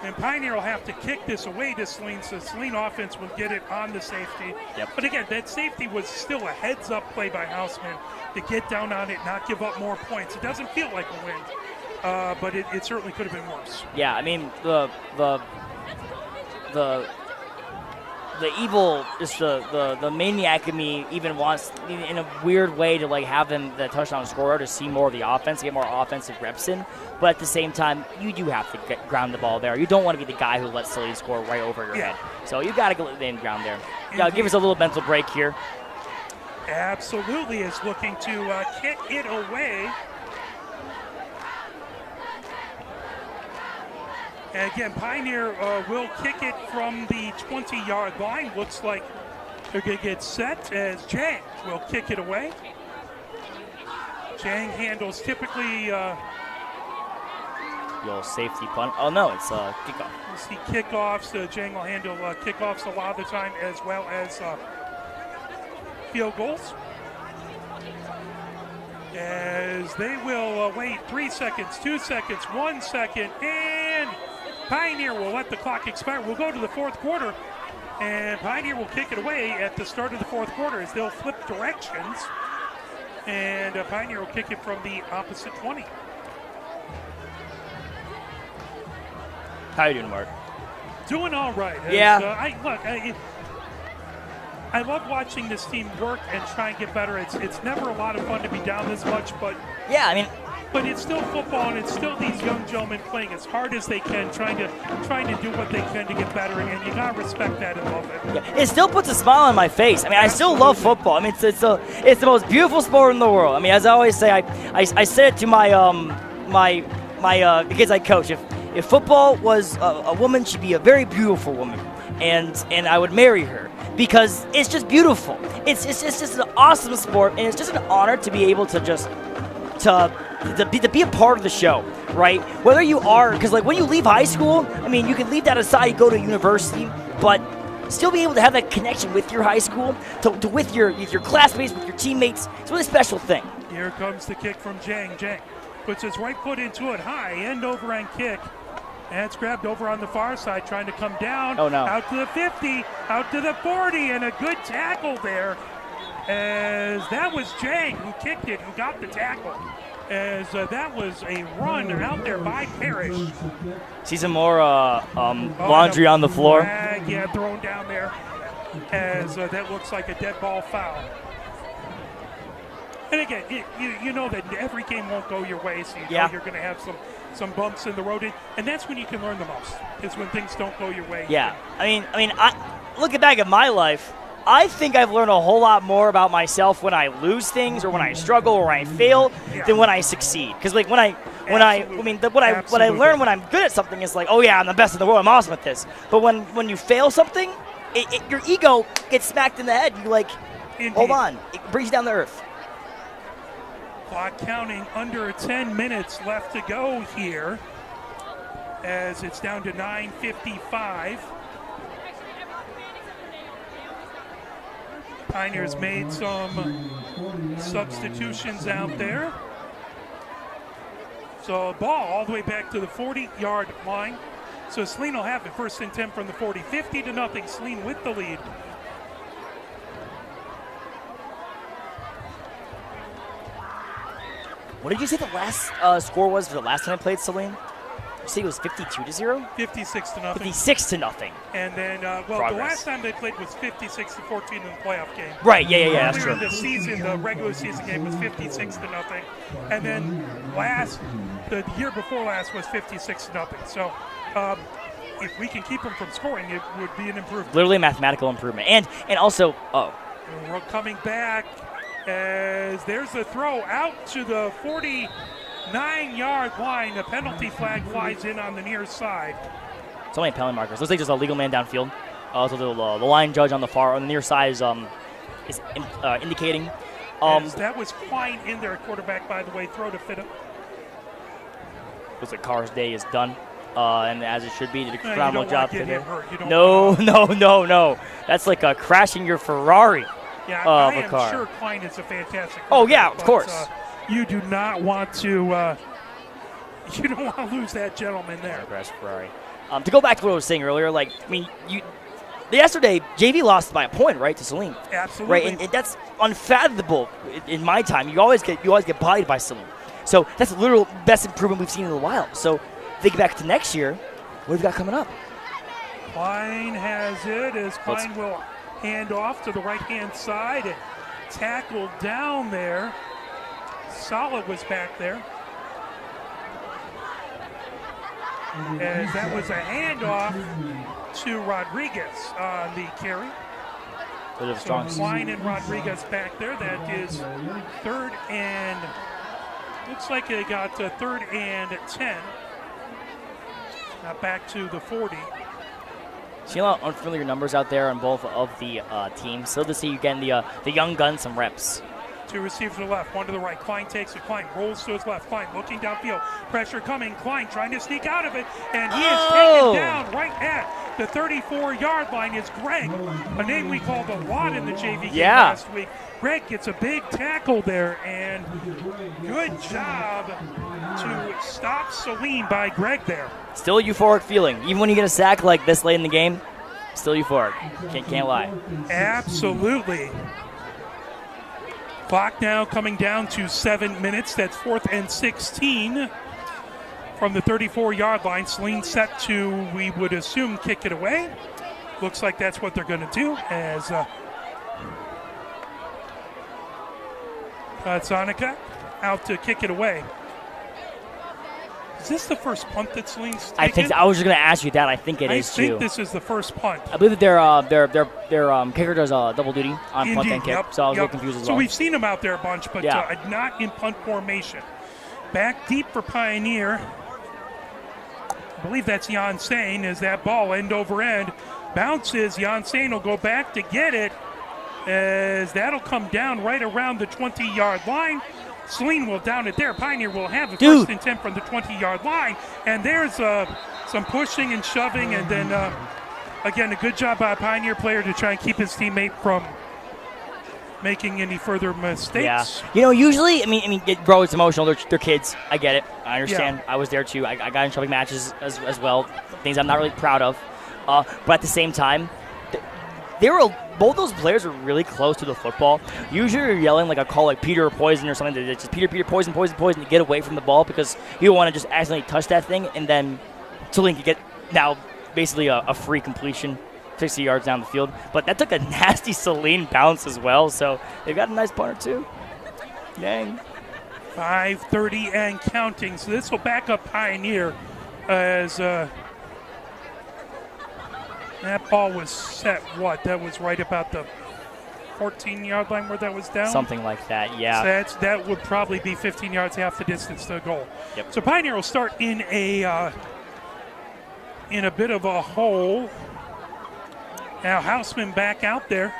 And Pioneer will have to kick this away to Saline, so Saline offense will get it on the safety. Yep. But again, that safety was still a heads-up play by Houseman to get down on it, not give up more points. It doesn't feel like a win, but it certainly could have been worse. Yeah, I mean the evil, just the maniac in me even wants, in a weird way, to like have him the touchdown scorer to see more of the offense, to get more offensive reps in. But at the same time, you do have to ground the ball there. You don't want to be the guy who lets Saline score right over your head. So you got to go in ground there. Yeah, give us a little mental break here. Absolutely is looking to kick it away. And again, Pioneer will kick it from the 20-yard line. Looks like they're going to get set as Jang will kick it away. Jang handles typically... Little safety punt. Oh, no, it's kickoff. You see kickoffs. Jang will handle kickoffs a lot of the time, as well as field goals. As they will wait 3 seconds, 2 seconds, 1 second, and Pioneer will let the clock expire. We'll go to the fourth quarter, and Pioneer will kick it away at the start of the fourth quarter as they'll flip directions, and Pioneer will kick it from the opposite 20. How you doing, Mark? Doing all right. Yeah. I love watching this team work and try and get better. It's never a lot of fun to be down this much, but yeah, I mean, but it's still football, and it's still these young gentlemen playing as hard as they can, trying to do what they can to get better, and you gotta respect that and love it. Yeah, it still puts a smile on my face. I mean, I still love football. I mean, it's the most beautiful sport in the world. I mean, as I always say, I said it to my the kids I coach. If football was a woman, she'd be a very beautiful woman, and I would marry her because it's just beautiful. It's just an awesome sport, and it's just an honor to be able to just to be a part of the show, right? Whether you are, because like when you leave high school, I mean, you can leave that aside, you go to university, but still be able to have that connection with your high school, with your classmates, with your teammates. It's a really special thing. Here comes the kick from Jang. Jang puts his right foot into it high, end over end kick. And it's grabbed over on the far side, trying to come down. Oh, no. Out to the 50, out to the 40, and a good tackle there. As that was Jang who kicked it, who got the tackle. As that was a run out there by Parrish. See some more laundry on the floor. Yeah, thrown down there. As that looks like a dead ball foul. And again, you know that every game won't go your way, so you know you're going to have some bumps in the road, and that's when you can learn the most. Is when things don't go your way. Yeah, I mean, looking back at my life, I think I've learned a whole lot more about myself when I lose things, or when I struggle, or when I fail, than when I succeed. Because like what I learn when I'm good at something is like, oh yeah, I'm the best in the world, I'm awesome at this. But when you fail something, your ego gets smacked in the head. You like, hold on, it brings you down to earth. Clock counting, under 10 minutes left to go here, as it's down to 9:55. Pioneers made some substitutions out there. So ball all the way back to the 40-yard line. So Saline will have it first and 10 from the 40, 50-0. Saline with the lead. What did you say the last score was for the last time I played Saline? You say it was 52-0? 56-0. 56-0. And then, the last time they played was 56-14 in the playoff game. Right, yeah, that's true. Earlier in the season, the regular season game was 56-0. And then the year before last was 56-0. So if we can keep them from scoring, it would be an improvement. Literally a mathematical improvement. And also, we're coming back. As there's a throw out to the 49-yard line. The penalty flag flies in on the near side. So many penalty markers. Looks like there's a legal man downfield. So the line judge on the near side is indicating. That was Quine in there, quarterback, by the way. Throw to fit him. Looks like Carr's day is done, and as it should be. Did a No, phenomenal you don't job want to get today. him hurt. You don't No. That's like crashing your Ferrari. Yeah, of I a am car. sure Klein is a fantastic. Oh, yeah, quarterback, of course. You do not want to. You don't want to lose that gentleman there. Crash Ferrari. To go back to what I was saying earlier, yesterday JV lost by a point, right, to Saline. Absolutely. Right, and that's unfathomable in my time. You always get bodied by Saline. So that's the literal best improvement we've seen in a while. So think back to next year. What have we got coming up? Klein has it as Klein will hand off to the right-hand side and tackle down there. Solid was back there. As that was a handoff to Rodriguez on the carry. So Klein and Rodriguez back there. That is third and, looks like they got third and 10. Now back to the 40. See a lot of unfamiliar numbers out there on both of the teams. So to see you getting the young guns some reps. Two receivers to the left, one to the right. Klein takes it. Klein rolls to his left. Klein looking downfield. Pressure coming. Klein trying to sneak out of it. And he is taken down right at the 34-yard line. Is Greg, a name we called a lot in the JV game last week. Greg gets a big tackle there. And good job to stop Saline by Greg there. Still a euphoric feeling. Even when you get a sack like this late in the game, still euphoric. Can't lie. Absolutely. Clock now coming down to 7 minutes. That's 4th and 16 from the 34-yard line. Saline set to, we would assume, kick it away. Looks like that's what they're going to do as Sonica out to kick it away. Is this the first punt that Saline's taken? I think so. I was just going to ask you that. I think it is too. I think this is the first punt. I believe that their kicker does double duty on punt and kick. Yep, So I was a little confused as well. So we've seen him out there a bunch, but not in punt formation. Back deep for Pioneer. I believe that's Jan Sane as that ball end over end bounces. Jan Sane will go back to get it as that'll come down right around the 20-yard line. Saline will down it there. Pioneer will have the first and 10 from the 20-yard line. And there's some pushing and shoving. And then, again, a good job by a Pioneer player to try and keep his teammate from making any further mistakes. Yeah. Usually, bro, it's emotional. They're kids. I get it. I understand. Yeah. I was there, too. I got in shoving matches as well. Things I'm not really proud of. But at the same time, both those players are really close to the football. Usually you're yelling like a call like Peter or Poison or something. It's just Peter, Poison to get away from the ball because you don't want to just accidentally touch that thing. And then Saline could get now basically a free completion 60 yards down the field. But that took a nasty Saline bounce as well. So they've got a nice punter too. Dang. 5:30 and counting. So this will back up Pioneer as that ball was set, that was right about the 14-yard line where that was down? Something like that, yeah. So that would probably be 15 yards, half the distance to the goal. Yep. So Pioneer will start in a bit of a hole. Now Houseman back out there.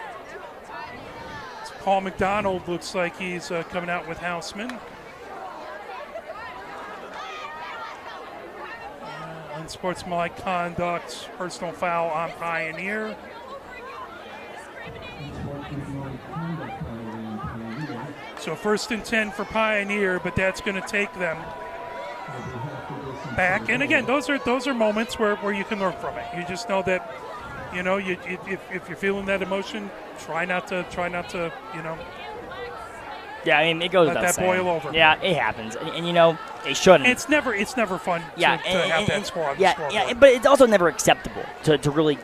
It's Paul McDonald looks like he's coming out with Houseman. Unsportsmanlike conduct, personal foul on Pioneer. So 1st and 10 for Pioneer, but that's going to take them back. And again, those are moments where you can learn from it. You just know that, if you're feeling that emotion, try not to. Yeah, it goes without saying. Let that boil over. Yeah, it happens, and it shouldn't. It's never fun to have that score on the scoreboard. Yeah, but it's also never acceptable to really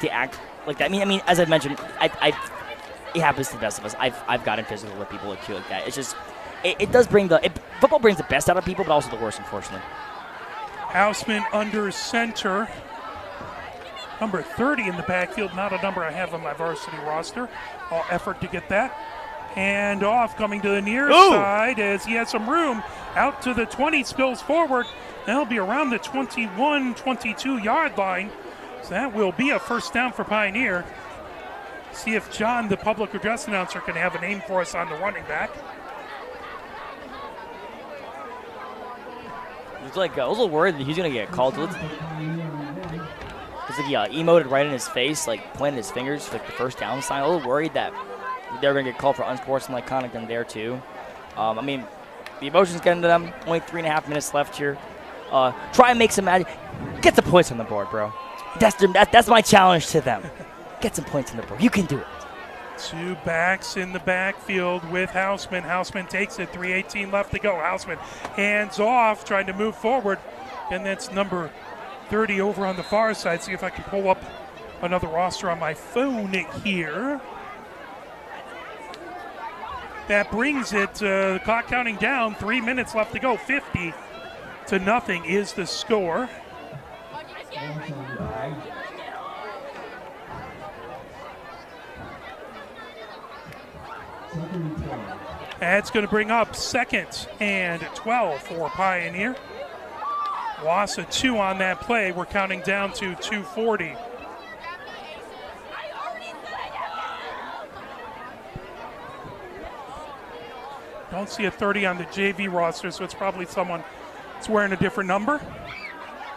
act like that. As I mentioned, it happens to the best of us. I've gotten physical with people like that. It's just it does bring football brings the best out of people, but also the worst, unfortunately. Houseman under center. Number 30 in the backfield, not a number I have on my varsity roster. All effort to get that. Hand off, coming to the near side as he has some room. Out to the 20, spills forward. That'll be around the 21, 22-yard line. So that will be a first down for Pioneer. See if John, the public address announcer, can have a name for us on the running back. It's like I was a little worried that he's gonna get called. It's like he emoted right in his face, like pointed his fingers for like the first down sign. A little worried that they were gonna get called for unsportsmanlike conduct in there too. I mean, the emotions getting to them. Only 3.5 minutes left here. Try and make some magic. Get some points on the board, bro. That's my challenge to them. Get some points on the board. You can do it. 2 backs in the backfield with Houseman. Houseman takes it. 3:18 left to go. Houseman hands off, trying to move forward. And that's number 30 over on the far side. See if I can pull up another roster on my phone here. That brings it, the clock counting down. 3 minutes left to go. 50-0 is the score. That's going to bring up 2nd and 12 for Pioneer. Loss of 2 on that play. We're counting down to 2:40. Don't see a 30 on the JV roster, so it's probably someone that's wearing a different number.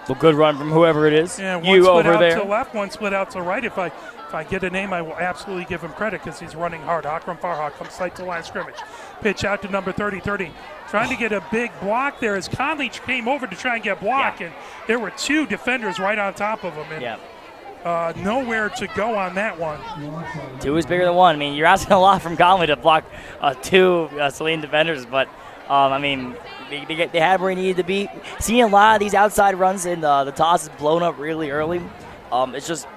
Well, good run from whoever it is. Yeah, one you split over out there. to left, one split out to right. If I get a name, I will absolutely give him credit because he's running hard. Akram Farha comes sight to line scrimmage. Pitch out to number 30. Trying to get a big block there as Conley came over to try and get block, and there were 2 defenders right on top of him. And nowhere to go on that one. 2 is bigger than 1. I mean, you're asking a lot from Conley to block 2 Saline defenders, but I mean, they had where he needed to be. Seeing a lot of these outside runs and the toss is blown up really early. It's just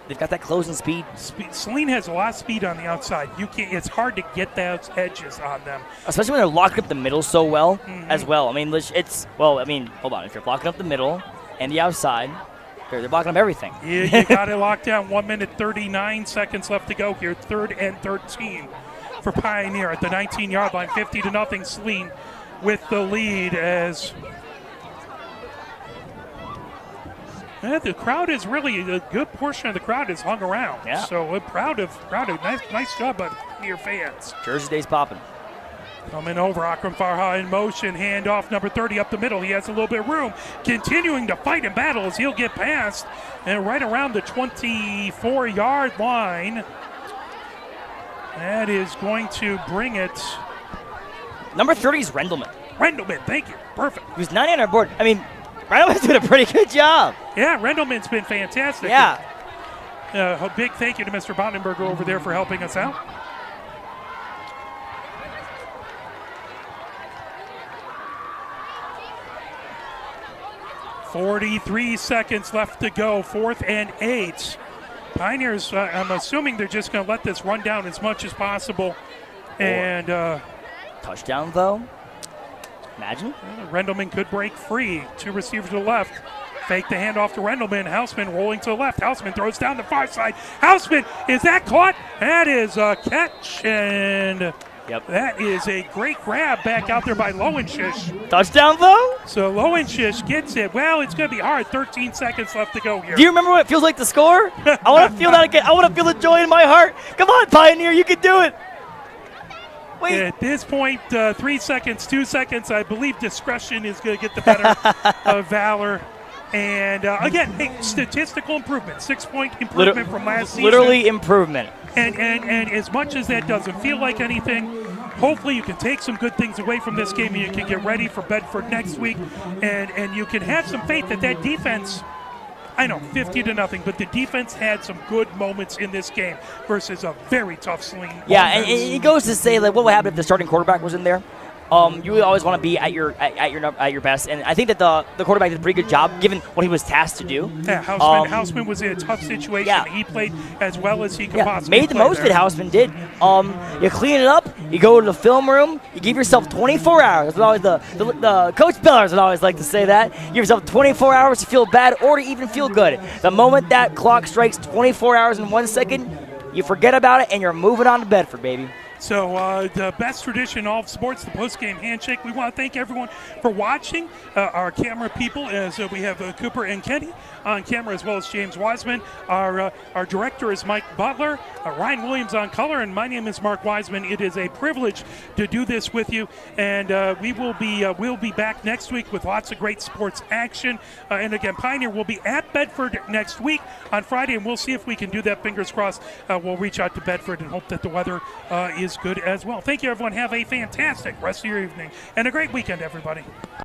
they've got that closing speed. Saline has a lot of speed on the outside. It's hard to get those edges on them, especially when they're locking up the middle so well as well. I mean, hold on. If you're blocking up the middle and the outside, they're blocking up everything. Yeah, you got it locked down. 1 minute 39 seconds left to go here. 3rd and 13 for Pioneer at the 19-yard line. 50-0 Saline with the lead as the crowd is really a good portion of the crowd is hung around. Yeah. So we're proud of nice job by your fans. Jersey Day's popping. Coming over, Akram Farha in motion, handoff number 30 up the middle. He has a little bit of room, continuing to fight and battle as he'll get past and right around the 24-yard line. That is going to bring it. Number 30 is Rendleman. Rendleman, thank you. Perfect. He was 9 on our board. I mean, Rendleman's doing a pretty good job. Yeah, Rendleman's been fantastic. Yeah. A big thank you to Mr. Bondenberger over there for helping us out. .43 seconds left to go. 4th and 8. Pioneers, I'm assuming they're just going to let this run down as much as possible. And touchdown, though. Imagine. Rendleman could break free. 2 receivers to the left. Fake the handoff to Rendleman. Houseman rolling to the left. Houseman throws down the far side. Houseman, is that caught? That is a catch. And that is a great grab back out there by Lowenšiš. Touchdown, though? So Lowenšiš gets it. Well, it's going to be hard. 13 seconds left to go here. Do you remember what it feels like to score? I want to feel that again. I want to feel the joy in my heart. Come on, Pioneer, you can do it. Wait. At this point, 3 seconds, 2 seconds. I believe discretion is going to get the better of valor. And again, statistical improvement, 6-point improvement from last season. Literally improvement. And as much as that doesn't feel like anything, hopefully you can take some good things away from this game and you can get ready for Bedford next week. And you can have some faith that defense, I know, 50-0, but the defense had some good moments in this game versus a very tough Saline. Yeah, and it goes to say, like, what would happen if the starting quarterback was in there? You really always want to be at your best, and I think that the quarterback did a pretty good job given what he was tasked to do. Yeah, Houseman was in a tough situation. Yeah. He played as well as he could possibly. Made the most that Houseman did. You clean it up. You go to the film room. You give yourself 24 hours. That's what always the Coach Bellers would always like to say that. Give yourself 24 hours to feel bad or to even feel good. The moment that clock strikes 24 hours and 1 second, you forget about it and you're moving on to Bedford, baby. So the best tradition in all of sports, the post-game handshake. We want to thank everyone for watching, our camera people, as we have Cooper and Kenny on camera, as well as James Wiseman. Our director is Mike Butler, Ryan Williams on color, and my name is Mark Wiseman. It is a privilege to do this with you, and we'll be back next week with lots of great sports action. And again, Pioneer will be at Bedford next week on Friday, and we'll see if we can do that. Fingers crossed. We'll reach out to Bedford and hope that the weather is good as well. Thank you, everyone. Have a fantastic rest of your evening and a great weekend, everybody.